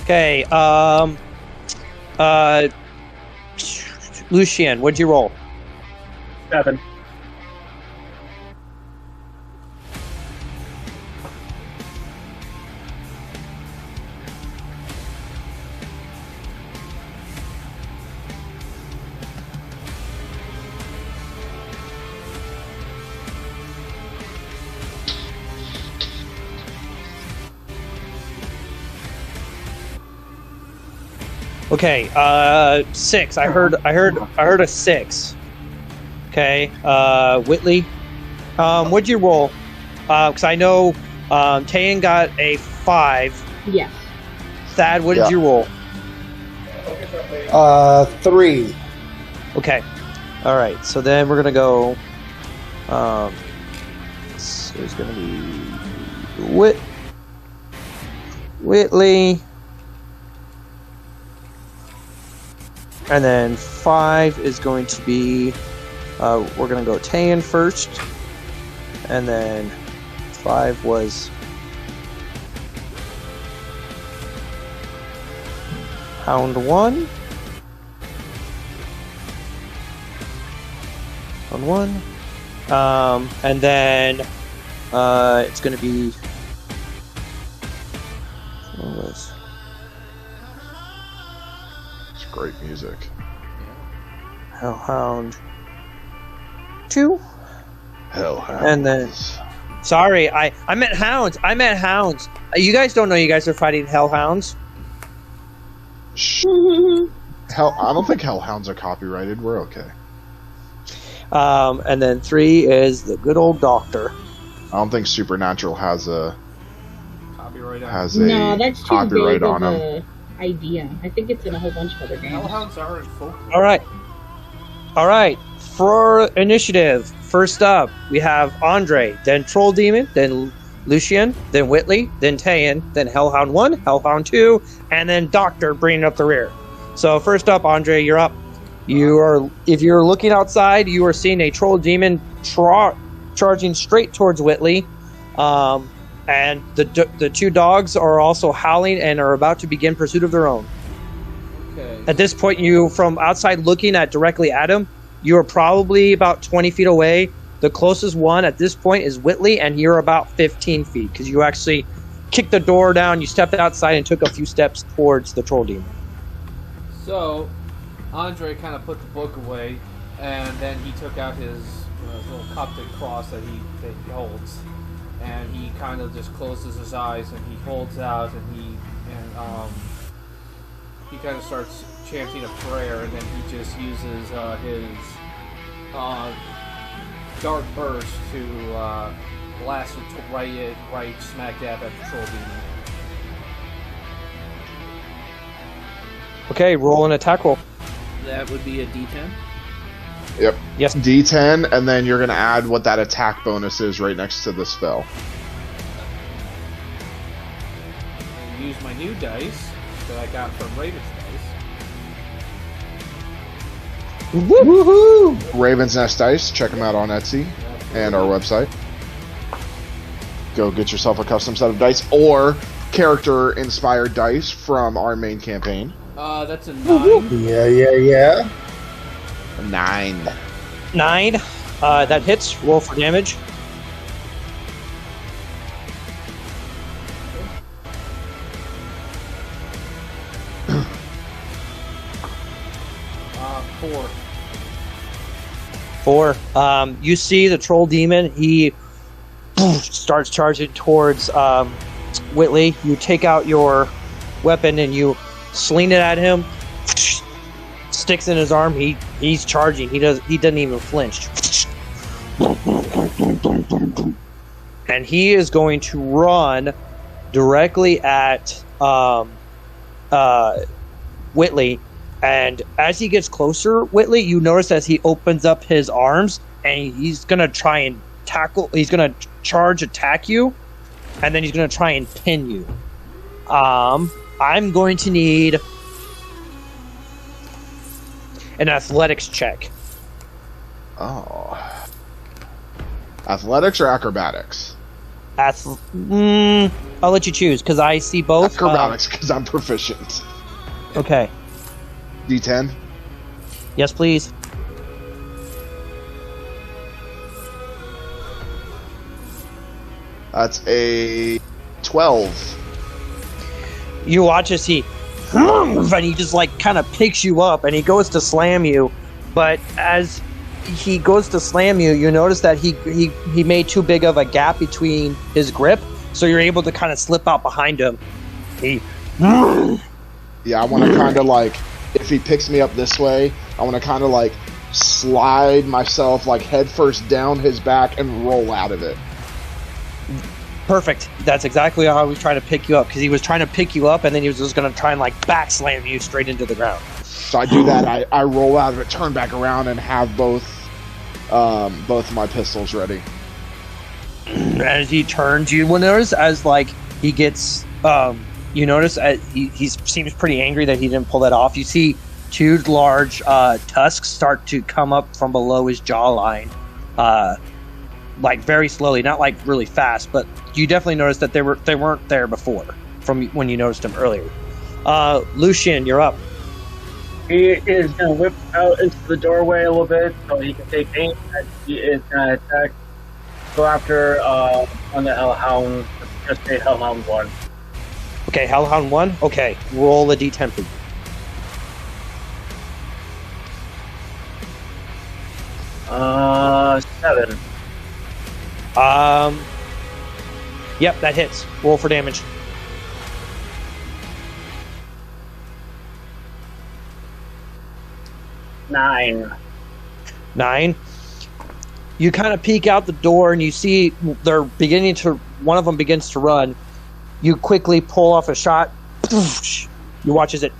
Okay, Lucien, what'd you roll? 7. Okay, 6. I heard a 6. Okay, Whitley, what'd you roll? Because I know Tayan got a 5. Yes. Thad, what did you roll? 3. Okay, all right. So then we're gonna go. So there's gonna be Whitley. And then 5 is going to be, we're going to go Tayan first. And then 5 was Hound 1. Hound 1. And then it's going to be, what was Great music. Hellhound 2. Hellhound. And then, sorry, I meant hounds. You guys don't know you guys are fighting hellhounds. Shh. Hell, I don't think hellhounds are copyrighted. We're okay. And then 3 is the good old doctor. I don't think Supernatural has a Copyright on No, that's too copyright big on of them. a idea. I think it's in a whole bunch of other games. Hellhounds are in folk. All right. For initiative, first up we have Andre, then Troll Demon, then Lucien, then Whitley, then Tayan, then Hellhound 1, Hellhound 2, and then Doctor bringing up the rear. So first up, Andre, you're up. If you're looking outside, you are seeing a Troll Demon charging straight towards Whitley. And the 2 dogs are also howling and are about to begin pursuit of their own. Okay. At this point, you, from outside looking directly at him, you are probably about 20 feet away. The closest one at this point is Whitley, and you're about 15 feet because you actually kicked the door down, you stepped outside, and took a few steps towards the Troll Demon. So, Andre kind of put the book away, and then he took out his little Coptic cross that he holds. And he kind of just closes his eyes and he holds out and he kind of starts chanting a prayer, and then he just uses his dark burst to blast it right smack dab at the Troll Demon. Okay, roll an attack roll. That would be a D10. Yep. Yes. D10, and then you're going to add what that attack bonus is right next to the spell. And use my new dice that I got from Raven's Dice. Woohoo! Raven's Nest Dice. Check them out on Etsy and our website. Go get yourself a custom set of dice or character-inspired dice from our main campaign. That's a 9. Yeah. 9. 9. That hits. Roll for damage. Four. 4. You see the Troll Demon. He starts charging towards Whitley. You take out your weapon and you sling it at him. Sticks in his arm. He's charging. He doesn't even flinch. And he is going to run directly at Whitley. And as he gets closer, Whitley, you notice as he opens up his arms and he's gonna try and tackle. He's gonna charge, attack you, and then he's gonna try and pin you. I'm going to need an athletics check. Oh. Athletics or acrobatics? I'll let you choose because I see both. Acrobatics, because I'm proficient. Okay. D10? Yes, please. That's a 12. You watch as he just like kind of picks you up and he goes to slam you, but as he goes to slam you, you notice that he made too big of a gap between his grip, so you're able to kind of slip out behind him. Yeah, I want to kind of like, if he picks me up this way, I want to kind of like slide myself like head first down his back and roll out of it. Perfect. That's exactly how he was trying to pick you up, because he was trying to pick you up and then he was just going to try and like back slam you straight into the ground. So I do that. I roll out of it, turn back around, and have both of my pistols ready. As he turns, you will notice as like he gets, you notice he seems pretty angry that he didn't pull that off. You see two large tusks start to come up from below his jawline, like very slowly, not like really fast, but you definitely noticed that they weren't there before from when you noticed them earlier. Lucian, you're up. He is going to whip out into the doorway a little bit so he can take aim. He is going to attack. Go after on the Hellhound. Just say Hellhound 1. Okay, Hellhound 1. Okay, roll a d10 please. Uh, 7. Yep, that hits. Roll for damage. Nine. You kind of peek out the door and you see they're beginning to. One of them begins to run. You quickly pull off a shot. You watch as it.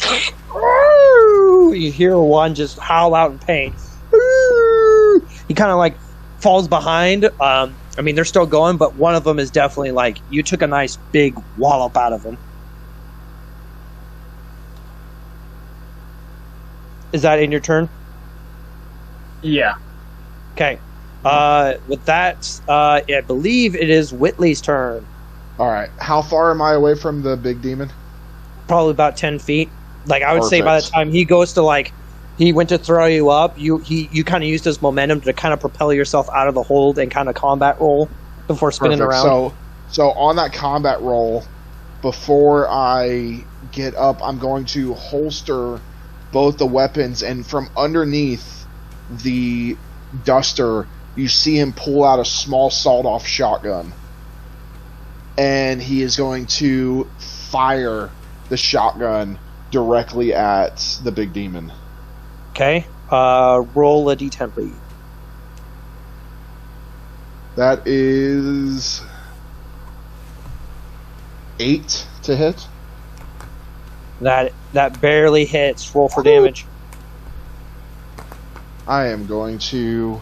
You hear one just howl out in pain. He kind of like falls behind. I mean, they're still going, but one of them is definitely like, you took a nice big wallop out of him. Is that in your turn? Yeah. Okay. With that, I believe it is Whitley's turn. All right. How far am I away from the big demon? Probably about 10 feet. Like, I would Perfect. say by the time he goes to, like, he went to throw you up, you kind of used his momentum to kind of propel yourself out of the hold and kind of combat roll before spinning Perfect. around. So on that combat roll, before I get up, I'm going to holster both the weapons, and from underneath the duster, you see him pull out a small sawed-off shotgun. And he is going to fire the shotgun directly at the big demon. Okay. Roll a d10, please. That is 8 to hit. That barely hits. Roll for damage. I am going to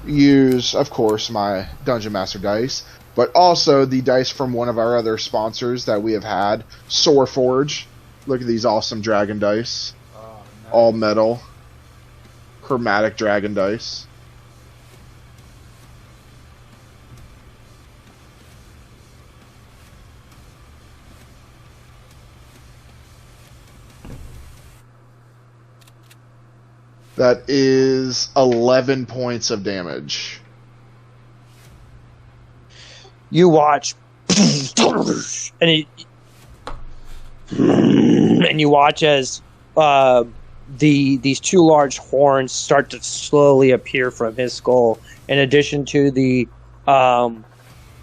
use, of course, my Dungeon Master dice, but also the dice from one of our other sponsors that we have had, Soarforge. Look at these awesome dragon dice. Oh, nice. All metal. Chromatic dragon dice. That is 11 points of damage. You watch, and you watch as these two large horns start to slowly appear from his skull, in addition to the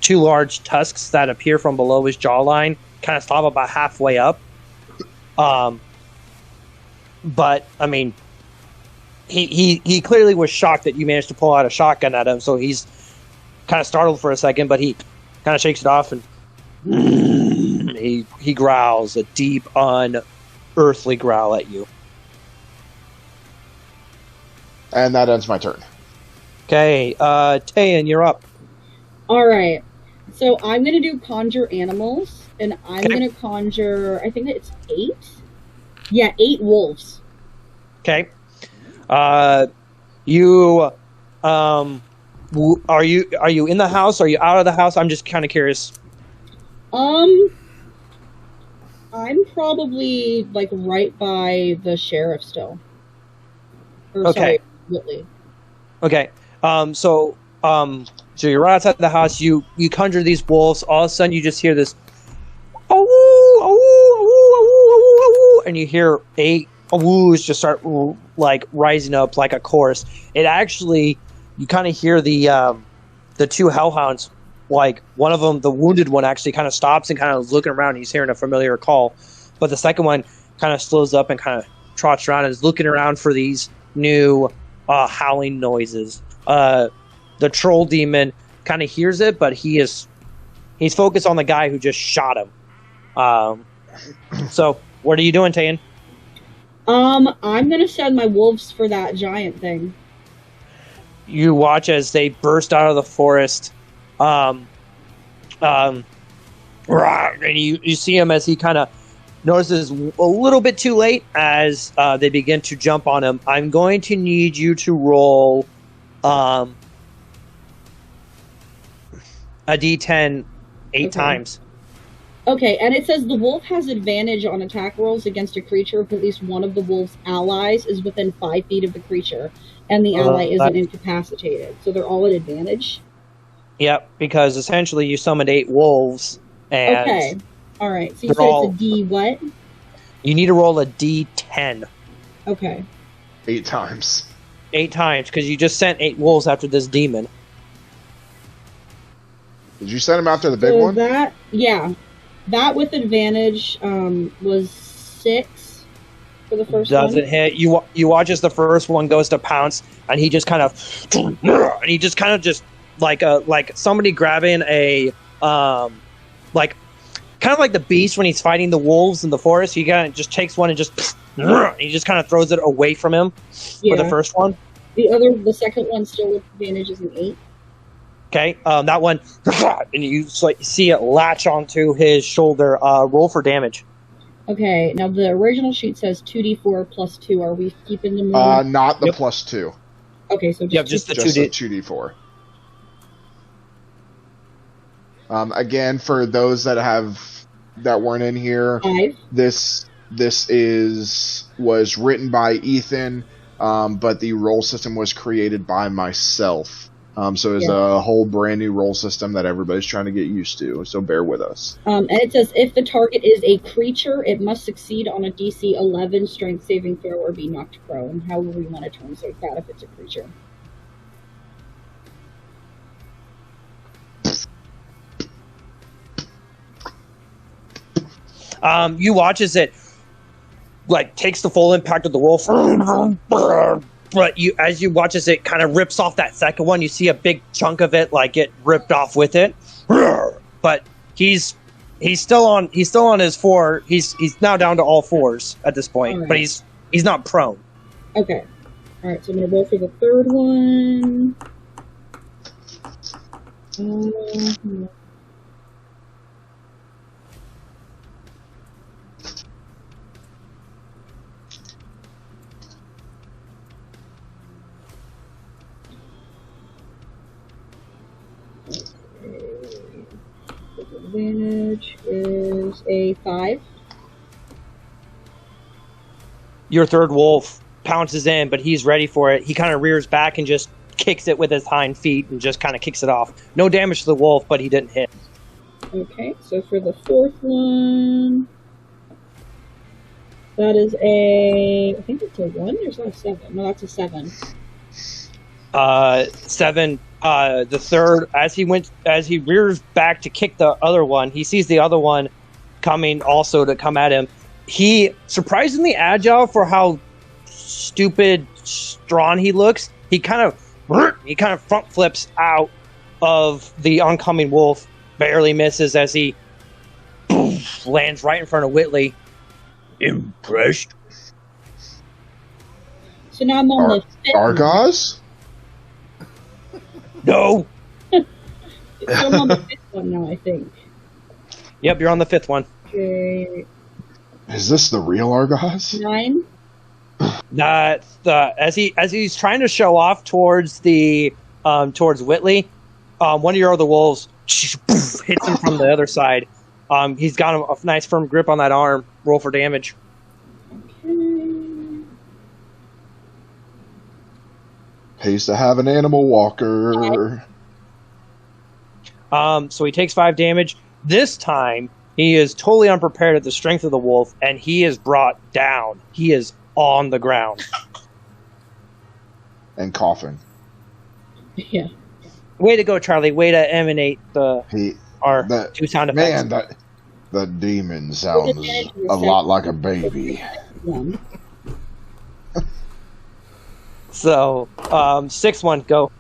two large tusks that appear from below his jawline, kind of stop about halfway up, But I mean, he clearly was shocked that you managed to pull out a shotgun at him, so he's kind of startled for a second, but he kind of shakes it off and he growls a deep, unearthly growl at you. And that ends my turn. Okay, Tayan, you're up. All right. So I'm going to do conjure animals, and I'm going to conjure, I think it's 8? Yeah, 8 wolves. Okay. You, are you in the house? Are you out of the house? I'm just kind of curious. I'm probably, like, right by the sheriff still. Or, Okay. sorry, Whitley. Okay. So you're right outside the house. You conjure these wolves. All of a sudden, you just hear this, and you hear 8 woos just start like rising up like a chorus. It actually, you kind of hear the 2 hellhounds. Like one of them, the wounded one, actually kind of stops and kind of looking around. He's hearing a familiar call, but the second one kind of slows up and kind of trots around and is looking around for these new howling noises. The troll demon kind of hears it, but he's focused on the guy who just shot him. So what are you doing, Tayan? I'm gonna send my wolves for that giant thing. You watch as they burst out of the forest, and you see him as he kind of notices a little bit too late as they begin to jump on him. I'm going to need you to roll a D10 8 times. Okay, and it says the wolf has advantage on attack rolls against a creature if at least one of the wolf's allies is within 5 feet of the creature, and the ally isn't incapacitated. So they're all at advantage? Yep, because essentially you summoned 8 wolves, and... Okay, alright, so you said it's a D what? You need to roll a D10. Okay. 8 times. 8 times, because you just sent 8 wolves after this demon. Did you send him after the big one? That with advantage was 6 for the first one. Doesn't hit. You watch as the first one goes to pounce, and he just kind of just like somebody grabbing a like kind of like the beast when he's fighting the wolves in the forest. He kind of just takes one and he just kind of throws it away from him for the first one. The second one still with advantage is an 8. Okay, that one, and you see it latch onto his shoulder. Roll for damage. Okay, now the original sheet says 2d4 plus 2. Are we keeping the not the plus 2. Okay, so just the 2d4. Again, for those that weren't in here, 5. This was written by Ethan, but the roll system was created by myself. So it's a whole brand new roll system that everybody's trying to get used to, so bear with us. And it says if the target is a creature, it must succeed on a DC 11 strength saving throw or be knocked prone. How would we want to translate that if it's a creature? You watch as it takes the full impact of the wolf. But as you watch as it kind of rips off that second one, you see a big chunk of it get ripped off with it. But he's still on his 4. He's now down to all 4s at this point, right. But he's not prone. Okay. All right. So I'm gonna roll for the third one. Advantage is a 5. Your third wolf pounces in, but he's ready for it. He kind of rears back and just kicks it with his hind feet and just kind of kicks it off. No damage to the wolf, but he didn't hit. Okay, so for the fourth one, that is I think it's a 1, or is that a 7? No, that's a 7. 7. The third, as he rears back to kick the other one, he sees the other one coming also to come at him. he surprisingly agile for how stupid strong he looks. He kind of front flips out of the oncoming wolf, barely misses as he lands right in front of Whitley. Impressed? So now I'm on the fifth. Argos? No. So I'm on the fifth one now, I think. Yep, you're on the fifth one. Okay. Is this the real Argos? 9. As he's trying to show off towards towards Whitley, one of your other wolves hits him from the other side. He's got a nice firm grip on that arm. Roll for damage. Pays to have an animal walker. So he takes 5 damage. This time, he is totally unprepared at the strength of the wolf, and he is brought down. He is on the ground. And coughing. Yeah. Way to go, Charlie. Way to emanate our 2 sound effects. Man, that demon sounds a lot like a baby. So, 6-1, go.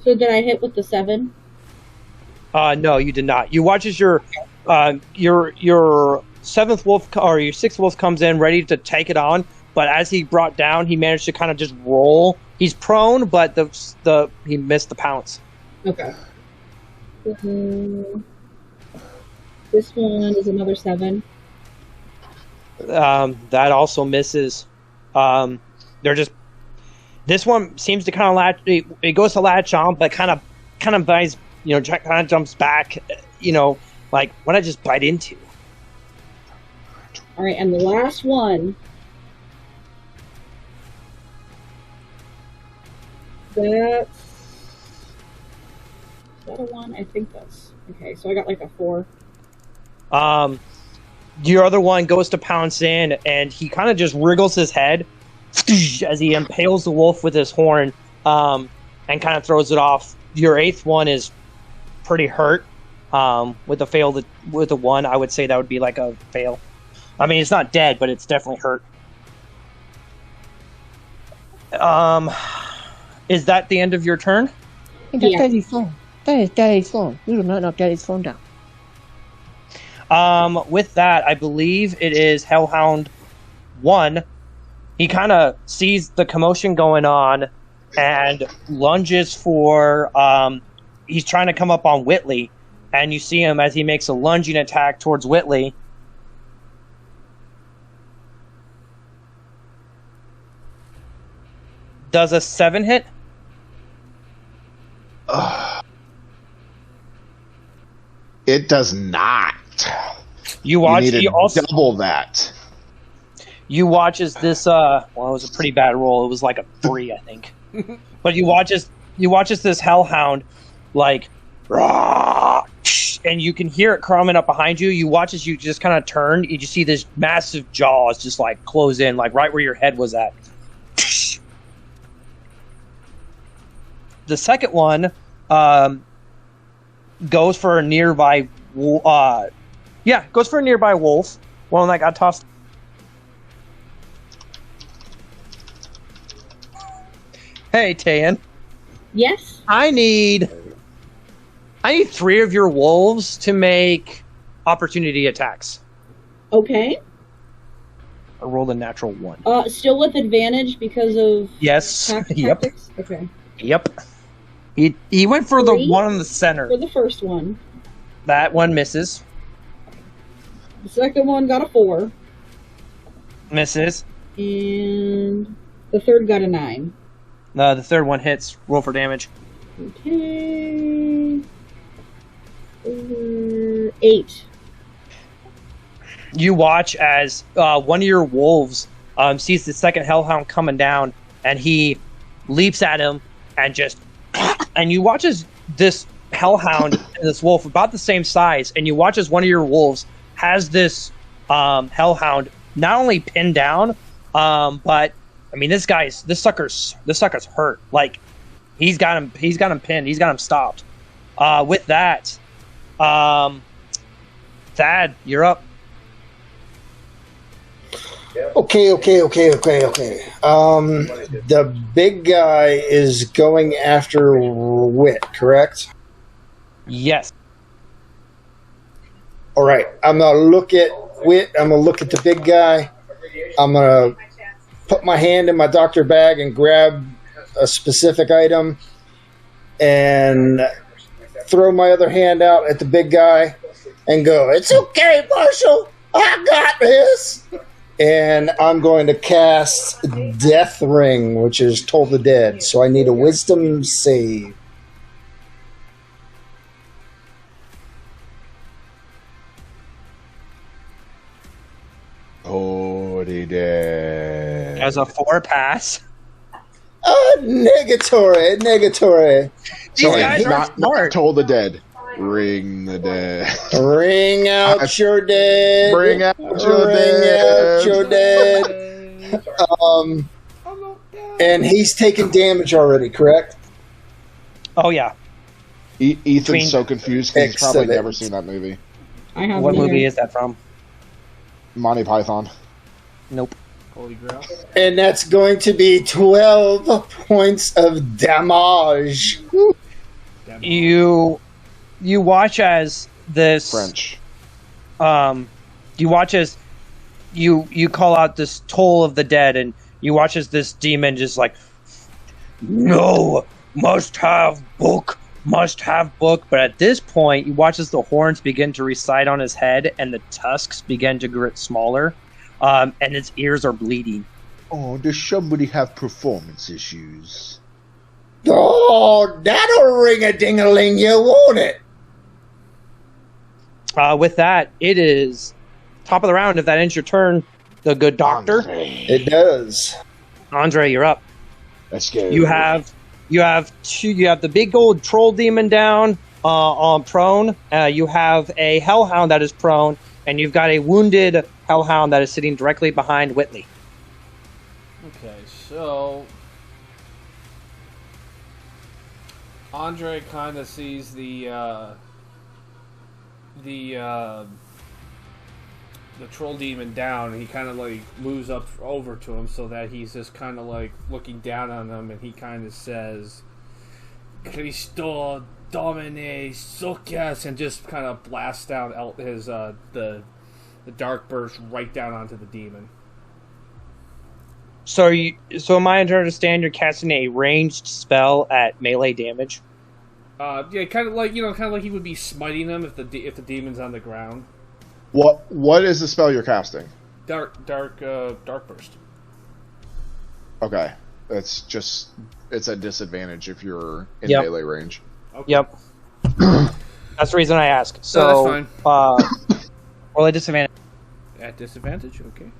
So did I hit with the 7? No, you did not. You watch as your 7th wolf or your 6th wolf comes in ready to take it on, but as he brought down, he managed to kind of just roll. He's prone, but he missed the pounce. Okay. This one is another 7. That also misses. This one seems to kind of latch. It goes to latch on, but kind of buys. Kind of jumps back. Like what I just bite into. All right, and the last one. Is that a 1? I think that's okay. So I got like a 4. Your other one goes to pounce in, and he kind of just wriggles his head as he impales the wolf with his horn, and kind of throws it off. Your 8th one is pretty hurt. With a fail, with a 1, I would say that would be like a fail. I mean, it's not dead, but it's definitely hurt. Is that the end of your turn? That's Daddy's phone. That is Daddy's phone. You do not knock Daddy's phone down. With that, I believe it is Hellhound 1. He kind of sees the commotion going on and lunges for, he's trying to come up on Whitley, and you see him as he makes a lunging attack towards Whitley. Does a 7 hit? It does not. You watch. You also double that. You watch as this. Well, it was a pretty bad roll. It was like a 3, I think. But you watch as this hellhound, like, rah, and you can hear it crumbing up behind you. You watch as you just kind of turn. You just see this massive jaws just like close in, like right where your head was at. The second one goes for a nearby wolf. One that got tossed. Hey, Tayan. Yes? I need 3 of your wolves to make opportunity attacks. Okay. I rolled a natural 1. Still with advantage because of yes. Tactics? Okay. Yep. He went for 3 the one in the center. For the first one. That one misses. The second one got a 4. Misses. And the third got a 9. The third one hits. Roll for damage. Okay. 8. You watch as one of your wolves sees the second hellhound coming down, and he leaps at him and you watch as this hellhound and this wolf about the same size, and you watch as one of your wolves has this hellhound not only pinned down, but I mean this sucker's hurt. Like he's got him pinned, he's got him stopped. With that, Thad, you're up. Okay. The big guy is going after Wit, correct? Yes. All right. I'm gonna look at Wit. I'm gonna look at the big guy. I'm gonna put my hand in my doctor bag and grab a specific item, and throw my other hand out at the big guy, and go, "It's okay, Marshall. I got this." And I'm going to cast Death Ring, which is Toll the Dead. So I need a Wisdom save. Already dead. As a 4 pass. Negatory. These Sorry, guys are not smart. Toll the Dead. Ring the dead. Ring out your dead. Bring out your Ring out your dead. And he's taken damage already, correct? Oh, yeah. Ethan's so confused because he's probably Excellent. never seen that movie. I have What neither. movie is that from? Monty Python. Nope. Holy Grail. And that's going to be 12 points of damage. You watch as this French. you watch as you call out this Toll of the Dead, and you watch as this demon just like, no, must have book. But at this point, you watch as the horns begin to recede on his head, and the tusks begin to get smaller, and his ears are bleeding. Oh, does somebody have performance issues? Oh, that'll ring a ding-a-ling, you won't it? With that, it is top of the round. If that ends your turn, the good doctor. It does. Andre, you're up. Let's go. You have the big old troll demon down on prone. You have a hellhound that is prone, and you've got a wounded hellhound that is sitting directly behind Whitley. Okay, so Andre kind of sees the troll demon down, and he kind of like moves up over to him so that he's just kind of like looking down on him, and he kind of says, "Christo Domine Sucas," and just kind of blasts down his the dark burst right down onto the demon. So am I to understand you're casting a ranged spell at melee damage? Yeah, kind of like he would be smiting him if the demon's on the ground. What is the spell you're casting? Dark burst. Okay, it's a disadvantage if you're in Yep. melee range. Okay. Yep. That's the reason I ask. So, No, that's fine. Roll a disadvantage. At disadvantage, okay.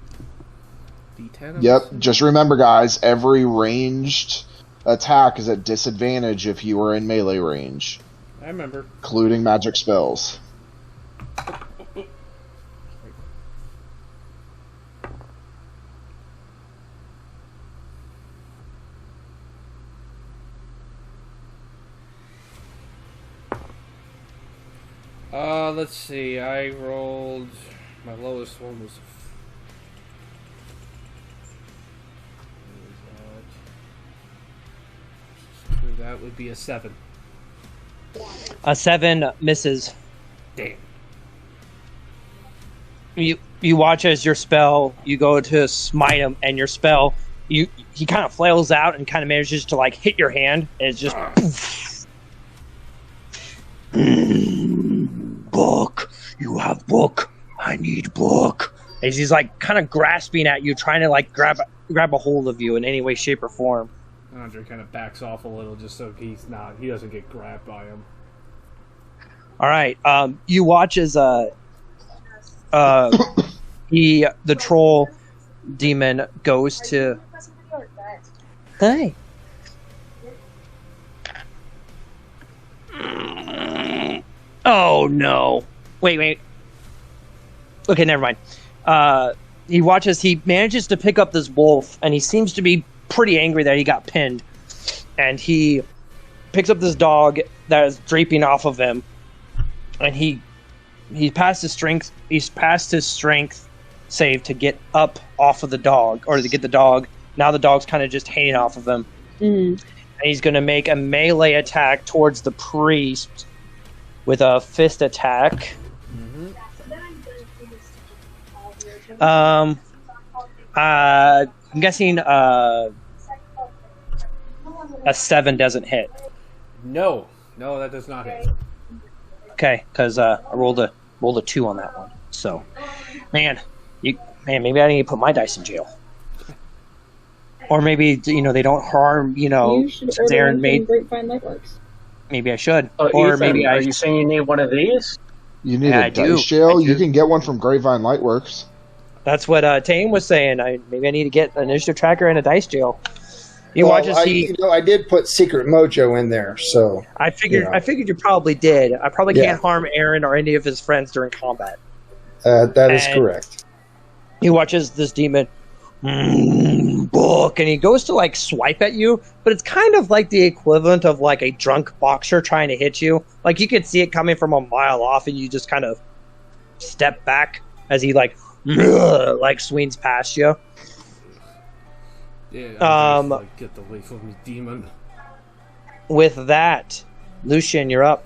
D10. Yep. Just remember, guys, every ranged attack is at disadvantage if you are in melee range, I remember. including magic spells. Let's see. I rolled. My lowest one was. That would be a 7. A 7 misses. Damn. You watch as your spell, you go to smite him, and your spell, he kind of flails out and kind of manages to like hit your hand, and it's just poof. Book, you have book. I need book. As he's like kind of grasping at you, trying to like grab a hold of you in any way, shape, or form. Andre kind of backs off a little just so he doesn't get grabbed by him. All right. You watch as the troll demon goes to. Hey. Oh no! Wait. Okay, never mind. He watches. He manages to pick up this wolf, and he seems to be pretty angry that he got pinned. And he picks up this dog that is draping off of him, and he's past his strength save to get up off of the dog, or to get the dog. Now the dog's kind of just hanging off of him. Mm. And he's going to make a melee attack towards the priest with a fist attack. I'm guessing a 7 doesn't hit. No, that does not hit. Okay, because I rolled a 2 on that one. So, maybe I need to put my dice in jail. Or maybe they don't harm. You should order Aaron one made. from Grapevine Lightworks. Maybe I should. Or Ethan, maybe are you saying you need one of these? You need Yeah, a dice jail? You can get one from Grapevine Lightworks. That's what Tane was saying. Maybe I need to get an initiative tracker and a dice jail. I did put Secret Mojo in there, so I figured you probably did. I probably can't harm Aaron or any of his friends during combat. That is correct. He watches this demon book, and he goes to swipe at you, but it's kind of like the equivalent of a drunk boxer trying to hit you. You could see it coming from a mile off, and you just kind of step back as he swings past you. Yeah, get away from me, demon. With that, Lucian, you're up.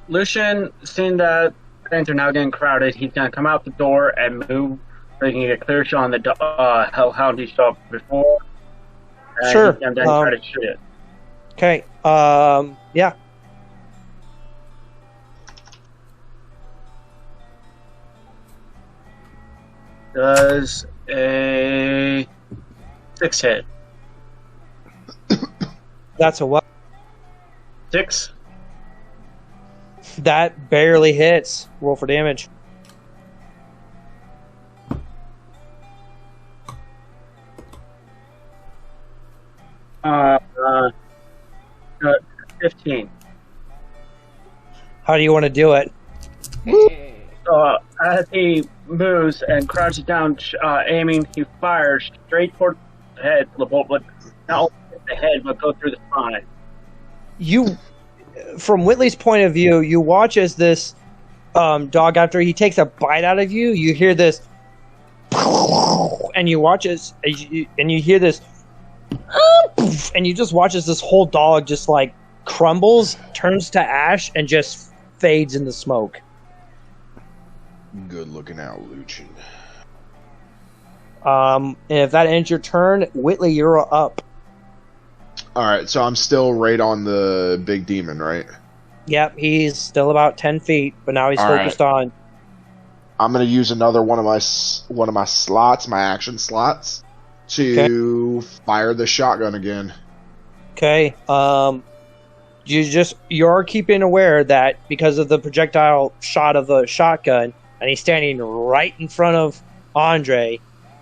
Lucian, seeing that things are now getting crowded, he's going to come out the door and move so he can get a clear shot on the hellhound he saw before. And Sure. He's going to try to shoot it. Okay. Yeah. Does a 6 hit? That's a what? 6? That barely hits. Roll for damage. Uh, 15. How do you want to do it? As he moves and crouches down, aiming, he fires straight towards the head. The bolt would not hit the head, but go through the spine. From Whitley's point of view, you watch as this dog, after he takes a bite out of you, you hear this, and you watch as and you hear this, and you just watch as this whole dog just crumbles, turns to ash, and just fades in the smoke. Good looking out, Lucian. And if that ends your turn, Whitley, you're up. Alright, so I'm still right on the big demon, right? Yep, he's still about 10 feet, but now he's focused on. I'm going to use another one of my slots, my action slots, to fire the shotgun again. Okay. You're keeping aware that because of the projectile shot of the shotgun, and he's standing right in front of Andre,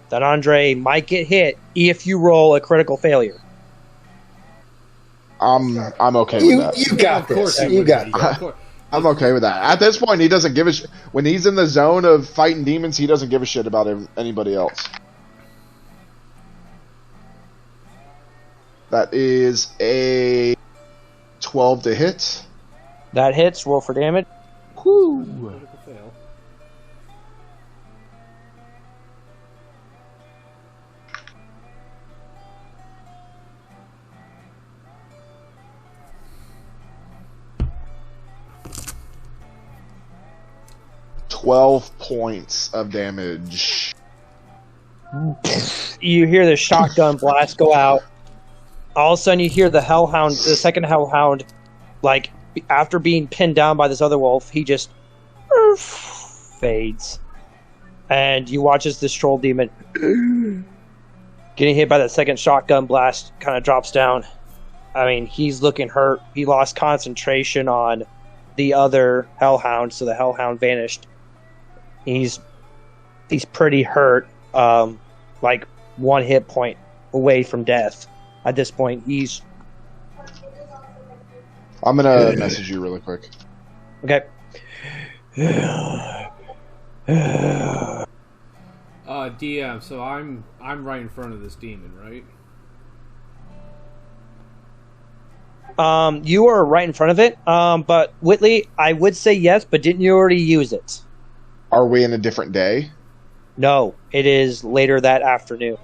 that Andre might get hit if you roll a critical failure. I'm okay with that. You got this. You got it. I'm okay with that. At this point, he doesn't give a shit. When he's in the zone of fighting demons, he doesn't give a shit about anybody else. That is a 12 to hit. That hits. Roll for damage. Whoo. 12 points of damage. You hear the shotgun blast go out. All of a sudden, you hear the hellhound, the second hellhound, after being pinned down by this other wolf, he just fades. And you watch as this troll demon, getting hit by that second shotgun blast, kind of drops down. I mean, he's looking hurt. He lost concentration on the other hellhound, so the hellhound vanished. He's pretty hurt, 1 hit point away from death. At this point, I'm gonna message you really quick. Okay. DM, so I'm right in front of this demon, right? You are right in front of it. But Whitley, I would say yes, but didn't you already use it? Are we in a different day? No, it is later that afternoon.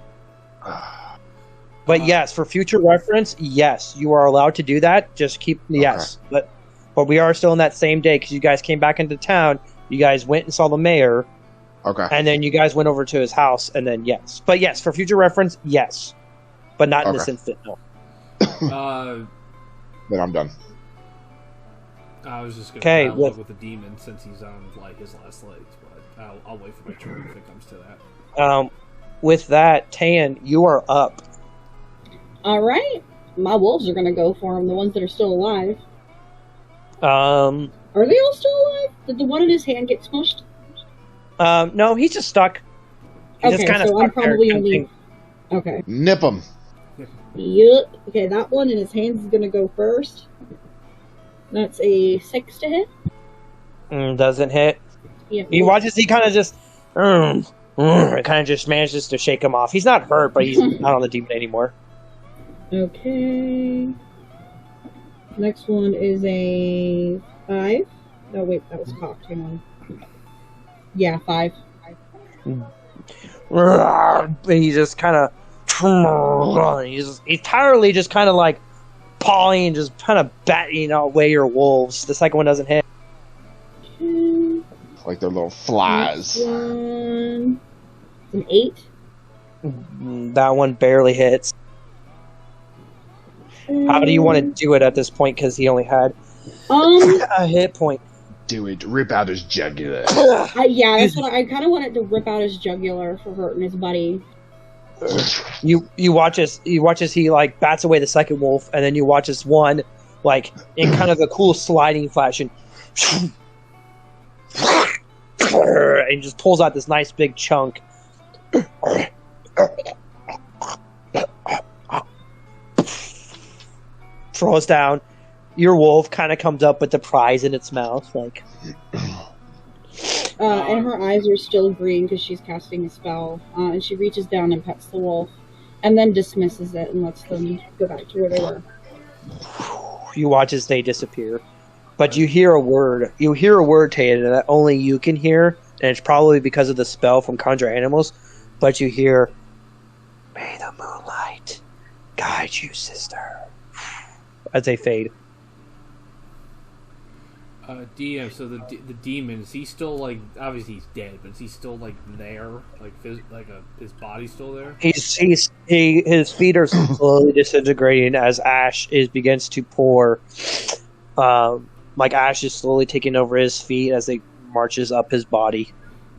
But yes, for future reference, yes, you are allowed to do that. Just keep yes, but we are still in that same day because you guys came back into town. You guys went and saw the mayor. Okay. And then you guys went over to his house, and then yes. But yes, for future reference, yes. But not in this instant, no. Then I'm done. I was just going to look with the demon since he's on like his last legs, but I'll wait for my turn if it comes to that. With that, Tan, you are up. All right. My wolves are going to go for him, the ones that are still alive. Are they all still alive? Did the one in his hand get smushed? No, he's just stuck. He's okay, just kind of so I'm probably only... Okay. Nip him. Yep. Okay, that one in his hands is going to go first. That's a 6 to hit. Doesn't hit. Yep. He watches, he kind of just... kind of just manages to shake him off. He's not hurt, but he's not on the demon anymore. Okay. Next one is a 5. Oh, wait, that was cocked. Hang on. Yeah, 5. He just kind of... He's entirely just kind of like pawing and just kind of batting away your wolves. The second one doesn't hit. Like they're little flies. Next one. An 8. That one barely hits. How do you want to do it at this point? Because he only had a hit point. Do it. Rip out his jugular. Yeah, that's what I kind of wanted to rip out his jugular for hurting his buddy. You watch as he like bats away the second wolf, and then you watch this one like in kind of a cool sliding fashion, and just pulls out this nice big chunk. Throws down. Your wolf kind of comes up with the prize in its mouth, like. And her eyes are still green because she's casting a spell. And she reaches down and pets the wolf, and then dismisses it and lets them go back to where they were. You watch as they disappear, but you hear a word. You hear a word, Tatum, that only you can hear, and it's probably because of the spell from Conjure Animals. But you hear, "May the moonlight guide you, sister," as they fade. DM, so the demon, is he still, like, obviously he's dead, but is he still, like, there? Like, his body's still there? His feet are slowly disintegrating as ash begins to pour. Like ash is slowly taking over his feet as it marches up his body.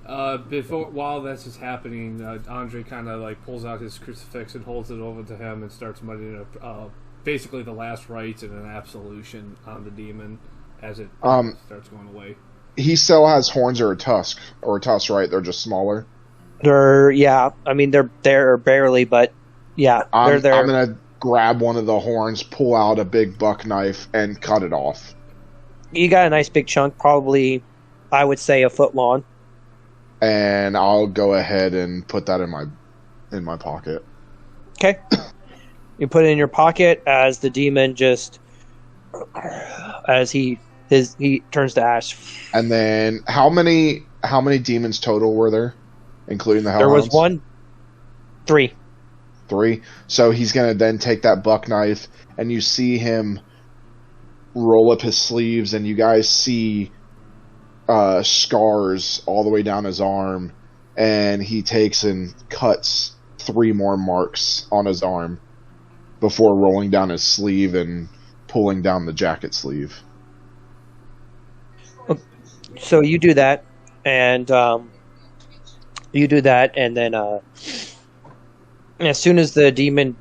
While this is happening, Andre kind of, like, pulls out his crucifix and holds it over to him and starts muttering basically the last rites and an absolution on the demon. As it starts going away. He still has horns or a tusk, right? They're just smaller. I mean, they're barely, but yeah, they're there. I'm gonna grab one of the horns, pull out a big buck knife, and cut it off. You got a nice big chunk, probably, I would say, a foot long. And I'll go ahead and put that in my pocket. Okay. You put it in your pocket as the demon just, as he turns to ash. And then how many demons total were there, including the hellhounds? There was 3. 3. So he's gonna then take that buck knife, and you see him roll up his sleeves, and you guys see scars all the way down his arm, and he takes and cuts 3 more marks on his arm before rolling down his sleeve and pulling down the jacket sleeve. So you do that, and then as soon as the demon,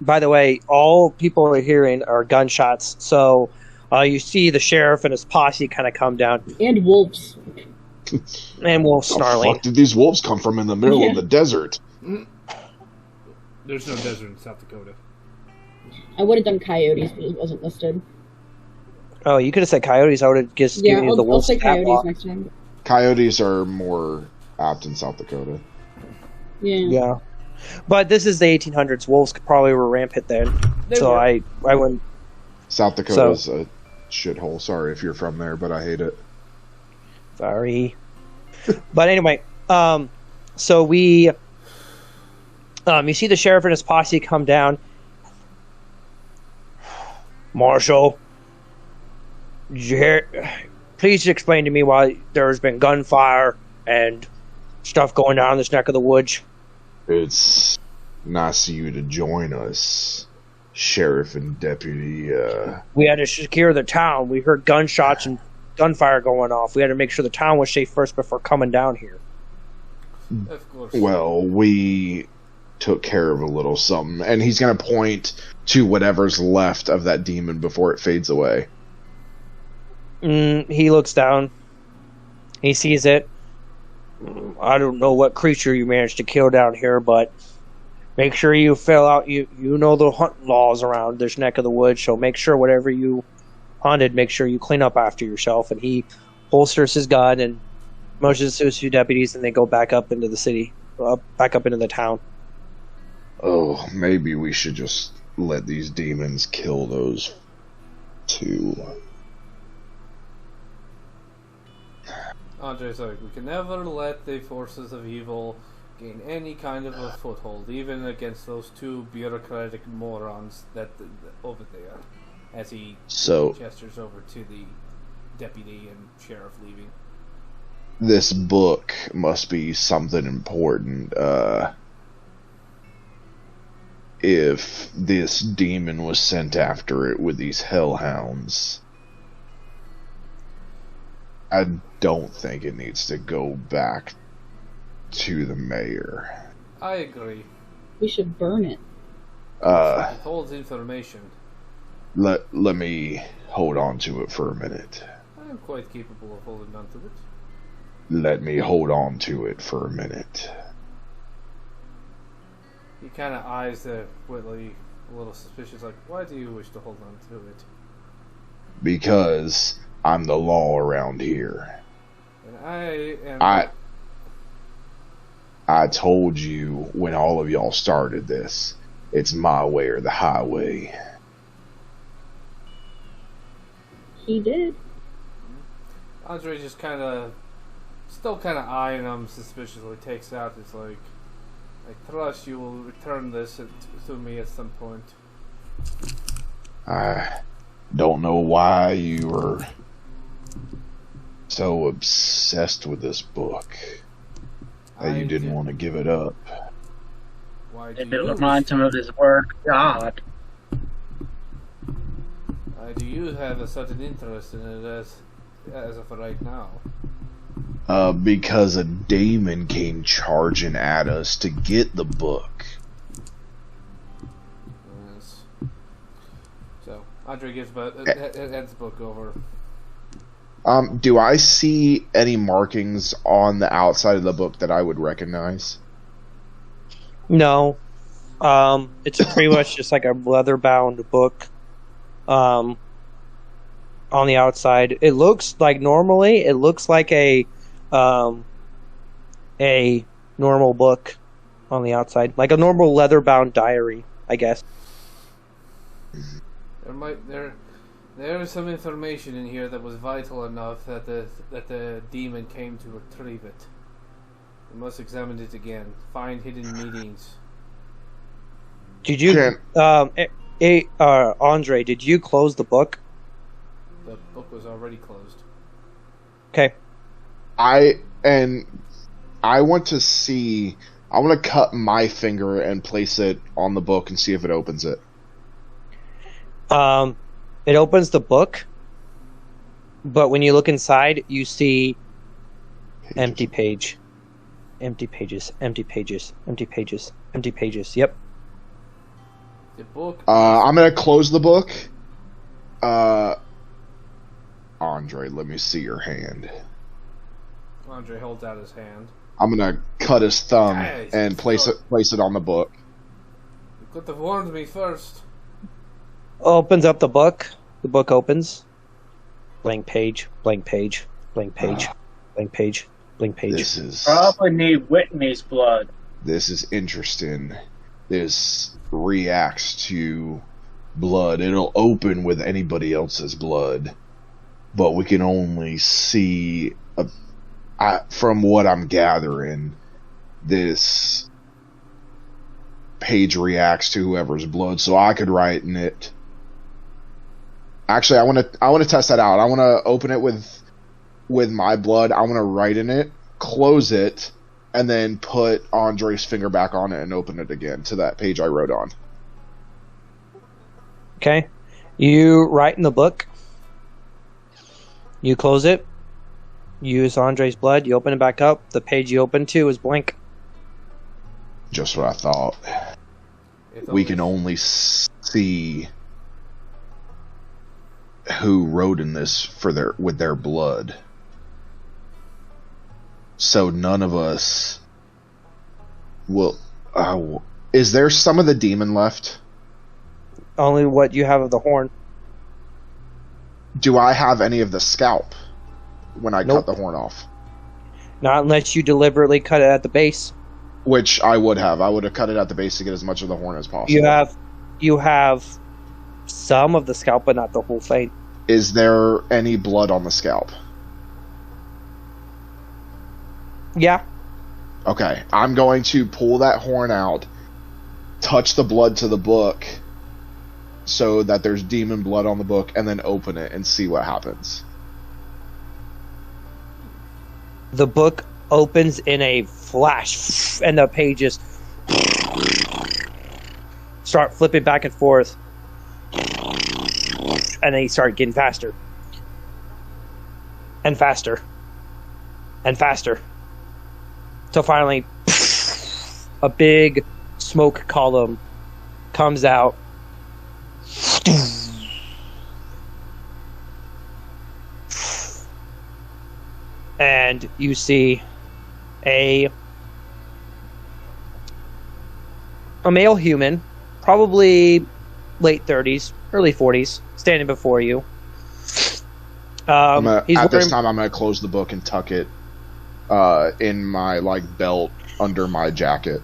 by the way, all people are hearing are gunshots. So you see the sheriff and his posse kind of come down, and wolves, snarling. How the fuck did these wolves come from in the middle of the desert? There's no desert in South Dakota. I would have done coyotes, but it wasn't listed. Oh, you could have said coyotes. I would have just given you the wolves. I'll say coyotes next time. Coyotes are more apt in South Dakota. Yeah. But this is the 1800s. Wolves probably were rampant then. I wouldn't. South Dakota's a shithole. Sorry if you're from there, but I hate it. Sorry. But anyway, So we, you see the sheriff and his posse come down. Marshal, did you hear? Please explain to me why there's been gunfire and stuff going on in this neck of the woods. It's nice of you to join us, Sheriff and Deputy. We had to secure the town. We heard gunshots and gunfire going off. We had to make sure the town was safe first before coming down here. Of course. Well, we took care of a little something, and he's going to point to whatever's left of that demon before it fades away. He looks down. He sees it. I don't know what creature you managed to kill down here, but make sure you fill out. You know the hunt laws around this neck of the woods, so make sure whatever you hunted, make sure you clean up after yourself. And he holsters his gun and motions to his few deputies, and they go back up into the city, back up into the town. Oh, maybe we should just let these demons kill those two. Andre's like, we can never let the forces of evil gain any kind of a foothold, even against those two bureaucratic morons that over there. As he gestures over to the deputy and sheriff leaving. This book must be something important. If this demon was sent after it with these hellhounds, I don't think it needs to go back to the mayor. I agree. We should burn it. It holds information. Let me hold on to it for a minute. I am quite capable of holding on to it. Let me hold on to it for a minute. He kind of eyes the Whitley a little suspicious, like, why do you wish to hold on to it? Because I'm the law around here. And I am... I told you when all of y'all started this, it's my way or the highway. He did. Andre just still kind of eyeing him suspiciously, takes out, it's like, I trust you will return this to me at some point. I don't know why you were so obsessed with this book that you didn't want to give it up. Why If it reminds him of his word, God. Do you have a certain interest in it as of right now? Because a demon came charging at us to get the book. Yes. So, Andre hands the book over. Do I see any markings on the outside of the book that I would recognize? No. It's pretty much just like a leather-bound book. On the outside, it looks like a normal book on the outside, like a normal leather-bound diary, I guess. There is some information in here that was vital enough that the demon came to retrieve it. We must examine it again. Find hidden meanings. Did you, Andre? Did you close the book? The book was already closed. Okay. I want to see. I want to cut my finger and place it on the book and see if it opens it. It opens the book, but when you look inside, you see empty page, empty pages, empty pages, empty pages, empty pages. Yep. The book. I'm gonna close the book. Andre, let me see your hand. Andre holds out his hand. I'm gonna cut his thumb and place it on the book. You could have warned me first. Opens up the book. The book opens. Blank page. Blank page. Blank page. Blank page. Blank page. This is probably need Whitney's blood. This is interesting. This reacts to blood. It'll open with anybody else's blood, but we can only see from what I'm gathering, this page reacts to whoever's blood, so I could write in it. Actually, I want to test that out. I want to open it with my blood. I want to write in it, close it, and then put Andre's finger back on it and open it again to that page I wrote on. Okay. You write in the book. You close it. You use Andre's blood. You open it back up. The page you open to is blank. Just what I thought. We can only see who wrote in this with their blood. So none of us will. Is there some of the demon left? Only what you have of the horn. Do I have any of the scalp when I Nope. cut the horn off? Not unless you deliberately cut it at the base. Which I would have. I would have cut it at the base to get as much of the horn as possible. You have some of the scalp, but not the whole thing. Is there any blood on the scalp? Yeah. Okay, I'm going to pull that horn out, touch the blood to the book, so that there's demon blood on the book, and then open it and see what happens. The book opens in a flash, and the pages start flipping back and forth, and they start getting faster. And faster. And faster. So finally, a big smoke column comes out. And you see a male human, probably late 30s, early 40s, standing before you. This time, I'm going to close the book and tuck it in my belt under my jacket.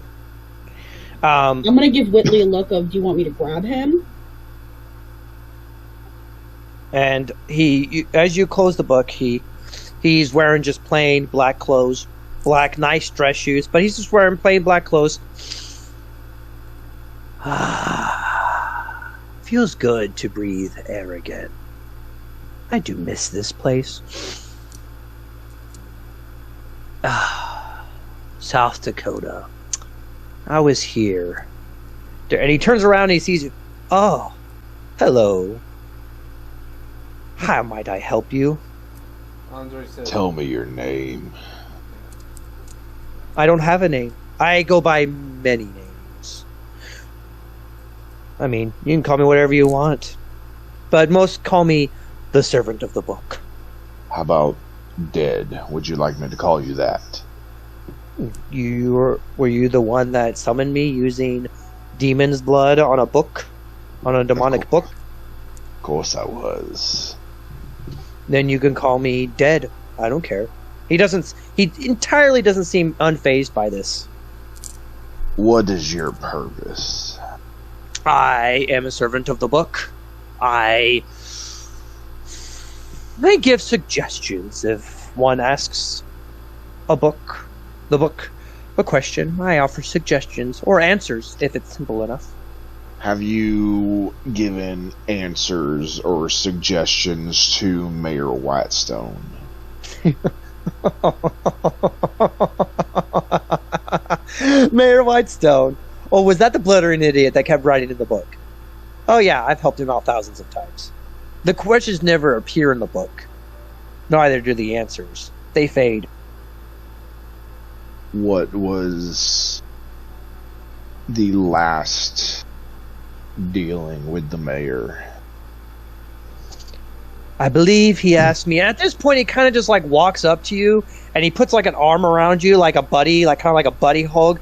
I'm gonna give Whitley a look of, do you want me to grab him? And as you close the book, he's wearing just plain black clothes, black nice dress shoes, but he's just wearing plain black clothes. Feels good to breathe air again. I do miss this place. South Dakota. I was here. And he turns around and he sees you. Oh, hello. How might I help you? Andre said, Tell me your name. I don't have a name. I go by many names. I mean, you can call me whatever you want. But most call me the servant of the book. How about Dead? Would you like me to call you that? Were you the one that summoned me using demon's blood on a book? On a demonic book? Of course I was. Then you can call me Dead. I don't care. He entirely doesn't seem unfazed by this. What is your purpose? I am a servant of the book. I give suggestions if one asks the book a question. I offer suggestions or answers if it's simple enough. Have you given answers or suggestions to Mayor Whitestone? Mayor Whitestone. Oh, was that the blundering idiot that kept writing in the book? Oh yeah, I've helped him out thousands of times. The questions never appear in the book. Neither do the answers. They fade. What was the last dealing with the mayor? I believe he asked me. And at this point, he kind of just walks up to you and he puts an arm around you like a buddy, kind of like a buddy hug.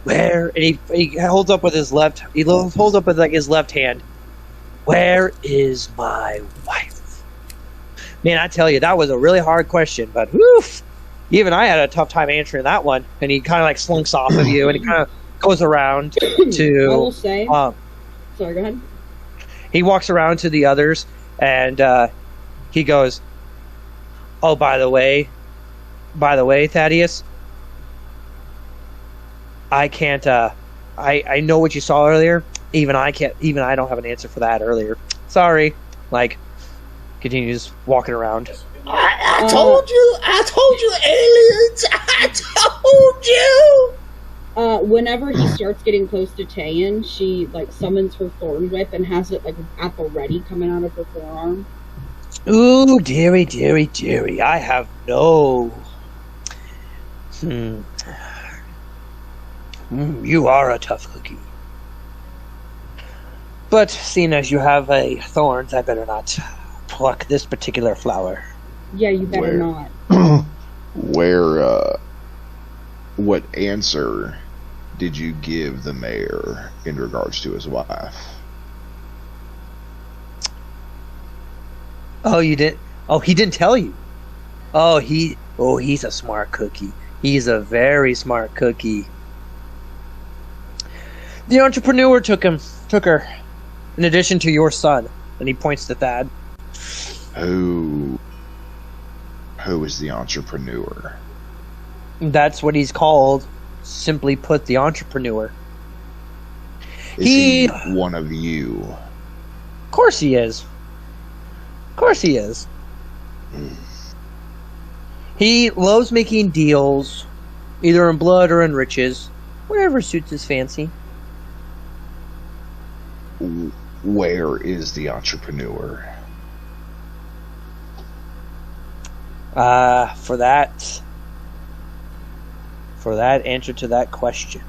And he holds up with his left. He holds up with his left hand. Where is my wife? Man, I tell you, that was a really hard question. But woof, even I had a tough time answering that one. And he kind of slinks off of you, and he kind of goes around to. I will say. Sorry, go ahead. He walks around to the others, and he goes, "Oh, by the way, by the way, Thaddeus, I can't. I know what you saw earlier. Even I can't. Even I don't have an answer for that earlier. Sorry. Like, continues walking around. I told you. I told you, aliens. I told you. Whenever he starts getting close to Tayan, she like summons her thorn whip and has it like at the ready coming out of her forearm. Ooh, dearie, dearie, dearie. I have no. You are a tough cookie. But seeing as you have a thorns, I better not pluck this particular flower. Yeah, you better not. What answer did you give the mayor in regards to his wife? Oh, you didn't? Oh, he didn't tell you. He's a smart cookie. He's a very smart cookie. The entrepreneur took her, in addition to your son. And he points to Thad. Who is the entrepreneur? That's what he's called. Simply put, the entrepreneur. Is he one of you? Of course he is. Of course he is. He loves making deals, either in blood or in riches, whatever suits his fancy. Where is the entrepreneur? For that answer to that question.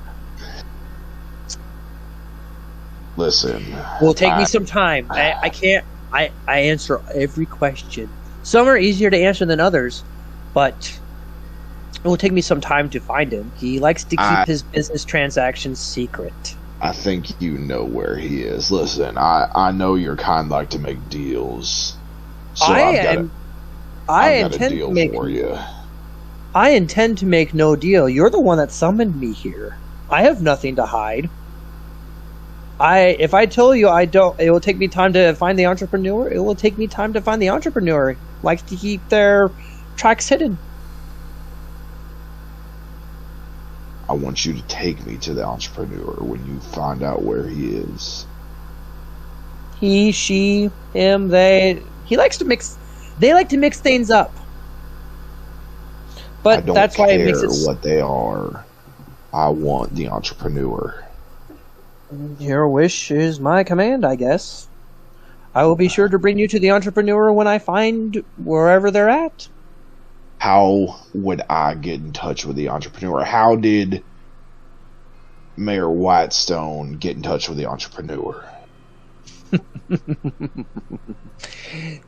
Listen. Will take me some time. I can't. I answer every question. Some are easier to answer than others, but it will take me some time to find him. He likes to keep his business transactions secret. I think you know where he is. Listen, I know you're kind of like to make deals. So I've got a deal for you. I intend to make no deal. You're the one that summoned me here. I have nothing to hide. If I tell you I don't, it will take me time to find the entrepreneur. It will take me time to find the entrepreneur. Likes to keep their tracks hidden. I want you to take me to the entrepreneur when you find out where he is. He, she, him, they. He likes to mix. They like to mix things up. But that's why it makes it. What they are. I want the entrepreneur. Your wish is my command, I guess. I will be sure to bring you to the entrepreneur when I find wherever they're at. How would I get in touch with the entrepreneur? How did Mayor Whitestone get in touch with the entrepreneur?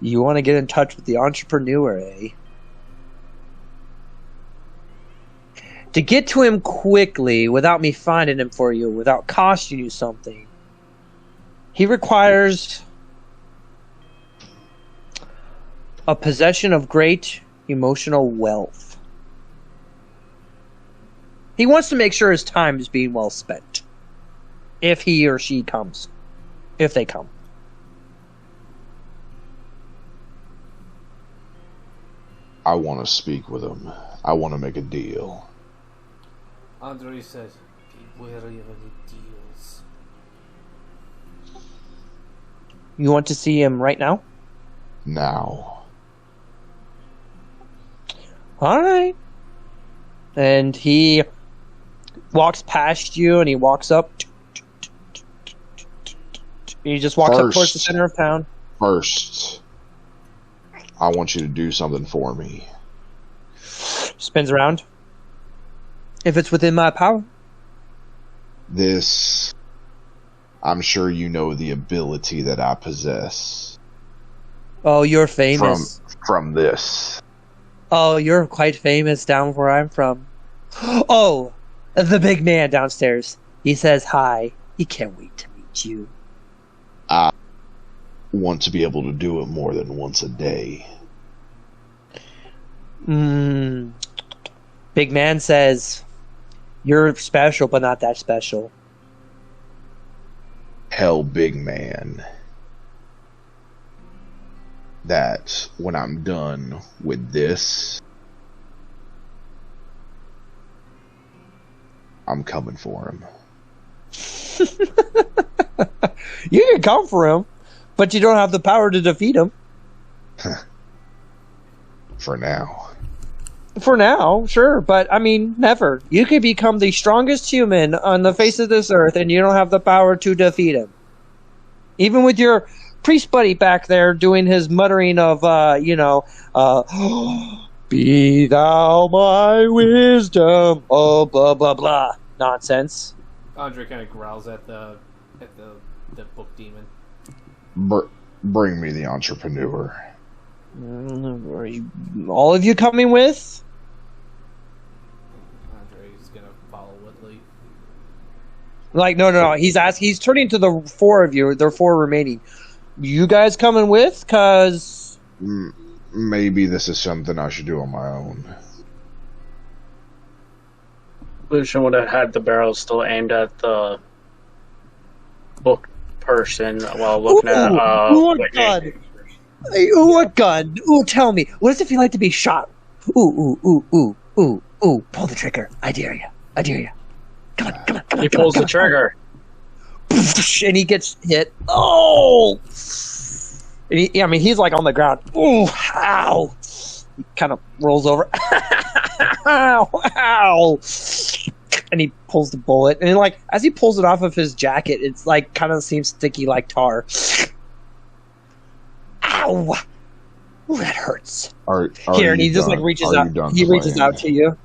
You want to get in touch with the entrepreneur, eh? To get to him quickly, without me finding him for you, without costing you something, he requires a possession of great emotional wealth. He wants to make sure his time is being well spent. If he or she comes. If they come. I want to speak with him. I want to make a deal. Andre says, be wary of the deals. You want to see him right now? Now. Alright. And he walks past you and he walks up. He just walks up towards the center of town. First, I want you to do something for me. Spins around. If it's within my power. This, I'm sure you know the ability that I possess. Oh, you're famous. From this. Oh, you're quite famous down where I'm from. Oh, the big man downstairs. He says hi. He can't wait to meet you. I want to be able to do it more than once a day. Big man says, you're special, but not that special. Tell big man that when I'm done with this, I'm coming for him. You can come for him, but you don't have the power to defeat him. For now. For now, sure, but I mean, never. You could become the strongest human on the face of this earth, and you don't have the power to defeat him. Even with your priest buddy back there doing his muttering of, be thou my wisdom, oh, blah, blah, blah. Nonsense. Andre kind of growls at the book demon. Bring me the entrepreneur. Are you, all of you coming with? Andre's gonna follow Whitley. Like, no. He's turning to the four of you. There are four remaining. You guys coming with? Cause maybe this is something I should do on my own. Lucian would have had the barrel still aimed at the book person while looking at what gun? Hey, what gun? Ooh, tell me. What does it feel like to be shot? Ooh. Pull the trigger. I dare you. Come on. He pulls the trigger. And he gets hit. Oh! And he's like on the ground. Ooh, ow! He kind of rolls over. Ow! And he pulls the bullet. And like, as he pulls it off of his jacket, it's like kind of seems sticky like tar. Ow! Ooh, that hurts. Here, and he just like reaches out. He reaches out to you.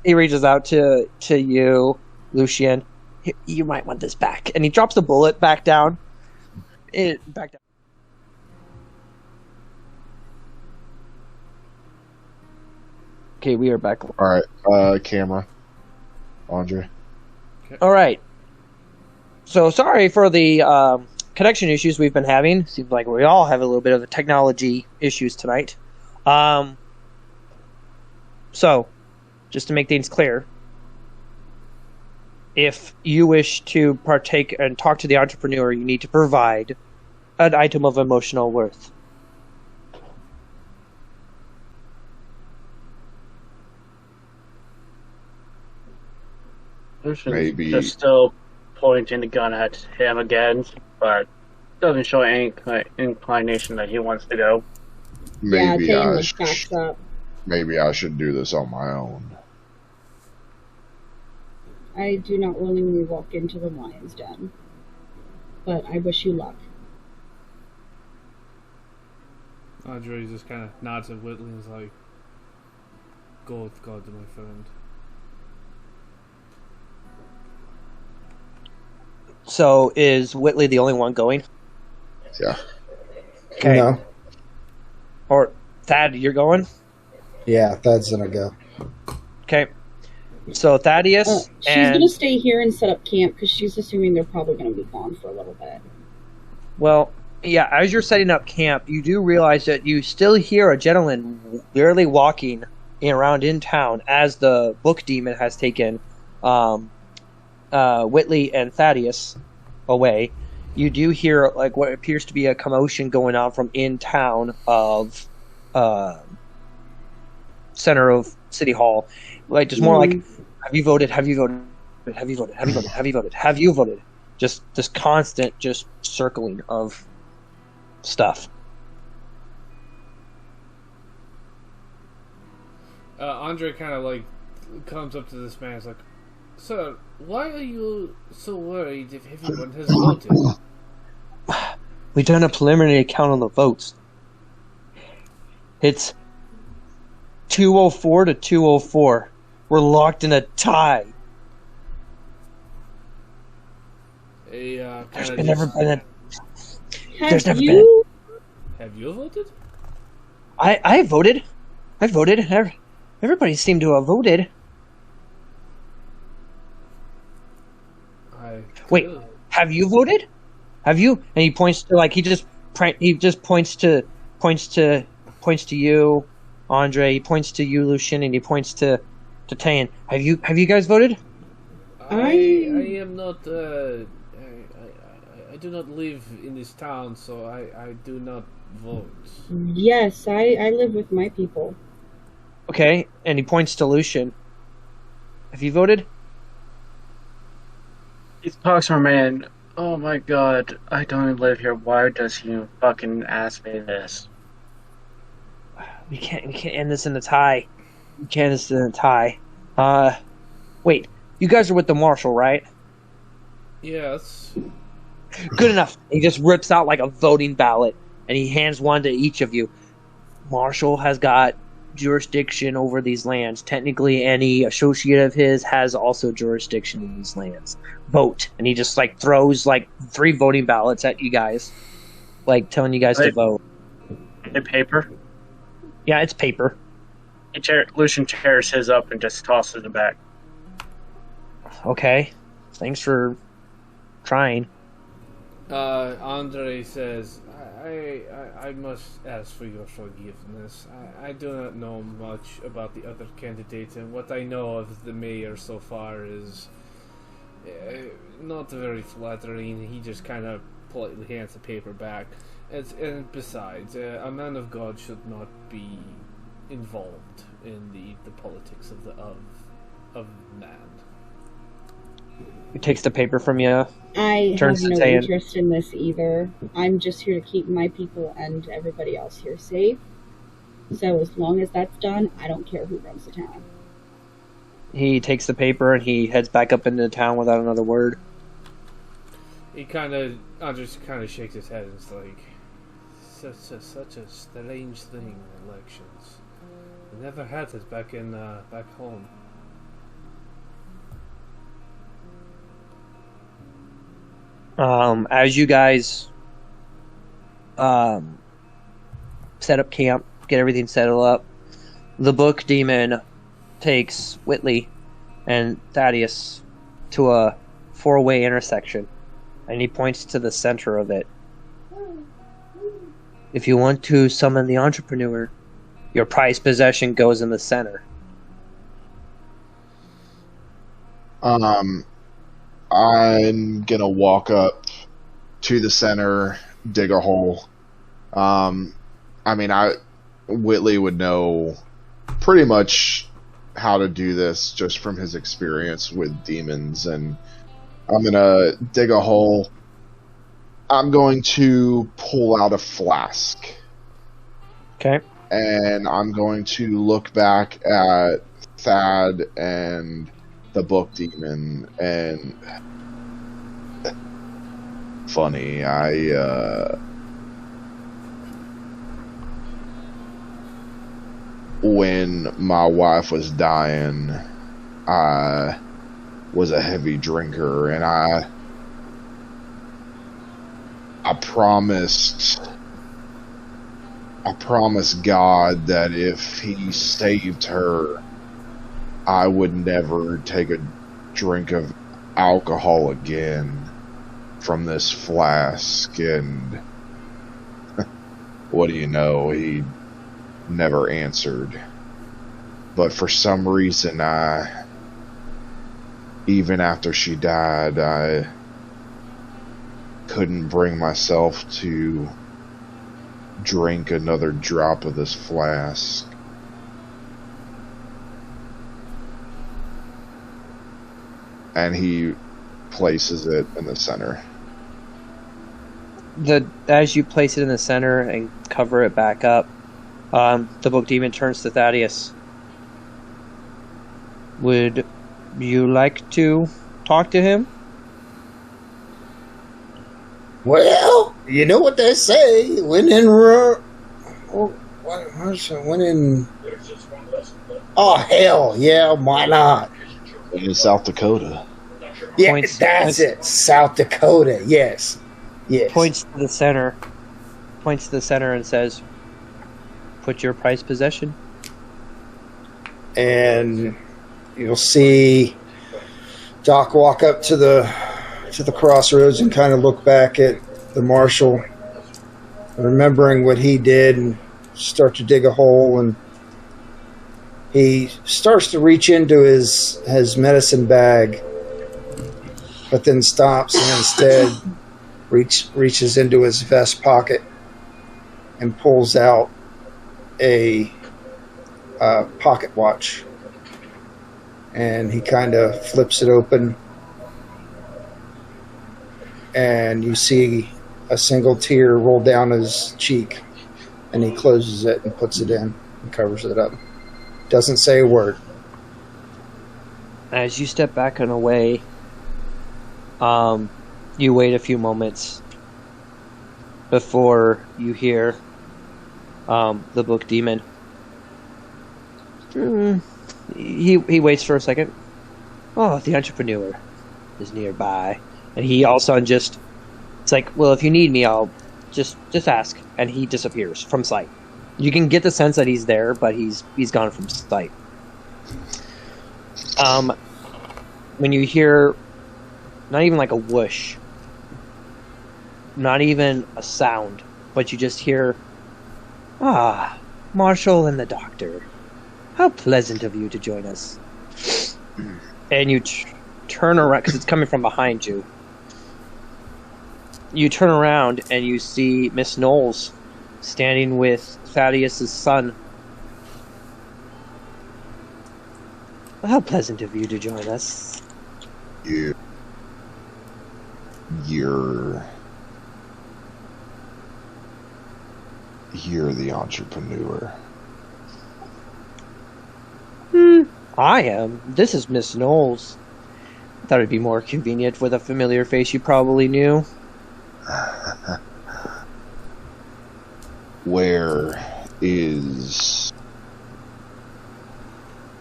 He reaches out to you, Lucian. You might want this back. And he drops the bullet back down. Back down. Okay, we are back. All right, camera, Andre. All right. So sorry for the connection issues we've been having. Seems like we all have a little bit of technology issues tonight. So, just to make things clear, if you wish to partake and talk to the entrepreneur, you need to provide an item of emotional worth. Maybe Just still pointing the gun at him again, but doesn't show any inclination that he wants to go. Maybe I should do this on my own. I do not willingly walk into the lion's den, but I wish you luck. Andre just kind of nods at Whitley and is like, "Go with God, my friend." So, is Whitley the only one going? Yeah. Okay. No. Or Thad, you're going? Yeah, Thad's gonna go. Okay. So Thaddeus she's going to stay here and set up camp because she's assuming they're probably going to be gone for a little bit. Well, yeah, as you're setting up camp, you do realize that you still hear a gentleman barely walking around in town as the book demon has taken Whitley and Thaddeus away. You do hear like what appears to be a commotion going on from in town of center of City Hall. Like just more like, have you voted? Have you voted? Have you voted? Have you voted? Have you voted? Have you voted? Just this constant just circling of stuff. Andre kind of like comes up to this man. He's like, "Sir, why are you so worried if everyone has voted?" We've done a preliminary count on the votes. It's 204 to 204. We're locked in a tie. There's never been a. Have you voted? I voted. I voted. Everybody seemed to have voted. Wait, have you voted? Have you? And he points to like he just points to you, Andre. He points to you, Lucian, and he points to Tan. Have you guys voted? I am not. I do not live in this town, so I do not vote. Yes, I live with my people. Okay, and he points to Lucian. Have you voted? He talks to our man. Oh my god, I don't even live here. Why does he fucking ask me this? We can't end this in a tie. We can't end this in a tie. Wait. You guys are with the marshal, right? Yes. Good enough. He just rips out like a voting ballot, and he hands one to each of you. Marshal has got jurisdiction over these lands. Technically, any associate of his has also jurisdiction in these lands. Vote. And he just like throws like 3 voting ballots at you guys, like telling you guys to vote. In paper? Yeah, it's paper. Lucian tears his up and just tosses it back. Okay. Thanks for trying. Andre says, I must ask for your forgiveness. I do not know much about the other candidates, and what I know of the mayor so far is not very flattering. He just kind of politely hands the paper back. And besides, a man of God should not be involved in the politics of man. He takes the paper from you. I turns have to no Tayan. interest in this either. I'm just here to keep my people and everybody else here safe. So as long as that's done, I don't care who runs the town. He takes the paper and he heads back up into the town without another word. He just kind of shakes his head and is like, such a strange thing, elections. We never had it back home. As you guys set up camp, get everything settled up, the book demon takes Whitley and Thaddeus to a 4-way intersection, and he points to the center of it. If you want to summon the entrepreneur, your prized possession goes in the center. I'm gonna walk up to the center, dig a hole. Whitley would know pretty much how to do this just from his experience with demons, and I'm gonna dig a hole. I'm going to pull out a flask. Okay. And I'm going to look back at Thad and the book demon, and funny, when my wife was dying, I was a heavy drinker, and I promised God that if he saved her, I would never take a drink of alcohol again from this flask. And what do you know? He never answered. But for some reason, even after she died, I couldn't bring myself to drink another drop of this flask. And he places it in the center. As you place it in the center and cover it back up, the book demon turns to Thaddeus. Would you like to talk to him? Well, you know what they say. When in oh hell, yeah, why not? In South Dakota. Yeah, that's it. South Dakota. Yes. Points to the center and says, "Put your prized possession." And you'll see Doc walk up to the crossroads and kind of look back at the marshal, remembering what he did, and start to dig a hole. And he starts to reach into his medicine bag, but then stops and instead reaches into his vest pocket and pulls out a pocket watch. And he kind of flips it open, and you see a single tear roll down his cheek, and he closes it and puts it in and covers it up. Doesn't say a word. As you step back and away, you wait a few moments before you hear the book demon. He waits for a second. Oh, the entrepreneur is nearby. And he also it's like, well, if you need me, I'll just ask. And he disappears from sight. You can get the sense that he's there, but he's gone from sight. When you hear not even like a whoosh, not even a sound, but you just hear, Marshall and the doctor. How pleasant of you to join us. And you turn around, because it's coming from behind you. You turn around and you see Miss Knowles standing with Thaddeus' son. How pleasant of you to join us. You're the entrepreneur. I am. This is Miss Knowles. I thought it'd be more convenient with a familiar face you probably knew. Where is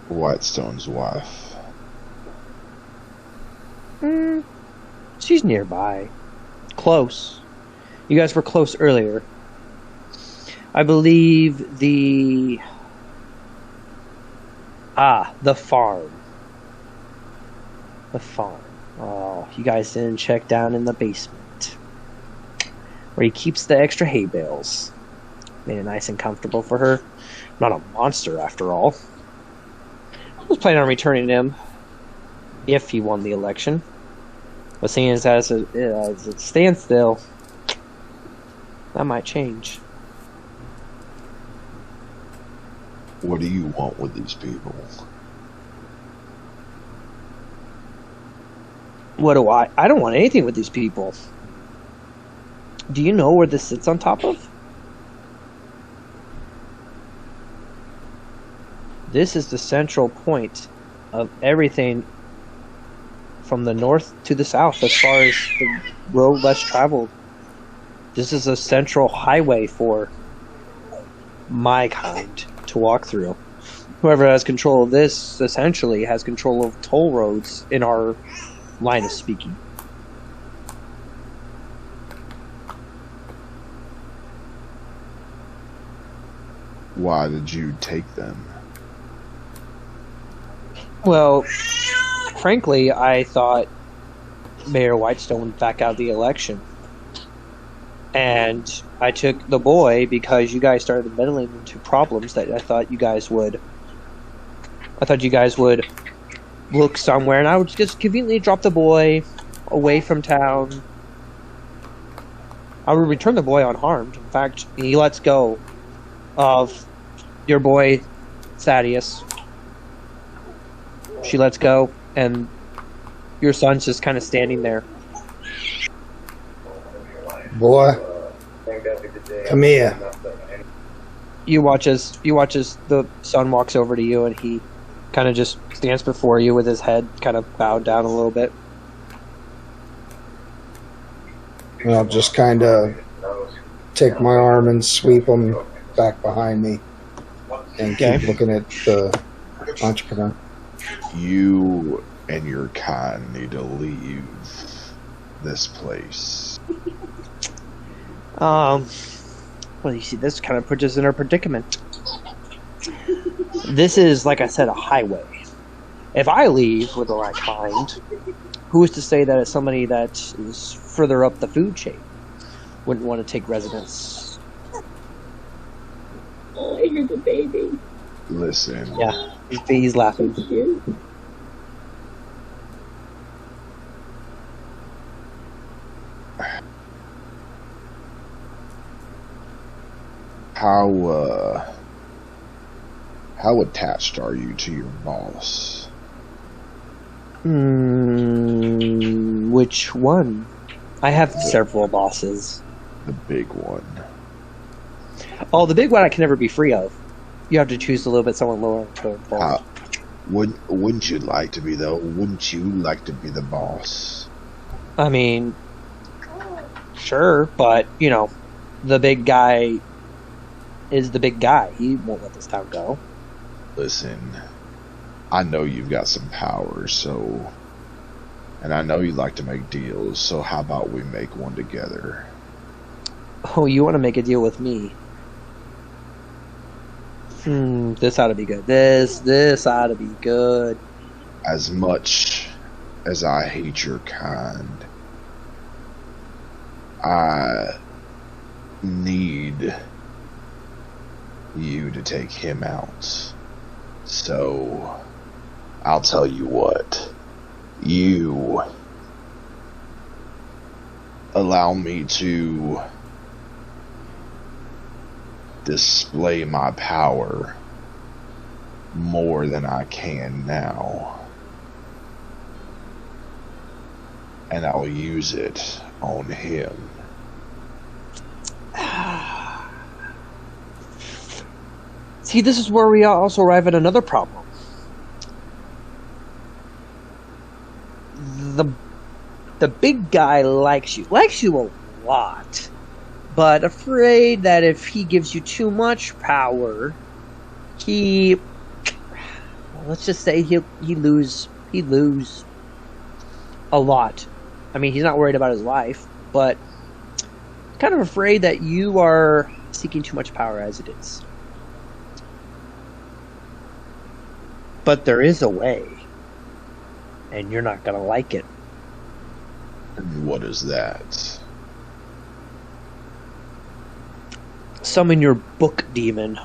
Whitestone's wife? She's nearby. Close. You guys were close earlier. I believe the farm. The farm. Oh, you guys didn't check down in the basement, where he keeps the extra hay bales. Made it nice and comfortable for her. Not a monster, after all. I was planning on returning him if he won the election. But seeing as it stands still, that might change. What do you want with these people? What do I? I don't want anything with these people. Do you know where this sits on top of? This is the central point of everything from the north to the south, as far as the road less traveled. This is a central highway for my kind to walk through. Whoever has control of this essentially has control of toll roads in our line of speaking. Why did you take them? Well, frankly, I thought Mayor Whitestone would back out the election. And I took the boy because you guys started meddling into problems that I thought you guys would look somewhere, and I would just conveniently drop the boy away from town. I would return the boy unharmed. In fact, he lets go of your boy Thaddeus. She lets go, and your son's just kind of standing there. Boy, come here. You watch as the son walks over to you, and he kind of just stands before you with his head kind of bowed down a little bit. And I'll just kind of take my arm and sweep him back behind me and keep looking at the entrepreneur. You and your kind need to leave this place. Well, you see, this kind of puts us in a predicament. This is, like I said, a highway. If I leave with the right kind, who is to say that it's somebody that is further up the food chain wouldn't want to take residence? Oh, I hear the baby. Listen. Yeah, he's laughing. So cute. How attached are you to your boss? Which one? I have several bosses. The big one. Oh, the big one I can never be free of. You have to choose a little bit someone lower to involve. Wouldn't you like to be, though? Wouldn't you like to be the boss? I mean, sure, but, you know, the big guy is the big guy. He won't let this town go. Listen, I know you've got some power, so... And I know you like to make deals, so how about we make one together? Oh, you want to make a deal with me? This ought to be good. This ought to be good. As much as I hate your kind, I need you to take him out. So, I'll tell you what. You allow me to display my power more than I can now, and I'll use it on him. See, this is where we also arrive at another problem. The big guy likes you a lot, but afraid that if he gives you too much power, let's just say he lose a lot. I mean, he's not worried about his life, but kind of afraid that you are seeking too much power as it is. But there is a way, and you're not gonna like it. And what is that? Summon your book demon.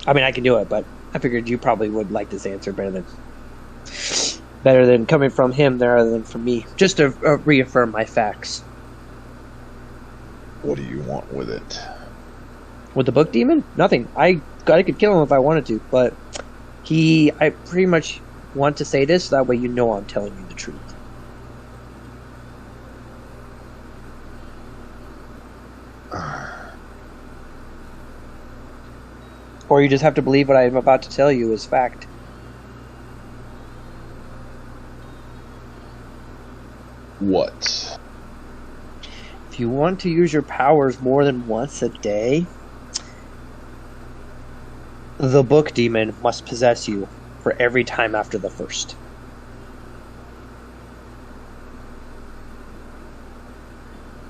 I mean, I can do it, but I figured you probably would like this answer better than coming from him rather than from me. Just to reaffirm my facts. What do you want with it? With the book demon? Nothing. I could kill him if I wanted to, but I pretty much want to say this, so that way you know I'm telling you the truth. Or you just have to believe what I'm about to tell you is fact. What? If you want to use your powers more than once a day, the book demon must possess you for every time after the first.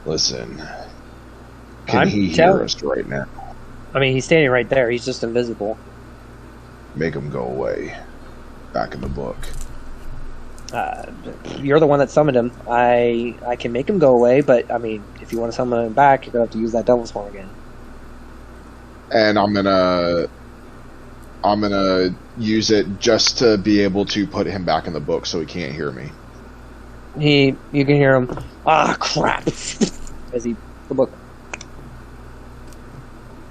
Listen, can he hear us right now? I mean, he's standing right there. He's just invisible. Make him go away. Back in the book. You're the one that summoned him. I can make him go away, but I mean, if you want to summon him back, you're gonna have to use that devil's horn again. And I'm gonna use it just to be able to put him back in the book so he can't hear me. You can hear him. Ah, crap! As the book.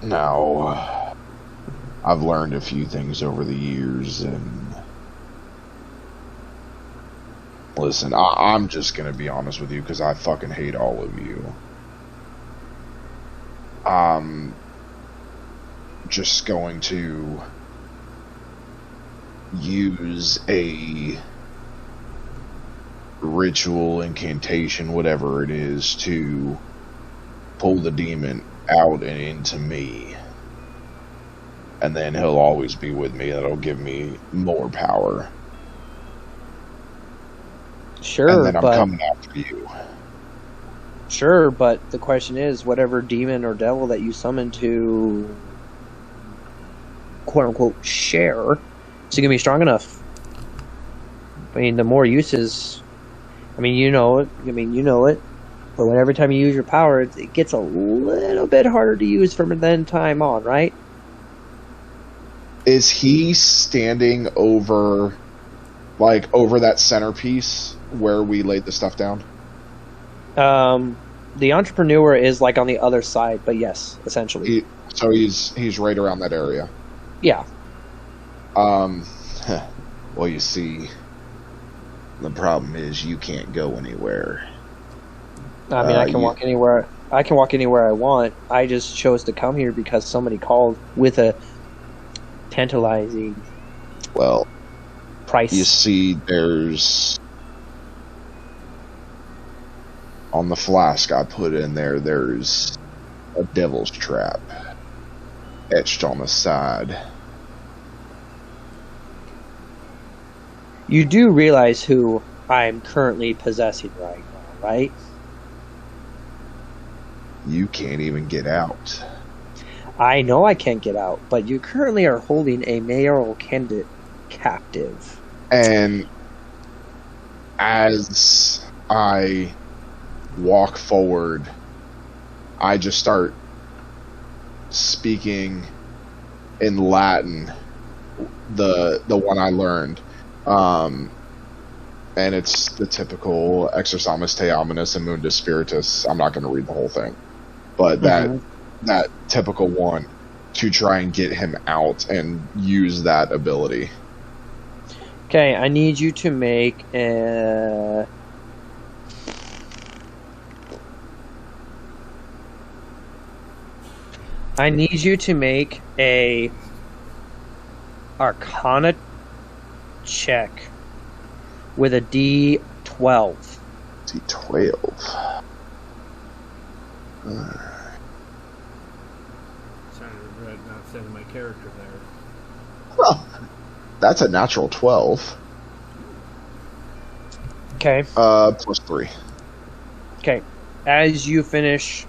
Now, I've learned a few things over the years, and listen, I'm just gonna be honest with you because I fucking hate all of you. I'm just going to use a ritual, incantation, whatever it is, to pull the demon out and into me, and then he'll always be with me. That'll give me more power. Sure, and then I'm coming after you. Sure, but the question is, whatever demon or devil that you summon to quote unquote share, is it gonna be strong enough? I mean, the more uses, I mean, you know it. But when every time you use your power, it gets a little bit harder to use from then time on, right? Is he standing over, like, over that centerpiece where we laid the stuff down? The entrepreneur is, like, on the other side, but yes, essentially. So he's right around that area? Yeah. Well, you see, the problem is you can't go anywhere. I mean, I can walk anywhere. I can walk anywhere I want. I just chose to come here because somebody called with a tantalizing price. You see, there's on the flask I put in there. There's a devil's trap etched on the side. You do realize who I'm currently possessing right now, right? You can't even get out. I know I can't get out, but you currently are holding a mayoral candidate captive. And as I walk forward, I just start speaking in Latin, the one I learned. And it's the typical Exorcimus Te Omnis and Mundus Spiritus. I'm not going to read the whole thing, but that typical one to try and get him out and use that ability. Okay, I need you to make a... I need you to make a Arcana check with a D12. D12. Sorry to regret not sending my character there. Well, that's a natural 12. Okay. Plus 3. Okay. As you finish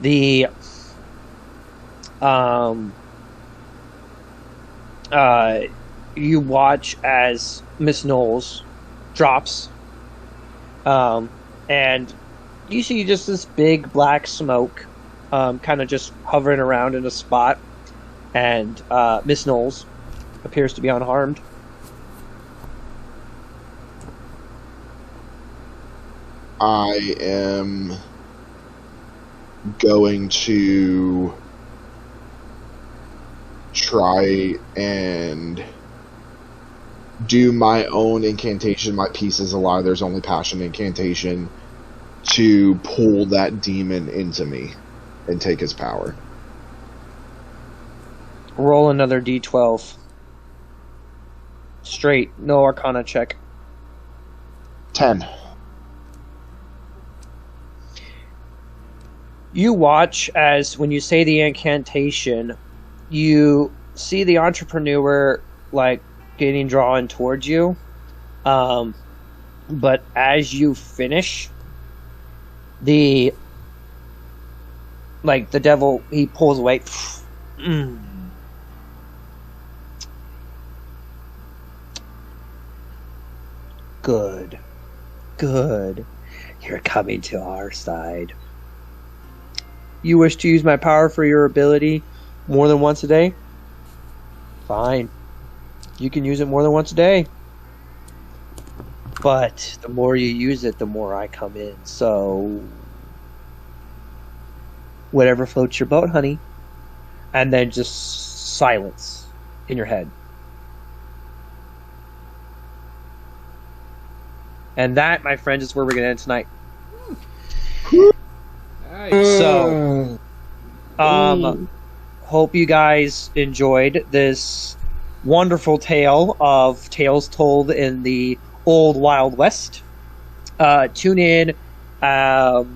the you watch as Miss Knowles drops, and you see just this big black smoke, kind of just hovering around in a spot, and Miss Knowles appears to be unharmed. I am going to try and do my own incantation. My piece is alive. There's only passion incantation to pull that demon into me and take his power. Roll another D12. Straight, no Arcana check. 10. You watch as, when you say the incantation, you see the entrepreneur, like, getting drawn towards you. But as you finish, the devil, he pulls away. Good. Good. You're coming to our side. You wish to use my power for your ability more than once a day? Fine. You can use it more than once a day. But the more you use it, the more I come in. So, whatever floats your boat, honey. And then just silence in your head. And that, my friends, is where we're going to end tonight. Nice. So, hope you guys enjoyed this wonderful tale of tales told in the old Wild West. Tune in. I'll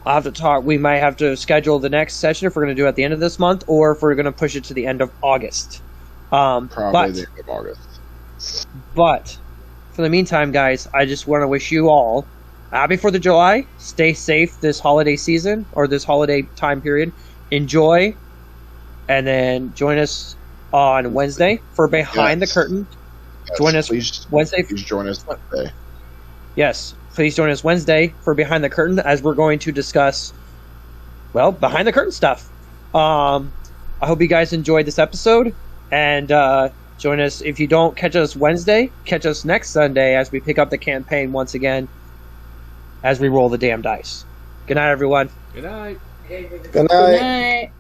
have to talk. We might have to schedule the next session if we're going to do it at the end of this month, or if we're going to push it to the end of August. Probably the end of August. But for the meantime, guys, I just want to wish you all happy 4th of July. Stay safe this holiday season, or this holiday time period. Enjoy, and then join us on Wednesday for Behind the Curtain. Yes, join us Wednesday. Please join us Wednesday. Yes, please join us Wednesday for Behind the Curtain, as we're going to discuss, well, behind the curtain stuff. I hope you guys enjoyed this episode, and join us. If you don't catch us Wednesday, catch us next Sunday as we pick up the campaign once again, as we roll the damn dice. Good night, everyone. Good night. Good night. Good night.